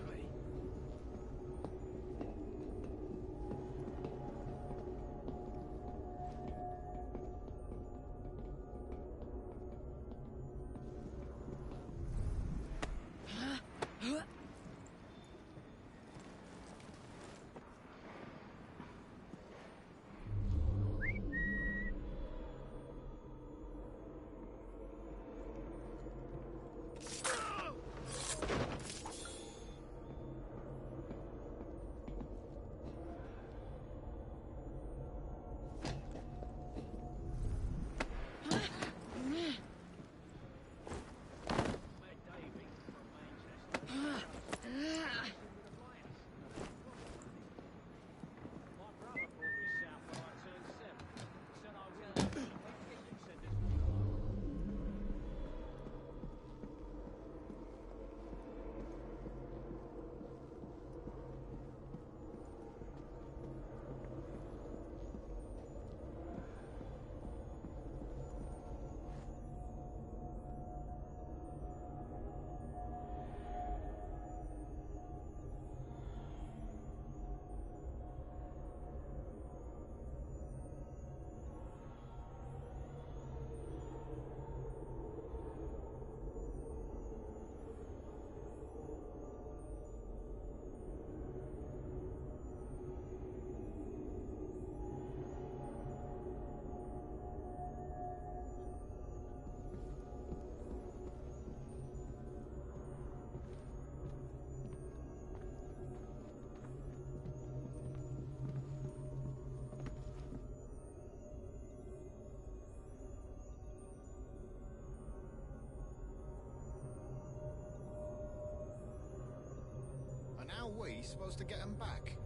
And how are we supposed to get them back?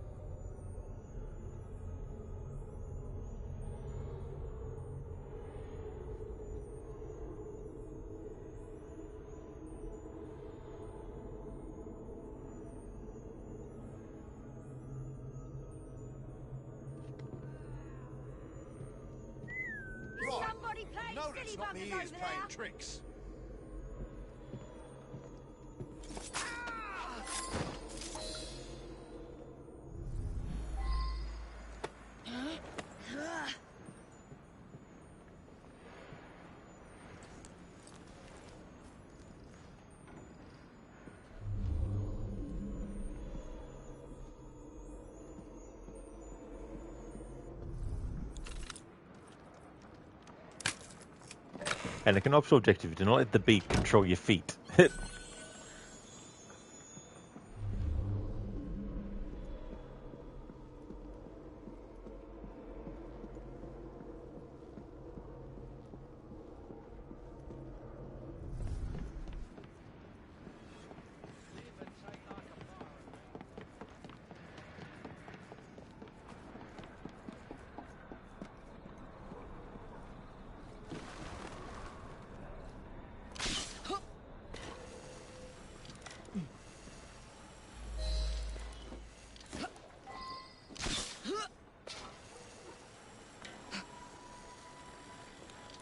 It's not me ears playing tricks. And like an optional objective, do not let the beat control your feet.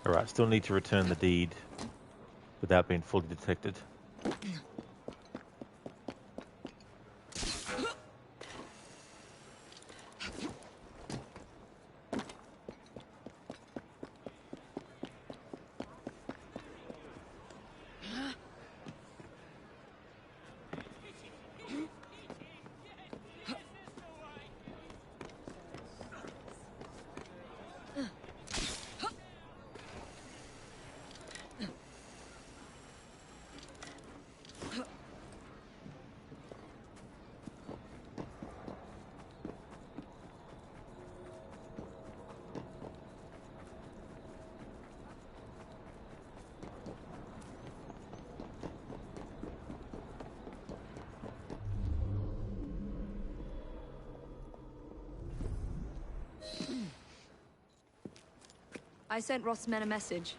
Alright, still need to return the deed without being fully detected. I sent Roth's men a message.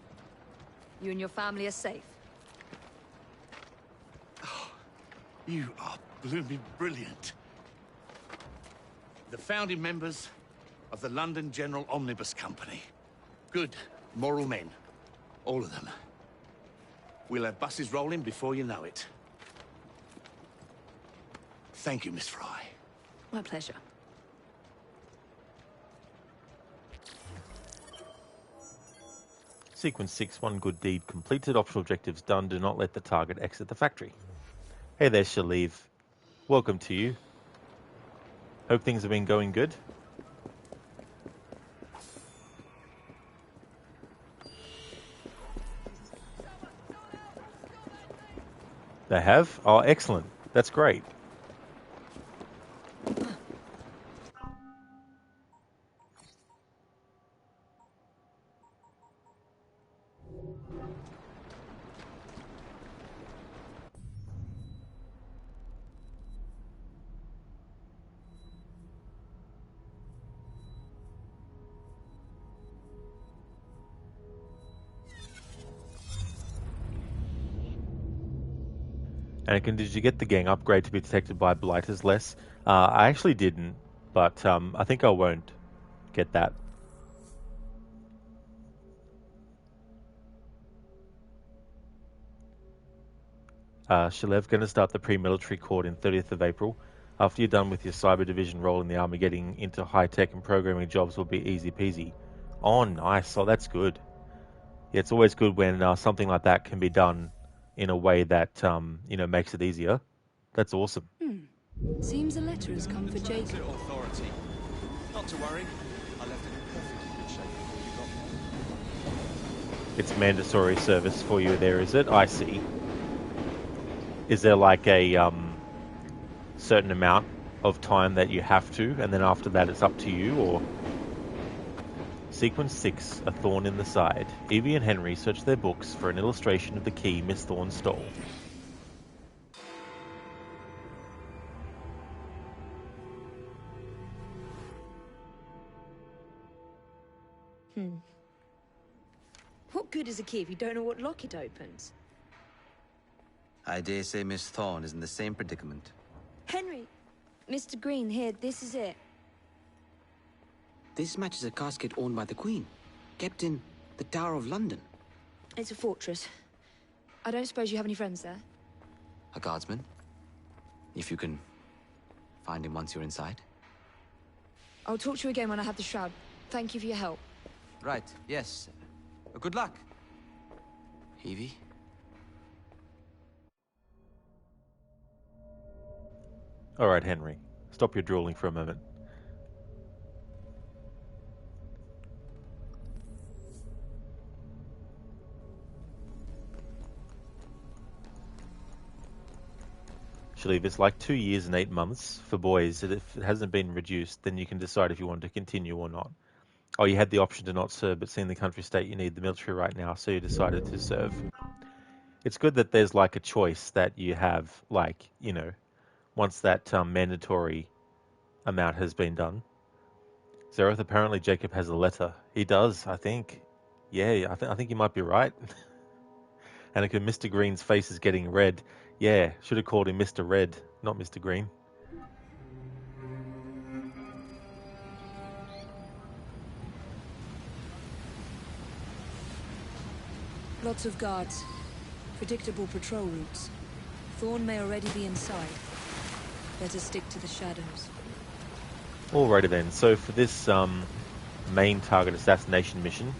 You and your family are safe. You are blooming brilliant. The founding members of the London General Omnibus Company. Good, moral men. All of them. We'll have buses rolling before you know it. Thank you, Miss Fry. My pleasure. Sequence 6, one good deed completed, optional objectives done, do not let the target exit the factory. Hey there, Shalev. Welcome to you. Hope things have been going good. They have? Oh, excellent. That's great. Anakin, did you get the gang upgrade to be detected by blighters less? I actually didn't, but I think I won't get that. Shalev, going to start the pre-military court in 30th of April. After you're done with your cyber division role in the army, getting into high-tech and programming jobs will be easy peasy. Oh, nice. Oh, that's good. Yeah, it's always good when something like that can be done in a way that, makes it easier. That's awesome. Seems a letter has come for Jacob. Authority. Not to worry. I left it in perfectly good shape before you got there. It's mandatory service for you there, is it? I see. Is there like a certain amount of time that you have to, and then after that it's up to you, or? Sequence 6, a thorn in the side. Evie and Henry search their books for an illustration of the key Miss Thorne stole. What good is a key if you don't know what lock it opens? I dare say Miss Thorne is in the same predicament. Henry! Mr. Green, here, this is it. This matches a casket owned by the Queen, kept in the Tower of London. It's a fortress. I don't suppose you have any friends there? A guardsman? If you can find him once you're inside. I'll talk to you again when I have the shroud. Thank you for your help. Right, yes. Good luck. Evie? Alright, Henry. Stop your drooling for a moment. Actually, if it's like 2 years and 8 months for boys, and if it hasn't been reduced, then you can decide if you want to continue or not. Oh, you had the option to not serve, but seeing the country state, you need the military right now, so you decided to serve. It's good that there's like a choice that you have, like, you know, once that mandatory amount has been done. Zareth, apparently Jacob has a letter. He does, I think. Yeah, I think you might be right. And Mr. Green's face is getting red. Yeah, should have called him Mr. Red, not Mr. Green. Lots of guards. Predictable patrol routes. Thorn may already be inside. Better stick to the shadows. Alrighty then, so for this main target assassination mission,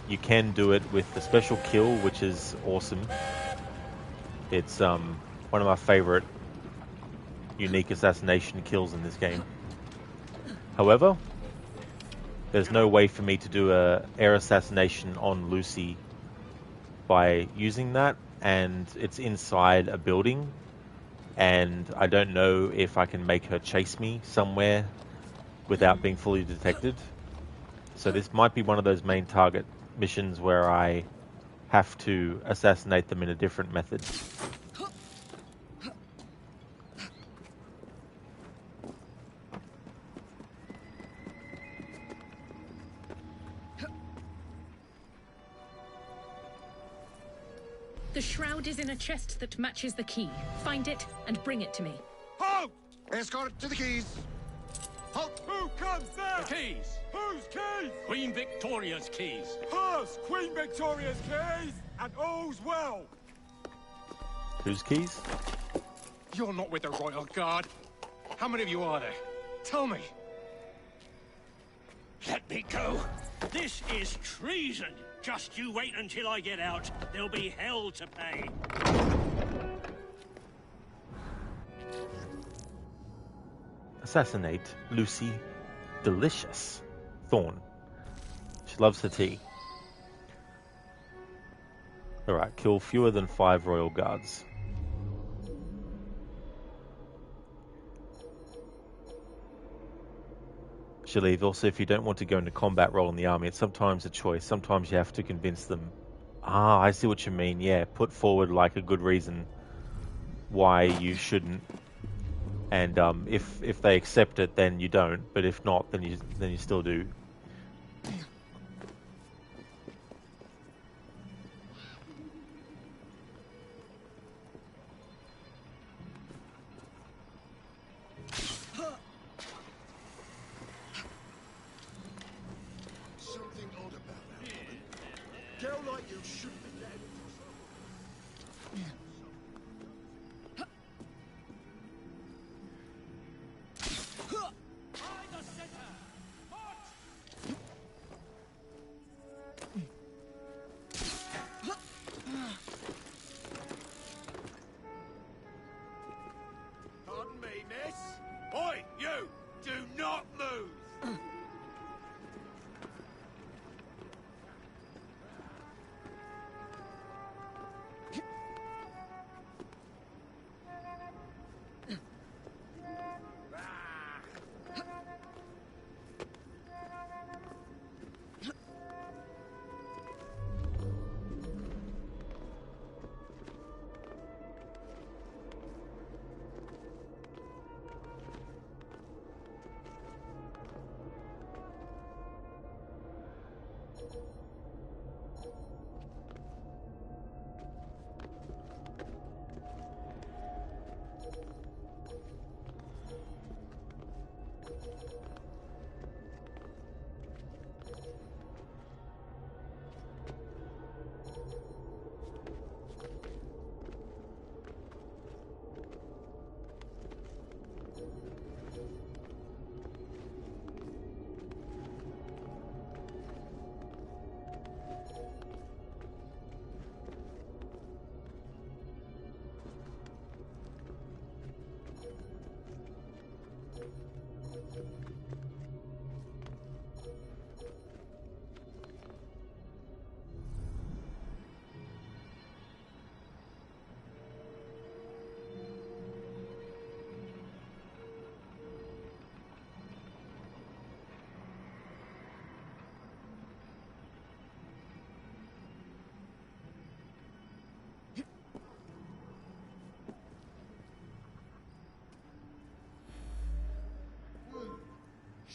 you can do it with the special kill, which is awesome. It's one of my favorite unique assassination kills in this game. However, there's no way for me to do a air assassination on Lucy by using that, and it's inside a building, and I don't know if I can make her chase me somewhere without being fully detected. So this might be one of those main target missions where I have to assassinate them in a different method. The shroud is in a chest that matches the key. Find it and bring it to me. Halt! Escort to the keys. Halt! Who comes there? The keys. Whose keys? Queen Victoria's keys. Hers, Queen Victoria's keys, and all's well. Whose keys? You're not with the Royal Guard. How many of you are there? Tell me. Let me go. This is treason. Just you wait until I get out. There'll be hell to pay. Assassinate Lucy Delicious Thorn. She loves her tea. Alright, kill fewer than 5 royal guards. Shaleev, also if you don't want to go into combat role in the army, it's sometimes a choice. Sometimes you have to convince them. Ah, I see what you mean. Yeah, put forward like a good reason why you shouldn't. And if they accept it, then you don't. But if not, then you still do. Something odd about that. Girl like you shouldn't be dead. Pardon me, miss. Oi, you! Do not move!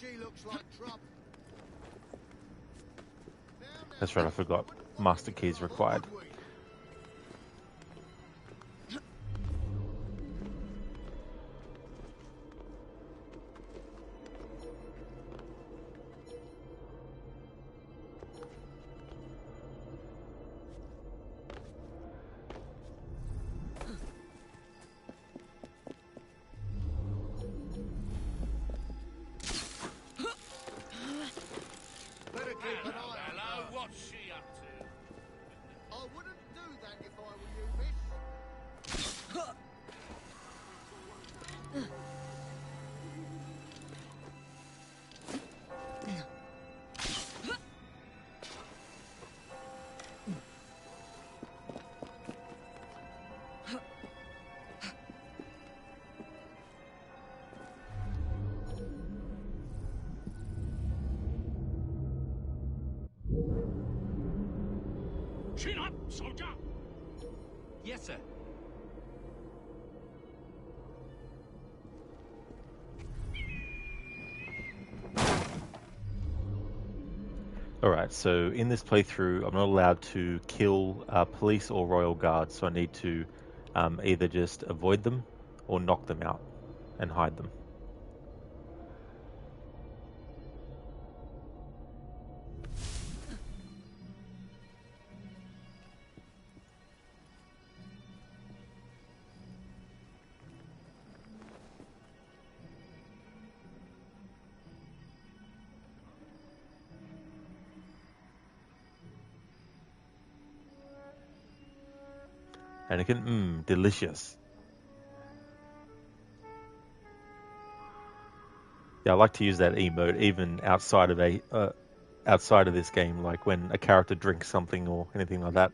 She looks like trouble. That's right, I forgot. Master keys required. Hello, what's she up to? I wouldn't do that if I were you, miss. Chin up, soldier! Yes, sir. Alright, so in this playthrough, I'm not allowed to kill police or royal guards, so I need to either just avoid them or knock them out and hide them. Anakin, delicious. Yeah, I like to use that emote even outside of this game, like when a character drinks something or anything like that.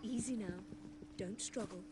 Easy now. Don't struggle.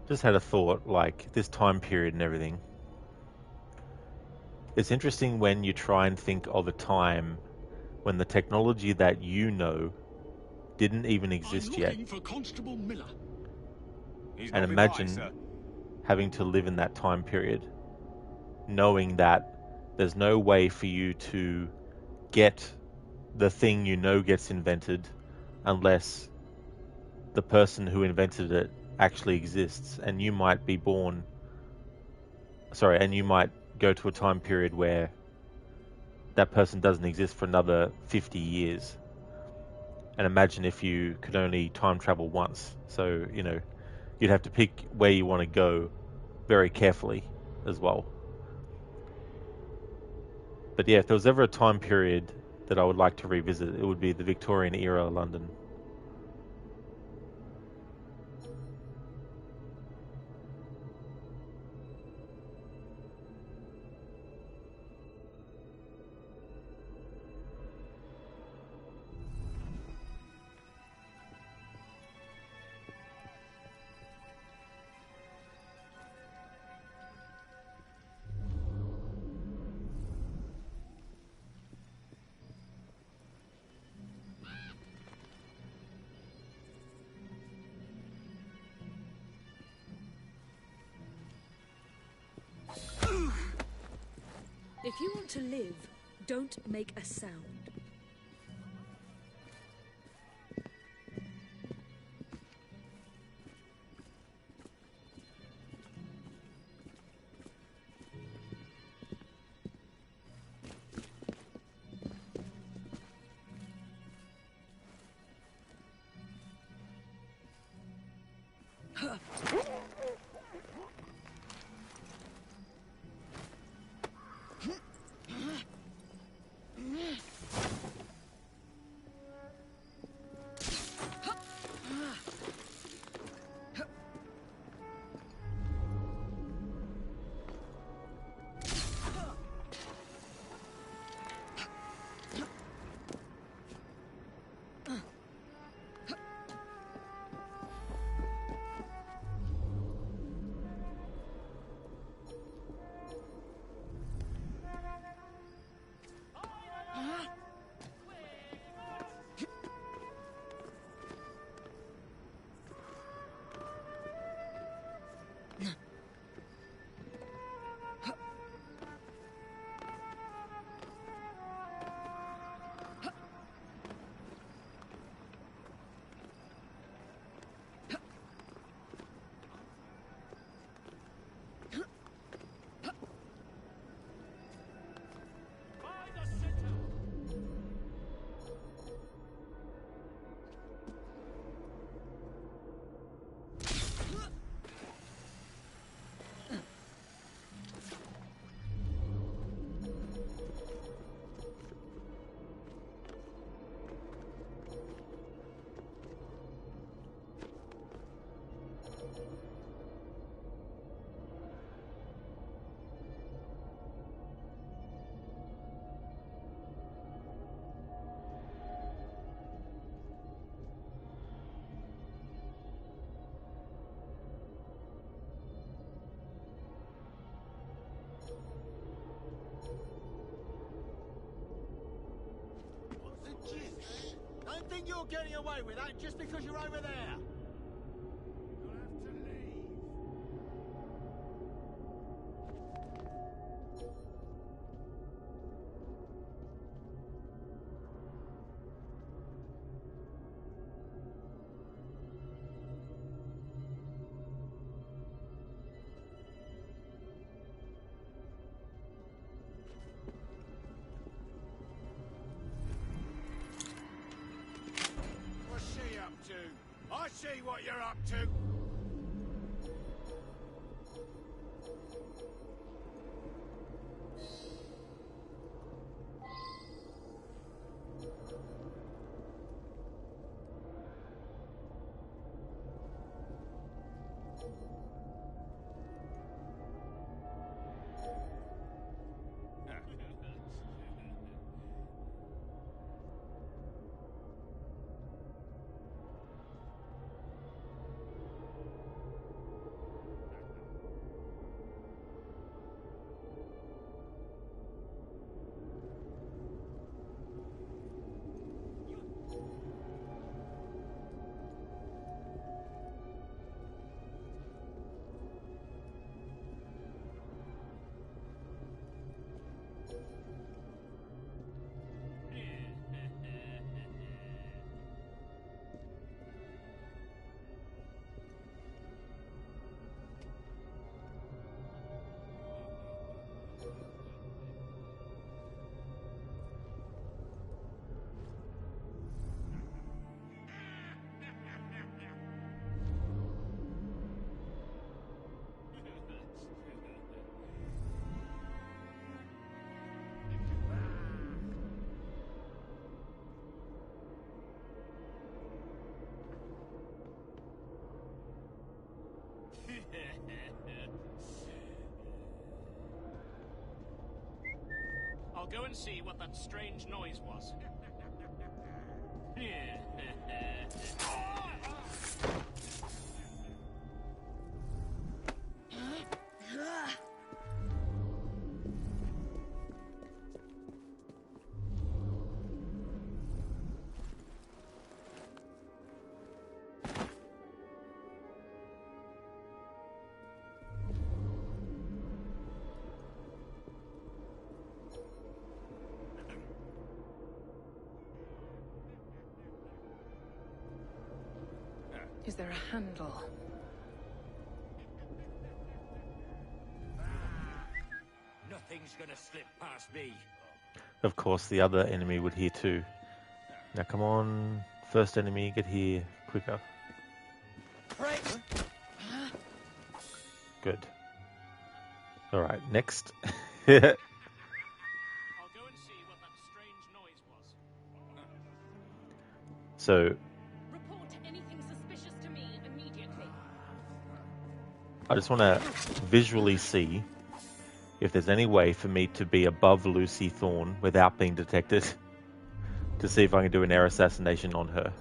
Just had a thought, like this time period and everything. It's interesting when you try and think of a time when the technology that you know didn't even exist yet. For Constable Miller. And imagine having to live in that time period, knowing that there's no way for you to get the thing you know gets invented unless the person who invented it actually exists, and you might be born, and you might go to a time period where that person doesn't exist for another 50 years. And imagine if you could only time travel once. So, you'd have to pick where you want to go very carefully as well. But yeah, if there was ever a time period that I would like to revisit, it would be the Victorian era London. If you want to live, don't make a sound. Don't think you're getting away with that just because you're over there. You'll have to leave. What's she up to? I see what you're up to. I'll go and see what that strange noise was. Is there a handle? Nothing's gonna slip past me. Of course, the other enemy would hear too. Now come on, first enemy, get here quicker. Good. Alright, next. I'll go and see what that strange noise was. So, Report anything suspicious to me immediately. I just want to visually see if there's any way for me to be above Lucy Thorne without being detected, to see if I can do an air assassination on her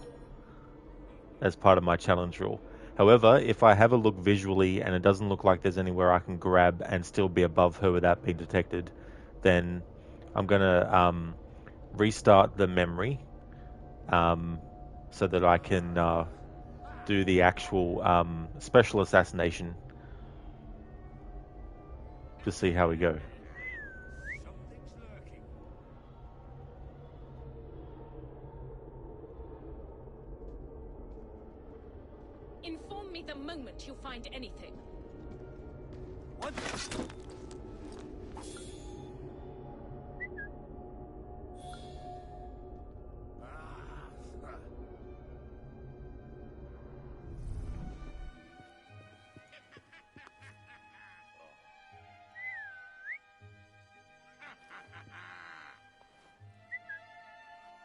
as part of my challenge rule. However, if I have a look visually and it doesn't look like there's anywhere I can grab and still be above her without being detected, then I'm going to restart the memory so that I can do the actual special assassination to see how we go. Inform me the moment you find anything. What?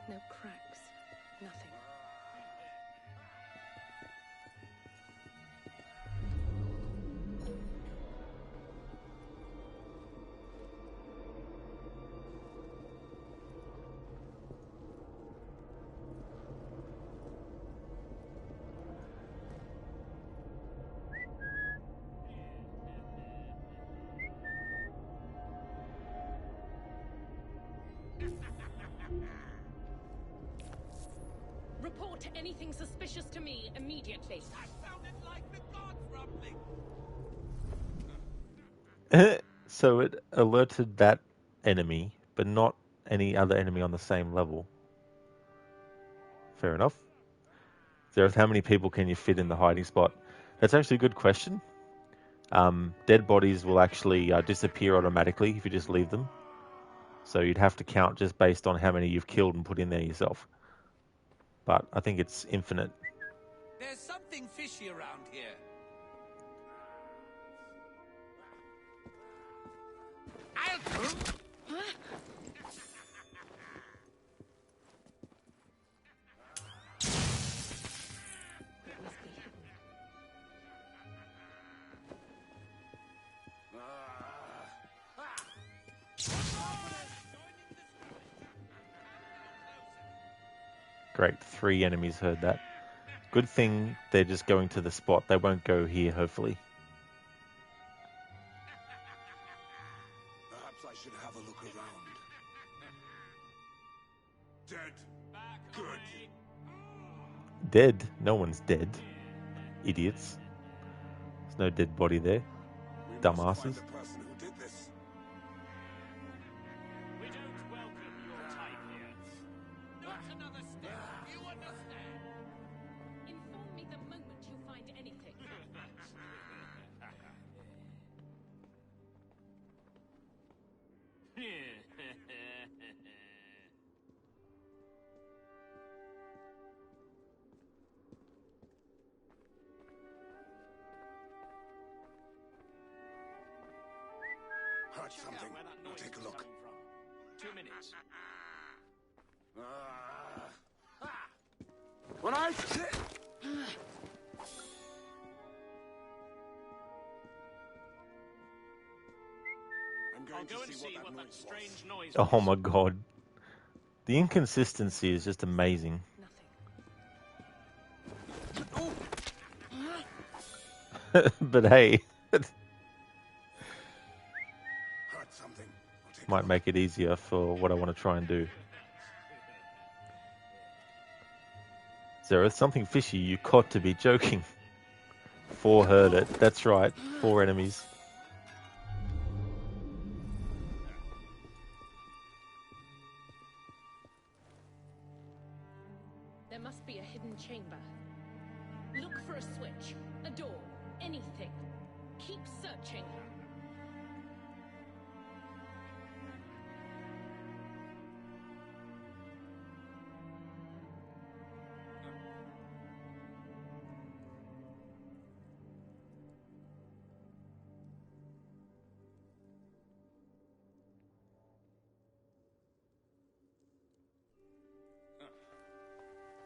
No cracks. Nothing. Report anything suspicious to me immediately. That sounded like the gods rumbling. So it alerted that enemy, but not any other enemy on the same level. Fair enough. Zareth, how many people can you fit in the hiding spot? That's actually a good question. Dead bodies will actually disappear automatically if you just leave them. So you'd have to count just based on how many you've killed and put in there yourself. But I think it's infinite. There's something fishy around here. Great, 3 enemies heard that. Good thing they're just going to the spot. They won't go here, hopefully. Perhaps I should have a look around. Dead. Good. Dead? No one's dead. Idiots. There's no dead body there. Dumbasses. The person who did this. We don't welcome your type here. Not another step. You understand? Inform me the moment you find anything. Heard something. Where that Now noise take a was look. coming from. 2 minutes. When I... I'll go and see what that strange noise Oh my god. The inconsistency is just amazing. But hey, might make it easier for what I want to try and do. Zareth, something fishy, you caught to be joking. 4 heard it, that's right, 4 enemies. There must be a hidden chamber. Look for a switch, a door, anything. Keep searching.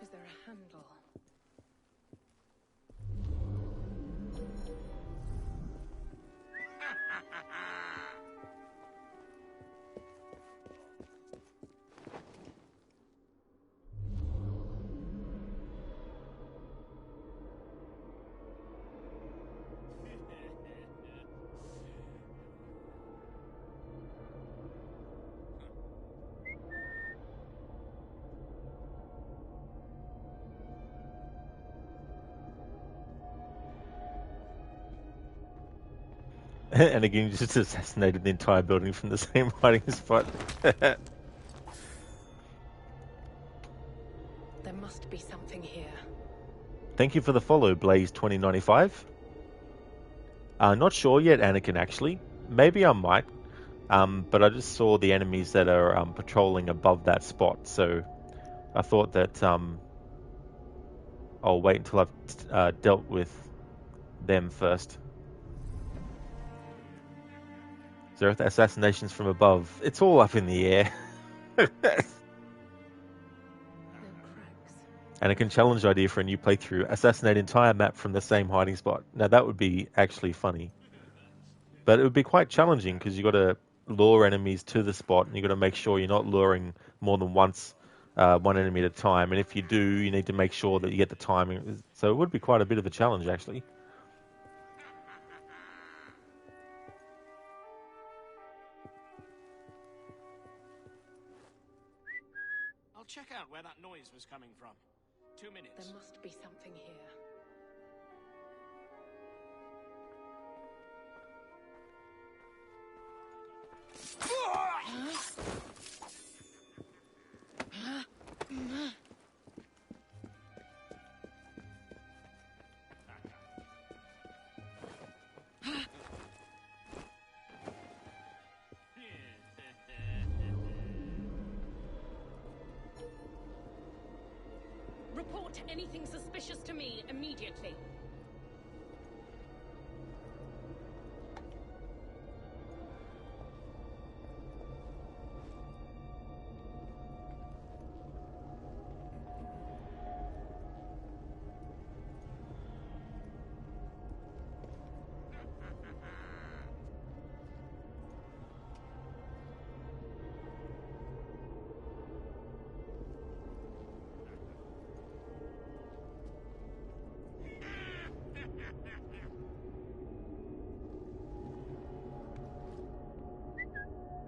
Is there a handle? And again, you just assassinated the entire building from the same hiding spot. There must be something here. Thank you for the follow, Blaze2095. Not sure yet, Anakin, actually. Maybe I might. But I just saw the enemies that are patrolling above that spot, so I thought that I'll wait until I've dealt with them first. Zereth assassinations from above. It's all up in the air. Anakin challenge idea for a new playthrough. Assassinate entire map from the same hiding spot. Now that would be actually funny. But it would be quite challenging because you've got to lure enemies to the spot and you've got to make sure you're not luring more than once, one enemy at a time. And if you do, you need to make sure that you get the timing. So it would be quite a bit of a challenge, actually. I'll check out where that noise was coming from. 2 minutes. There must be something here. Report anything suspicious to me immediately.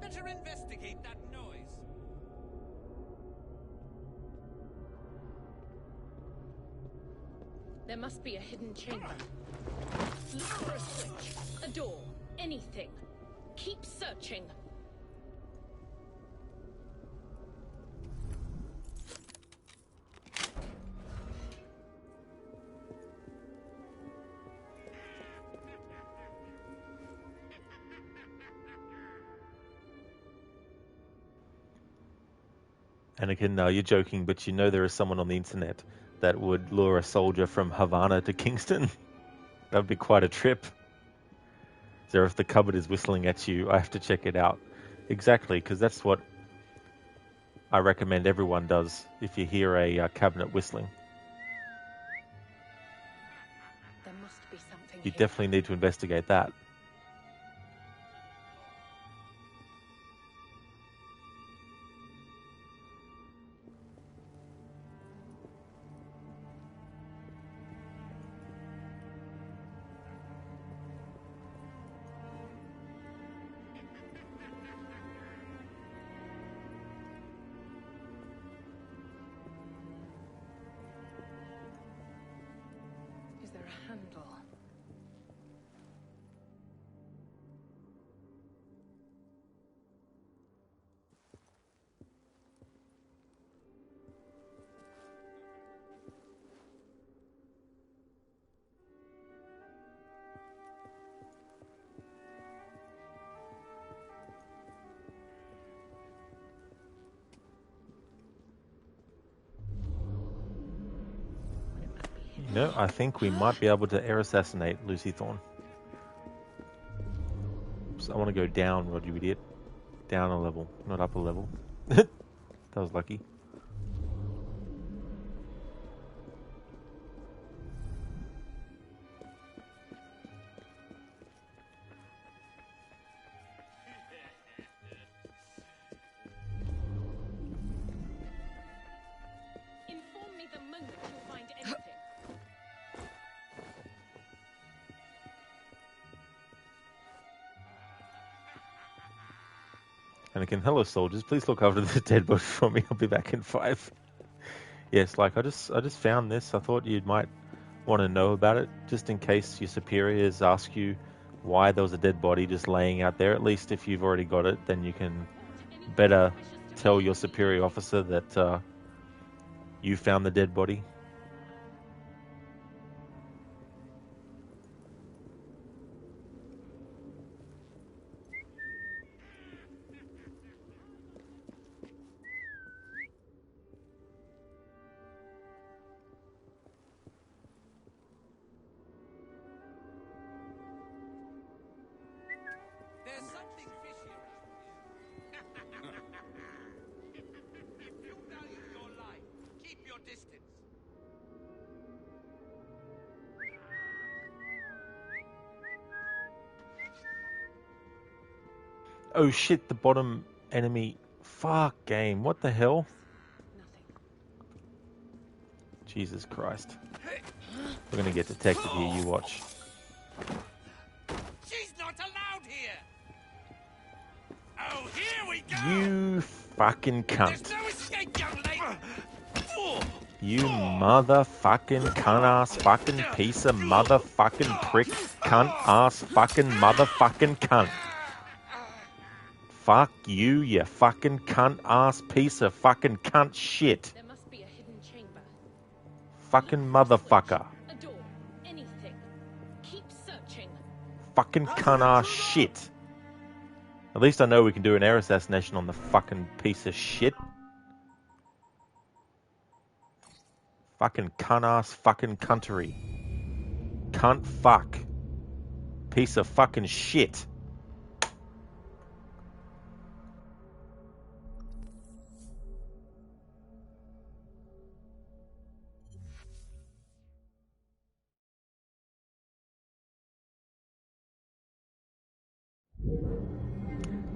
Better investigate that noise. There must be a hidden chamber. Look for a switch, a door, anything. Keep searching. Anakin, no, you're joking, but you know there is someone on the internet that would lure a soldier from Havana to Kingston. That would be quite a trip. So if the cupboard is whistling at you, I have to check it out. Exactly, because that's what I recommend everyone does if you hear a cabinet whistling. There must be something You here. definitely need to investigate that. Is there a handle? No, I think we might be able to air assassinate Lucy Thorne. So I want to go down, Rod, you idiot. Down a level, not up a level. That was lucky. Inform me the moment you find anything. Anakin, hello soldiers, please look after this dead body for me. I'll be back in 5. Yes, like I just found this. I thought you might want to know about it, just in case your superiors ask you why there was a dead body just laying out there. At least if you've already got it, then you can better tell your superior officer that you found the dead body. There's something fishy around here. If you value your life, keep your distance. Oh shit, the bottom enemy. Fuck game, what the hell? Jesus Christ. We're gonna get detected here, you watch. She's not allowed here. Oh, here we go. You fucking cunt. There's no escape, young lady. You motherfucking cunt ass fucking piece of motherfucking prick cunt ass fucking motherfucking cunt. Fuck you, you fucking cunt ass piece of fucking cunt shit. There must be a hidden chamber. Fucking motherfucker. A door. Anything. Keep searching. Fucking cunt ass shit. At least I know we can do an air assassination on the fucking piece of shit. Fucking cunt ass fucking cuntery. Cunt fuck. Piece of fucking shit.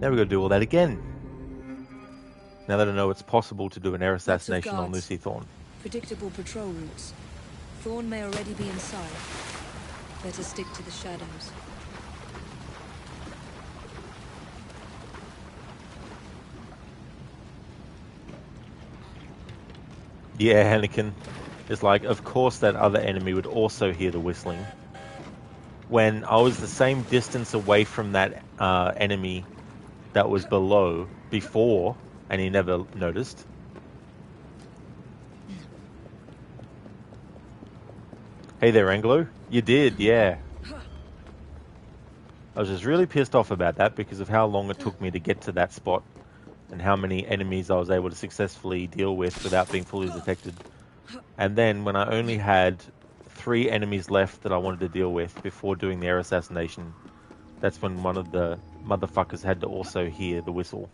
Now we've got to do all that again. Now that I know it's possible to do an air assassination on Lucy Thorne. Predictable patrol routes. Thorne may already be inside. Better stick to the shadows. Yeah, Anakin. It's like, of course that other enemy would also hear the whistling. When I was the same distance away from that enemy that was below before, and he never noticed. Hey there, Anglo. You did, yeah. I was just really pissed off about that because of how long it took me to get to that spot and how many enemies I was able to successfully deal with without being fully detected. And then when I only had 3 enemies left that I wanted to deal with before doing the air assassination, that's when one of the motherfuckers had to also hear the whistle.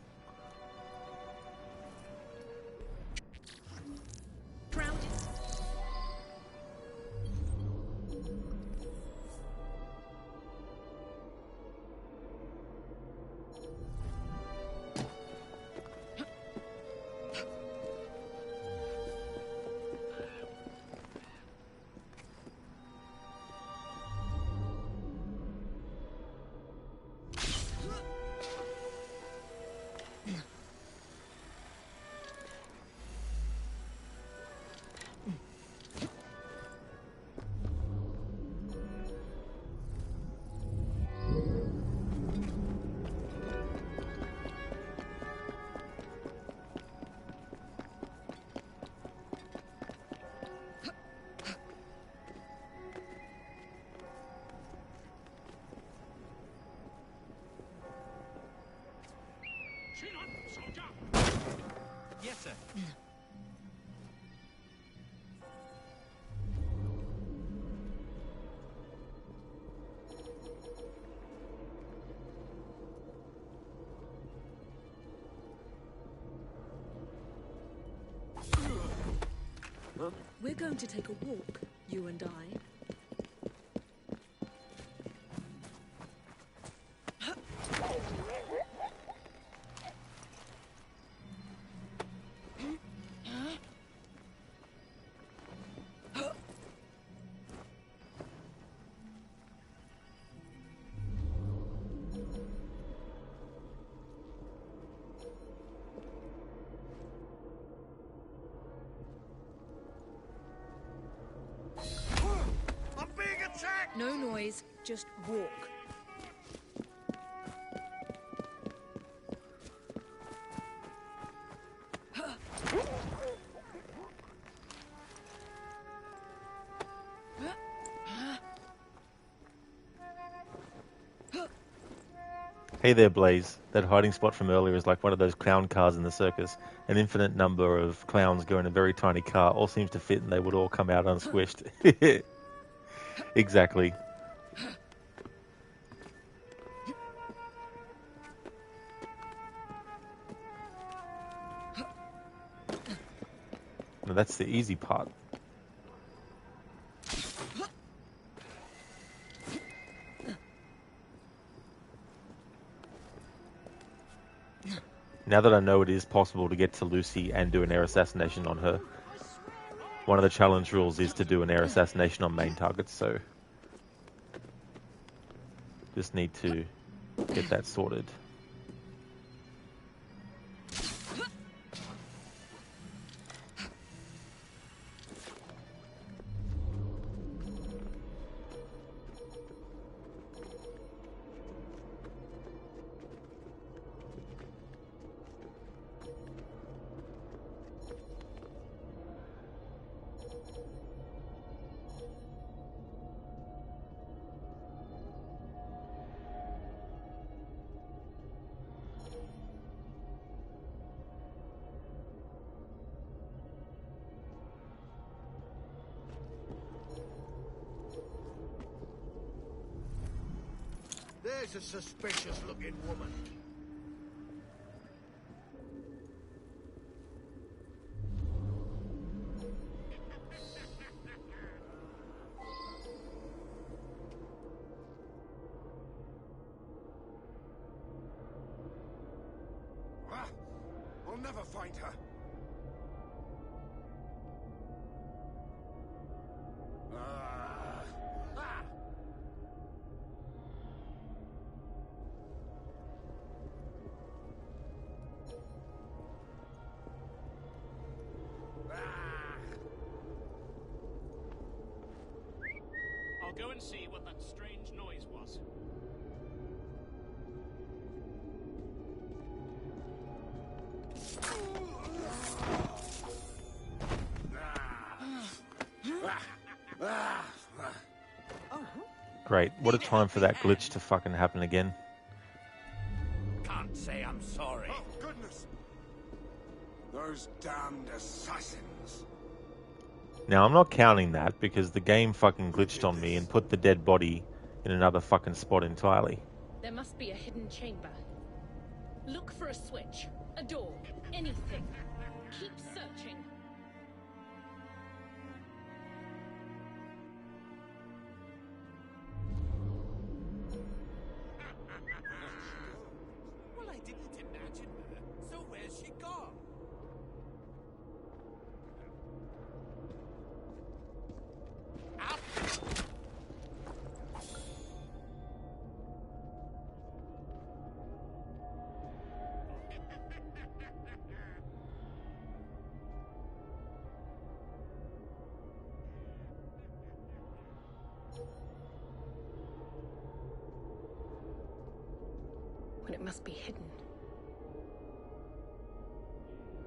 We're going to take a walk, you and I. No noise, just walk. Hey there, Blaze. That hiding spot from earlier is like one of those clown cars in the circus. An infinite number of clowns go in a very tiny car. All seems to fit and they would all come out unsquished. Exactly. Now that's the easy part. Now that I know it is possible to get to Lucy and do an air assassination on her, one of the challenge rules is to do an air assassination on main targets, so just need to get that sorted. There's a suspicious-looking woman. Ah, we'll never find her. I'll go and see what that strange noise was. Great. What a time for that glitch to fucking happen again. Can't say I'm sorry. Oh, goodness! Those damned assassins. Now, I'm not counting that because the game fucking glitched on me and put the dead body in another fucking spot entirely. There must be a hidden chamber. Look for a switch, a door, anything. Keep searching. Well, I didn't imagine her. So where's she gone? When it must be hidden.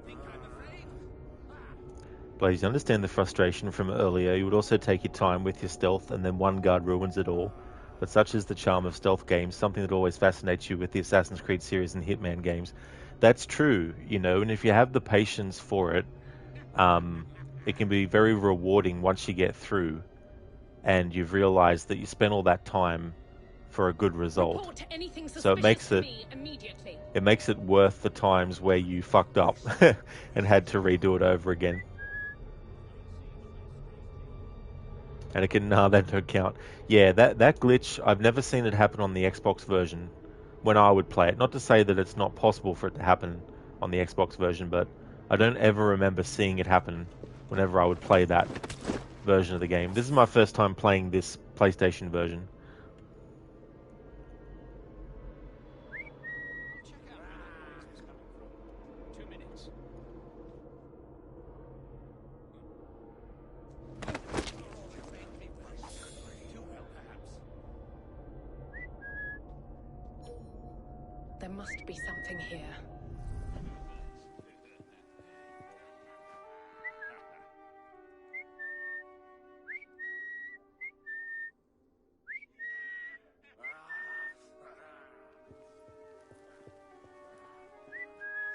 Think I'm afraid? Blaze, you understand the frustration from earlier. You would also take your time with your stealth and then one guard ruins it all. But such is the charm of stealth games, something that always fascinates you with the Assassin's Creed series and Hitman games. That's true, you know, and if you have the patience for it, it can be very rewarding once you get through and you've realized that you spent all that time for a good result. So it makes it worth the times where you fucked up and had to redo it over again. and it can that don't count. Yeah, that glitch, I've never seen it happen on the Xbox version when I would play it. Not to say that it's not possible for it to happen on the Xbox version, but I don't ever remember seeing it happen whenever I would play that version of the game. This is my first time playing this PlayStation version. There must be something here.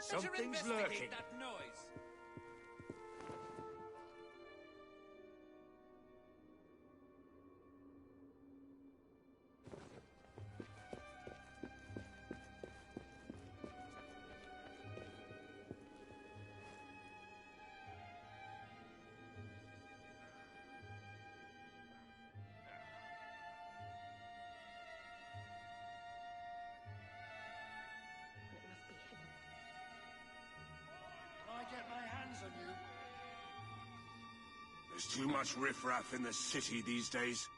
Something's lurking. That noise. Get my hands on you. There's too much riffraff in the city these days.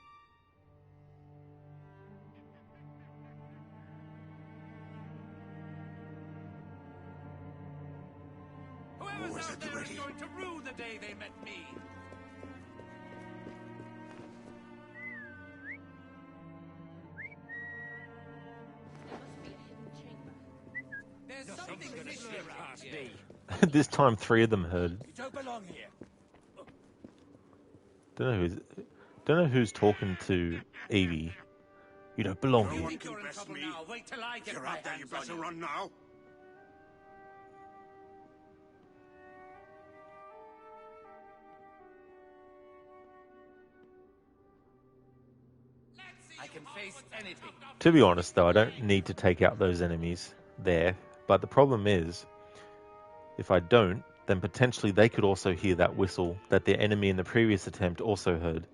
Whoever's out there is going to rue the day they met me. There's something fishy around here. This time 3 of them heard. You don't belong here. Don't know who's talking to Evie. You don't belong here. Wait till I get you're out there, you better run now. I can face anything. To be honest, though, I don't need to take out those enemies there. But the problem is, if I don't, then potentially they could also hear that whistle that the enemy in the previous attempt also heard.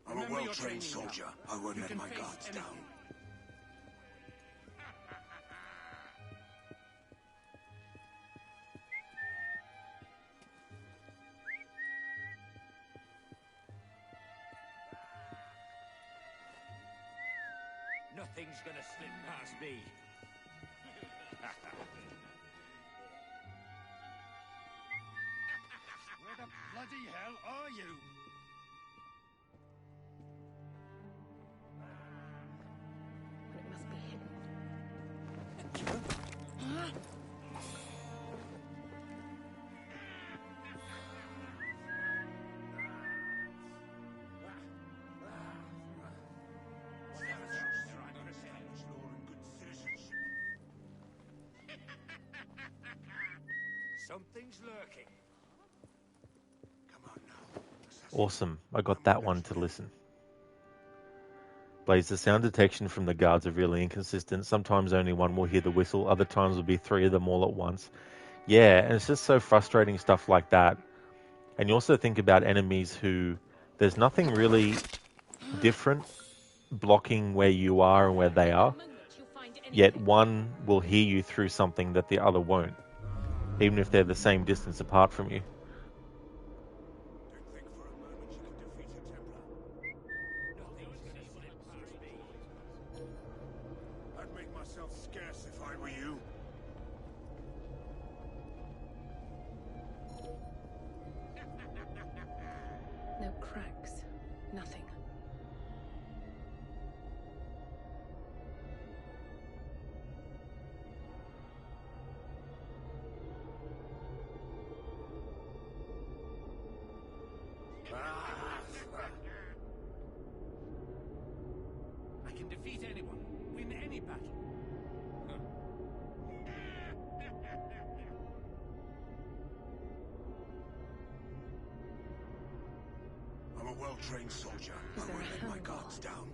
I'm a well-trained soldier. I won't let my guards down. Nothing's gonna slip past me. Where the bloody hell are you? It must be hidden. Something's lurking. Come on now. Awesome. I got that one to listen. Blaze, the sound detection from the guards are really inconsistent. Sometimes only one will hear the whistle. Other times will be 3 of them all at once. Yeah, and it's just so frustrating stuff like that. And you also think about enemies who... There's nothing really different blocking where you are and where they are. Yet one will hear you through something that the other won't. Even if they're the same distance apart from you. I'd make myself scarce if I were you. No cracks. Nothing. I can defeat anyone, win any battle. I'm a well-trained soldier. I won't let my guards down.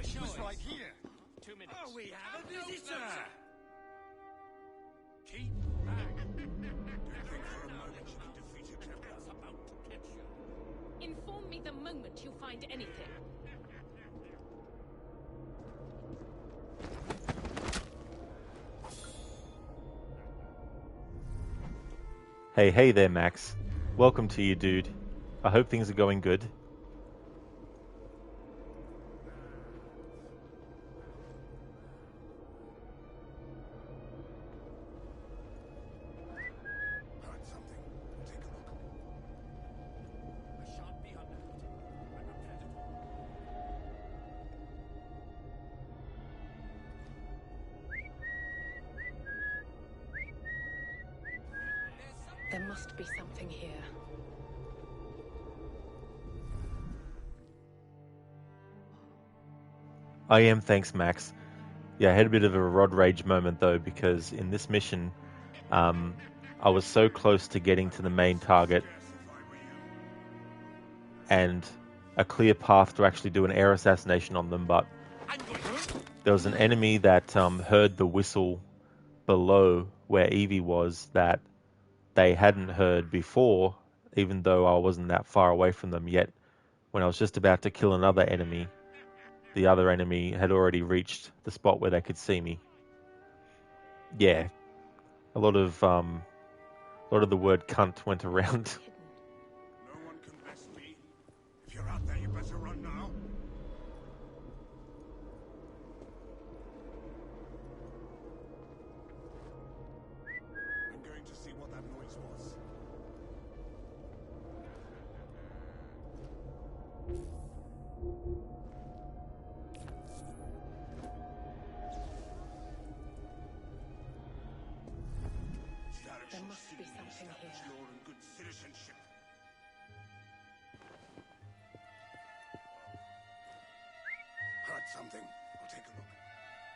She was right here. 2 minutes. Oh, we have a visitor. Keep back. Don't think for a moment you can defeat a Templar's about to catch you. Inform me the moment you find anything. Hey there, Max. Welcome to you, dude. I hope things are going good. Heard something. Take a look. I shan't be unnerved. I'm a predator. There must be something here. I am, thanks, Max. Yeah, I had a bit of a rod rage moment though, because in this mission, I was so close to getting to the main target and a clear path to actually do an air assassination on them, but there was an enemy that heard the whistle below where Evie was that they hadn't heard before, even though I wasn't that far away from them yet. When I was just about to kill another enemy, the other enemy had already reached the spot where they could see me. Yeah, a lot of the word cunt went around. No one can best me. If you're out there, you better run now. I'm going to see what that noise was. There must be something here. Law and good citizenship. Heard something. I'll take a look.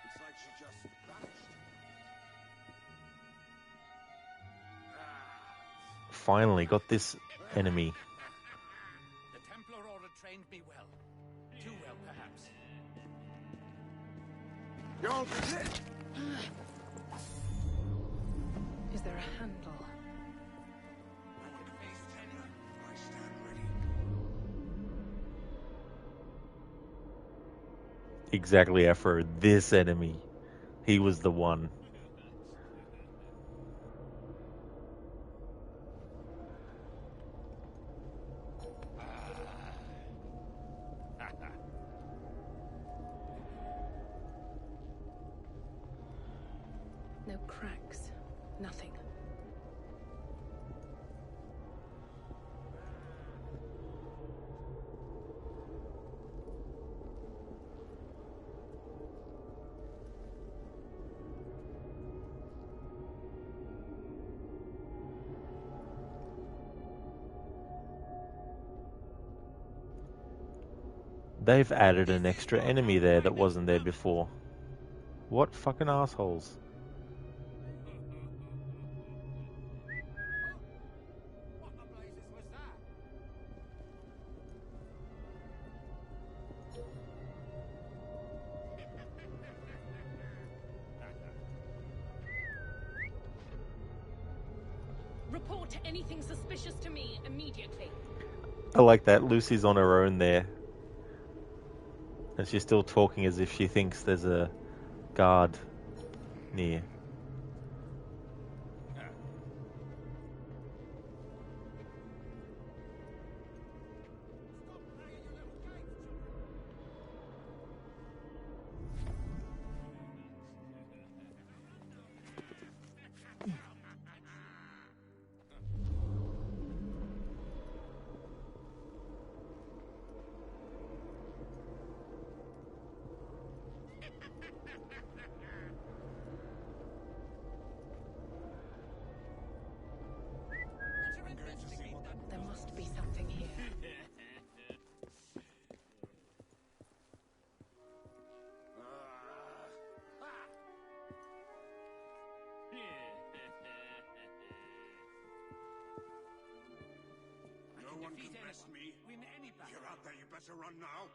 It's like she just vanished. Finally got this enemy. The Templar Order trained me well. Too well, perhaps. Is there a handle? I stand ready. Exactly, Afro. This enemy. He was the one. No cracks. Nothing. They've added an extra enemy there that wasn't there before. What fucking assholes. Report anything suspicious to me immediately. I like that. Lucy's on her own there. And she's still talking as if she thinks there's a guard near. There must be something here. No one can best me. If you're out there, you better run now.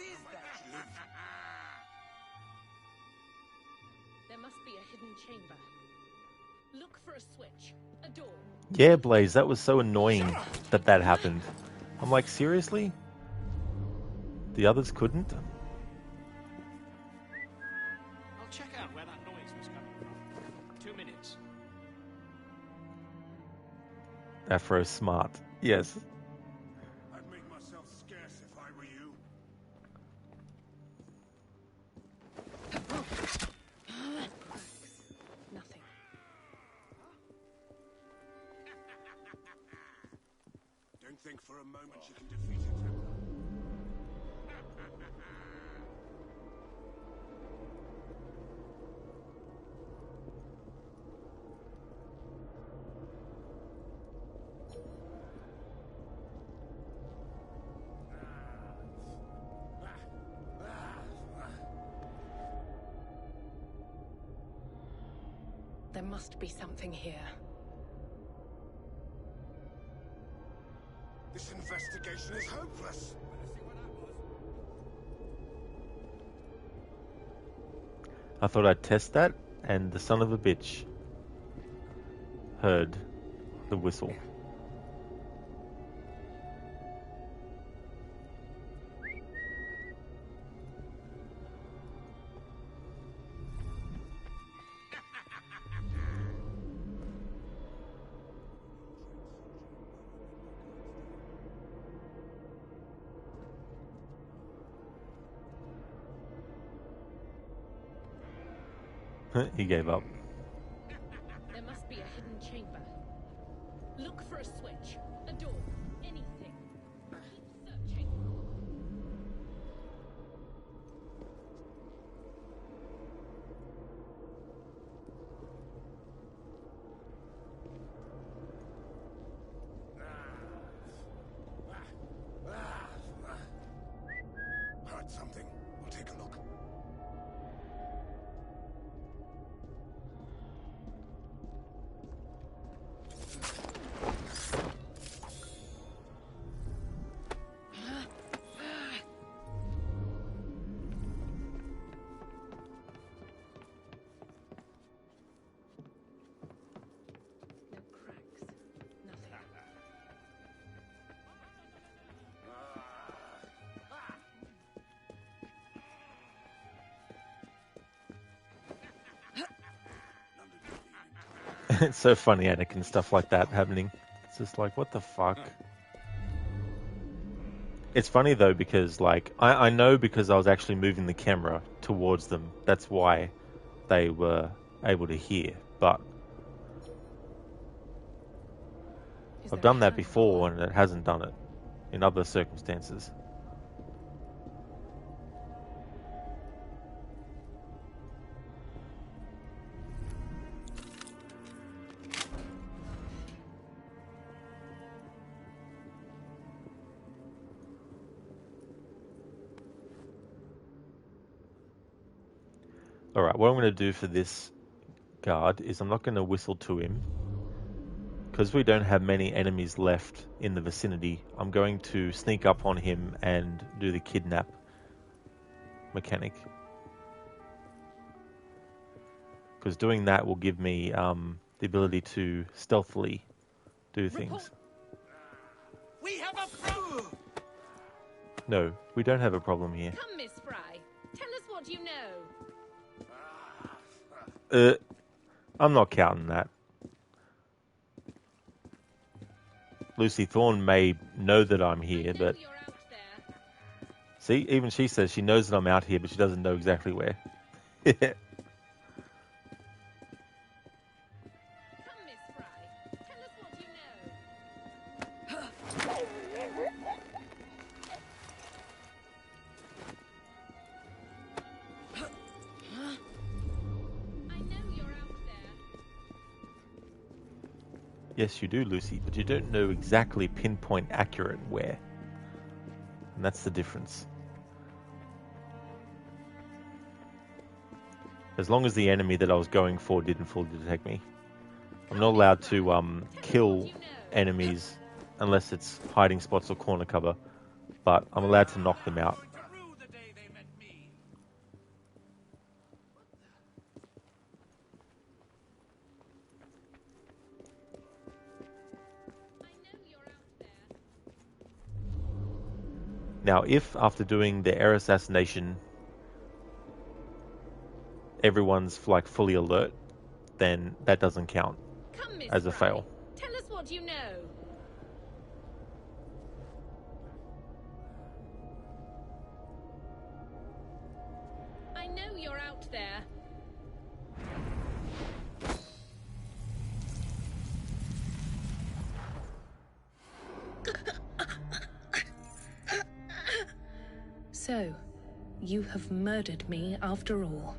is that? There must be a hidden chamber. Look for a switch, a door. Yeah, Blaze, that was so annoying that happened. I'm like, seriously? The others couldn't? I'll check out where that noise was coming from. 2 minutes. Afro smart. Yes. I'd make myself scarce if I were you. Nothing. Don't think for a moment you can defeat it. There must be something here. This investigation is hopeless. I thought I'd test that, and the son of a bitch heard the whistle. He gave up. There must be a hidden chamber. Look for a switch, a door, anything. Keep searching. Heard something. I'll take a look. It's so funny, Anakin, stuff like that happening. It's just like, what the fuck? It's funny though, because like, I know because I was actually moving the camera towards them. That's why they were able to hear. But I've done that before and it hasn't done it in other circumstances. Alright, what I'm going to do for this guard is I'm not going to whistle to him. Because we don't have many enemies left in the vicinity, I'm going to sneak up on him and do the kidnap mechanic. Because doing that will give me the ability to stealthily do things. We have a problem! No, we don't have a problem here. Come, Miss Fry. Tell us what you know. I'm not counting that. Lucy Thorne may know that I'm here, but... See, even she says she knows that I'm out here, but she doesn't know exactly where. Yes, you do, Lucy, but you don't know exactly pinpoint accurate where. And that's the difference. As long as the enemy that I was going for didn't fully detect me. I'm not allowed to kill enemies unless it's hiding spots or corner cover, but I'm allowed to knock them out. Now, if after doing the air assassination, everyone's like fully alert, then that doesn't count Come, Miss as a Fry. fail. Tell us what you know. I know you're out there. So, you have murdered me after all.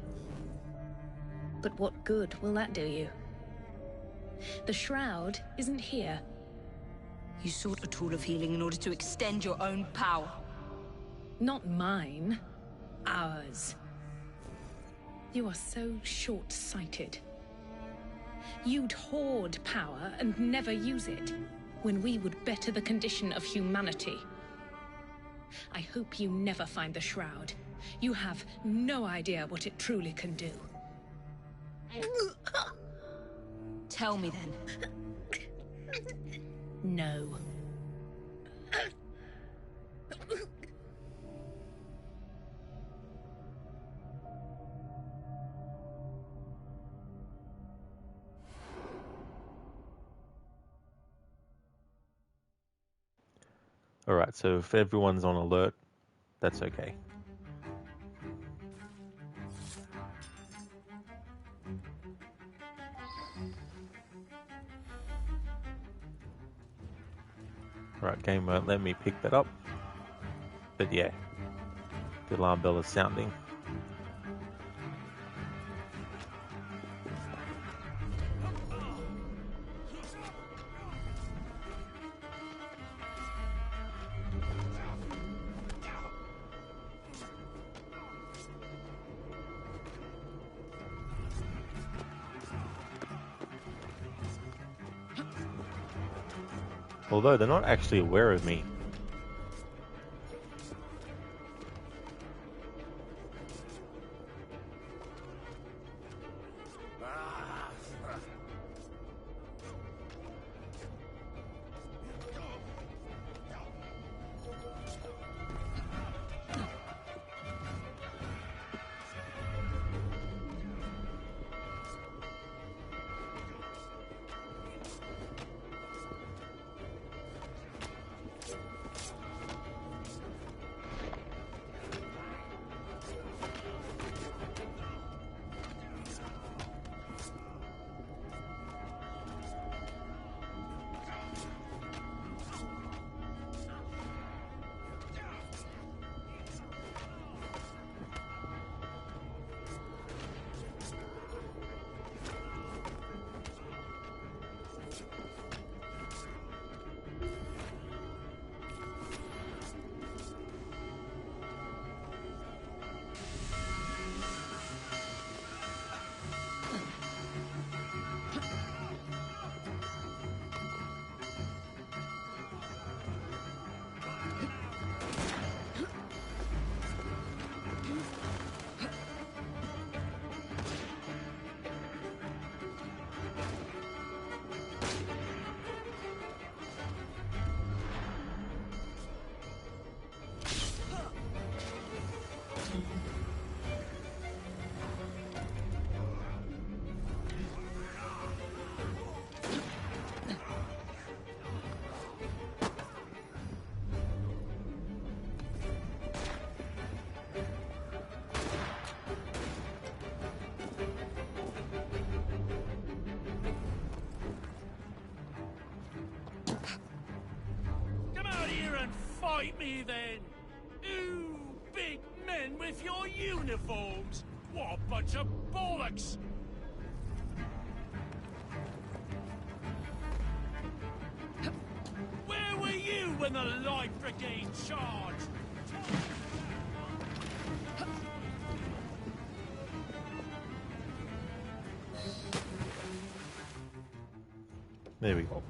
But what good will that do you? The shroud isn't here. You sought a tool of healing in order to extend your own power. Not mine. Ours. You are so short-sighted. You'd hoard power and never use it, when we would better the condition of humanity. I hope you never find the shroud. You have no idea what it truly can do. Tell me then. No. Alright, so if everyone's on alert, that's okay. Alright, game won't let me pick that up. But yeah, the alarm bell is sounding. Although they're not actually aware of me. Fight me then! You big men with your uniforms! What a bunch of bollocks! Where were you when the Light Brigade charged? There we go.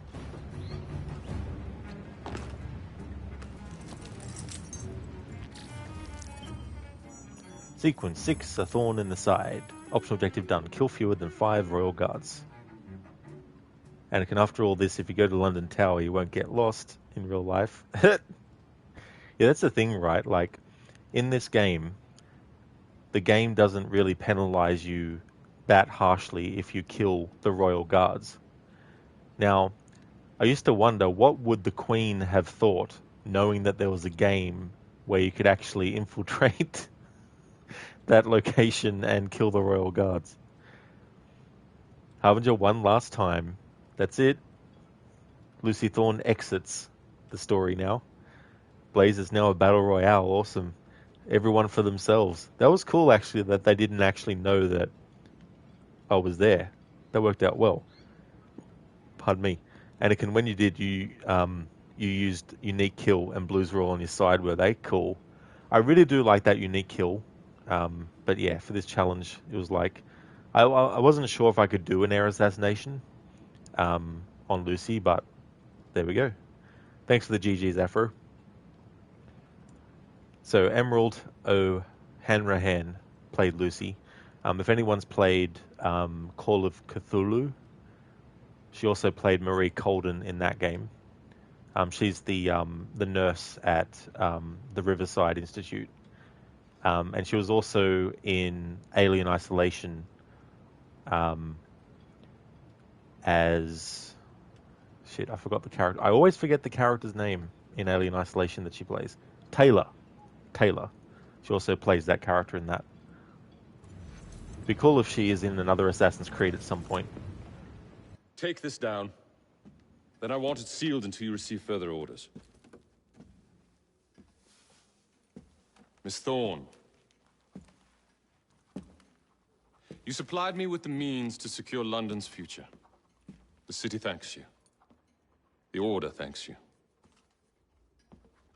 Sequence 6, a thorn in the side. Optional objective done. Kill fewer than 5 royal guards. Anakin, after all this, if you go to London Tower, you won't get lost in real life. Yeah, that's the thing, right? Like, in this game, the game doesn't really penalize you that harshly if you kill the royal guards. Now, I used to wonder, what would the Queen have thought, knowing that there was a game where you could actually infiltrate that location and kill the royal guards? Harbinger won last time. That's it. Lucy Thorne exits the story now. Blaze is now a battle royale. Awesome. Everyone for themselves. That was cool, actually, that they didn't actually know that I was there. That worked out well. Pardon me. Anakin, when you did, you used unique kill and blues were all on your side, were they? Cool. I really do like that unique kill. But yeah, for this challenge, it was like, I wasn't sure if I could do an air assassination on Lucy, but there we go. Thanks for the GG's, Afro. So Emerald O'Hanrahan played Lucy. If anyone's played Call of Cthulhu, she also played Marie Colden in that game. She's the nurse at the Riverside Institute. And she was also in Alien Isolation as... Shit, I forgot the character. I always forget the character's name in Alien Isolation that she plays. Taylor. She also plays that character in that. It'd be cool if she is in another Assassin's Creed at some point. Take this down. Then I want it sealed until you receive further orders. Miss Thorne. You supplied me with the means to secure London's future. The city thanks you. The Order thanks you.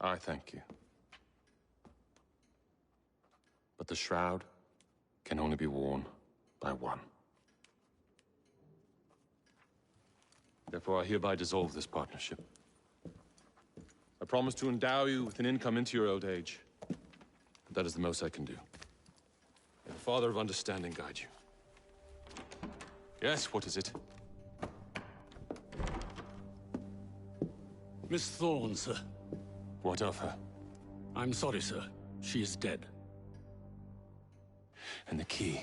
I thank you. But the shroud can only be worn by one. Therefore, I hereby dissolve this partnership. I promise to endow you with an income into your old age. But that is the most I can do. May the Father of Understanding guide you. Yes, what is it? Miss Thorne, sir. What of her? I'm sorry, sir. She is dead. And the key?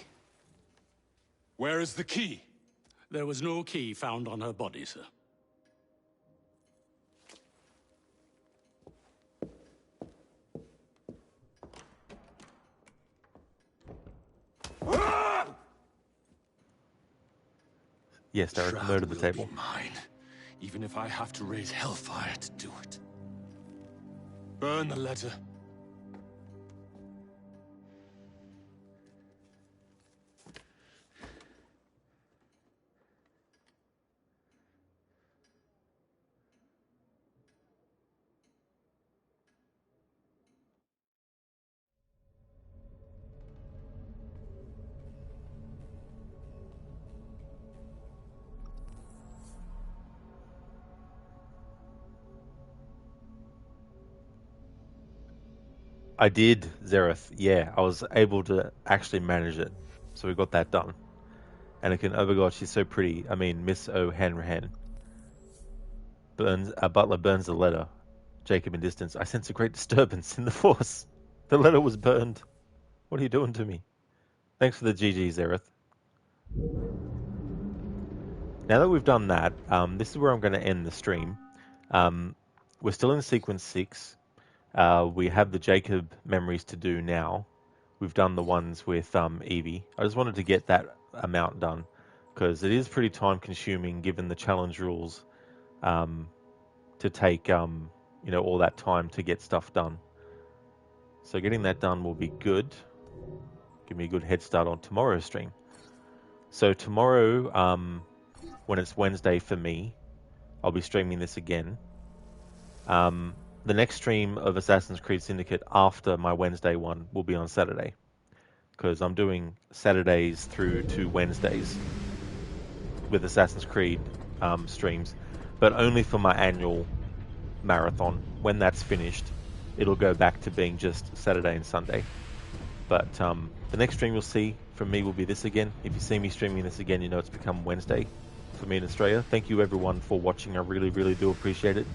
Where is the key? There was no key found on her body, sir. Yes, Derek, murder the table. Mine, even if I have to raise hellfire to do it. Burn the letter. I did, Zereth. Yeah, I was able to actually manage it. So we got that done. Anakin, oh my god, she's so pretty. I mean, Miss O'Hanrahan. Butler burns the letter. Jacob in distance. I sense a great disturbance in the Force. The letter was burned. What are you doing to me? Thanks for the GG, Zereth. Now that we've done that, this is where I'm going to end the stream. We're still in sequence 6. We have the Jacob memories to do now. We've done the ones with Evie. I just wanted to get that amount done because it is pretty time consuming given the challenge rules to take all that time to get stuff done. So getting that done will be good. Give me a good head start on tomorrow's stream. So tomorrow, when it's Wednesday for me, I'll be streaming this again. The next stream of Assassin's Creed Syndicate after my Wednesday one will be on Saturday. Because I'm doing Saturdays through to Wednesdays with Assassin's Creed streams. But only for my annual marathon. When that's finished, it'll go back to being just Saturday and Sunday. But the next stream you'll see from me will be this again. If you see me streaming this again, you know it's become Wednesday for me in Australia. Thank you everyone for watching. I really, really do appreciate it.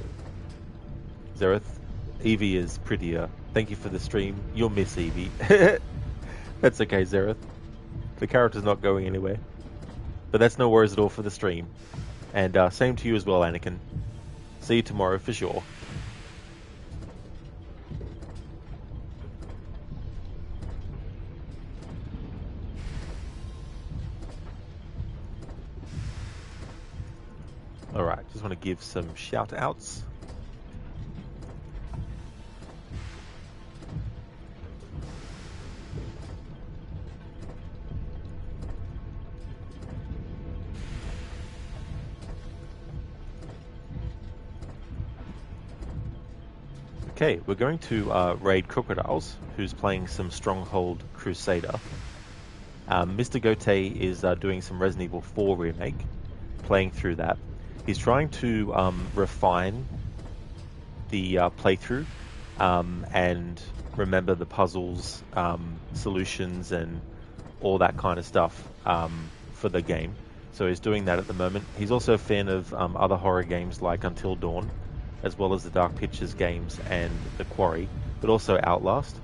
Zereth, Evie is prettier. Thank you for the stream. You'll miss Evie. That's okay, Zereth. The character's not going anywhere. But that's no worries at all for the stream. And same to you as well, Anakin. See you tomorrow for sure. Alright, just want to give some shout outs. Okay, we're going to raid Crocodiles, who's playing some Stronghold Crusader. Mr. Gote is doing some Resident Evil 4 remake, playing through that. He's trying to refine the playthrough and remember the puzzles, solutions, and all that kind of stuff for the game. So he's doing that at the moment. He's also a fan of other horror games like Until Dawn, as well as the Dark Pictures games and The Quarry, but also Outlast.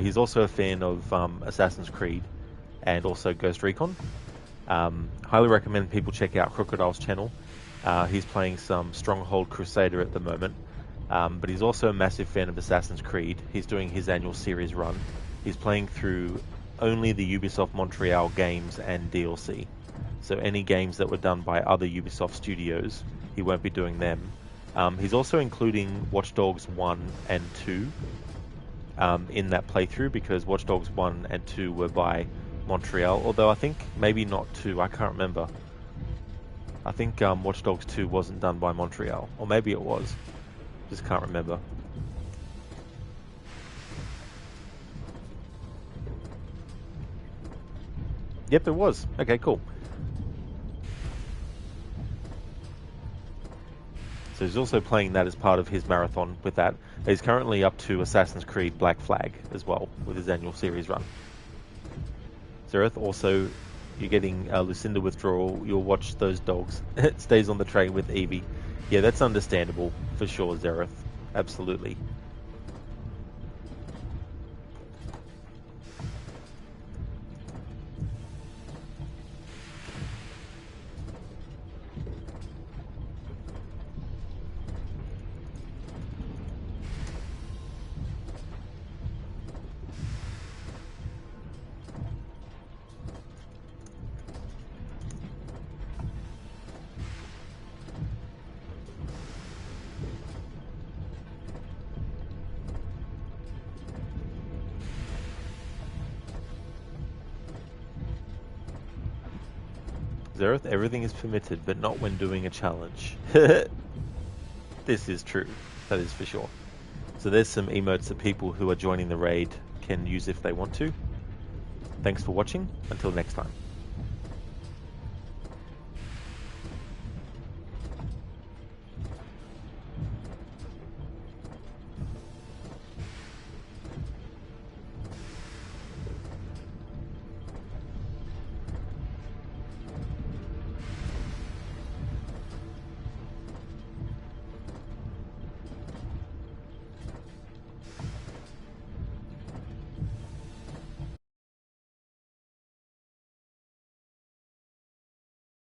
He's also a fan of Assassin's Creed and also Ghost Recon. Highly recommend people check out Crocodile's channel. He's playing some Stronghold Crusader at the moment, but he's also a massive fan of Assassin's Creed. He's doing his annual series run. He's playing through only the Ubisoft Montreal games and DLC. So any games that were done by other Ubisoft studios, he won't be doing them. He's also including Watch Dogs 1 and 2 in that playthrough, because Watch Dogs 1 and 2 were by Montreal, although I think maybe not 2, I can't remember. I think Watch Dogs 2 wasn't done by Montreal, or maybe it was, just can't remember. Yep, it was. Okay, cool. So he's also playing that as part of his marathon with that. He's currently up to Assassin's Creed Black Flag as well with his annual series run. Zereth, also, you're getting Lucinda withdrawal. You'll watch those dogs. It stays on the train with Evie. Yeah, that's understandable for sure, Zereth. Absolutely. Zereth, everything is permitted, but not when doing a challenge. This is true. That is for sure. So there's some emotes that people who are joining the raid can use if they want to. Thanks for watching. Until next time.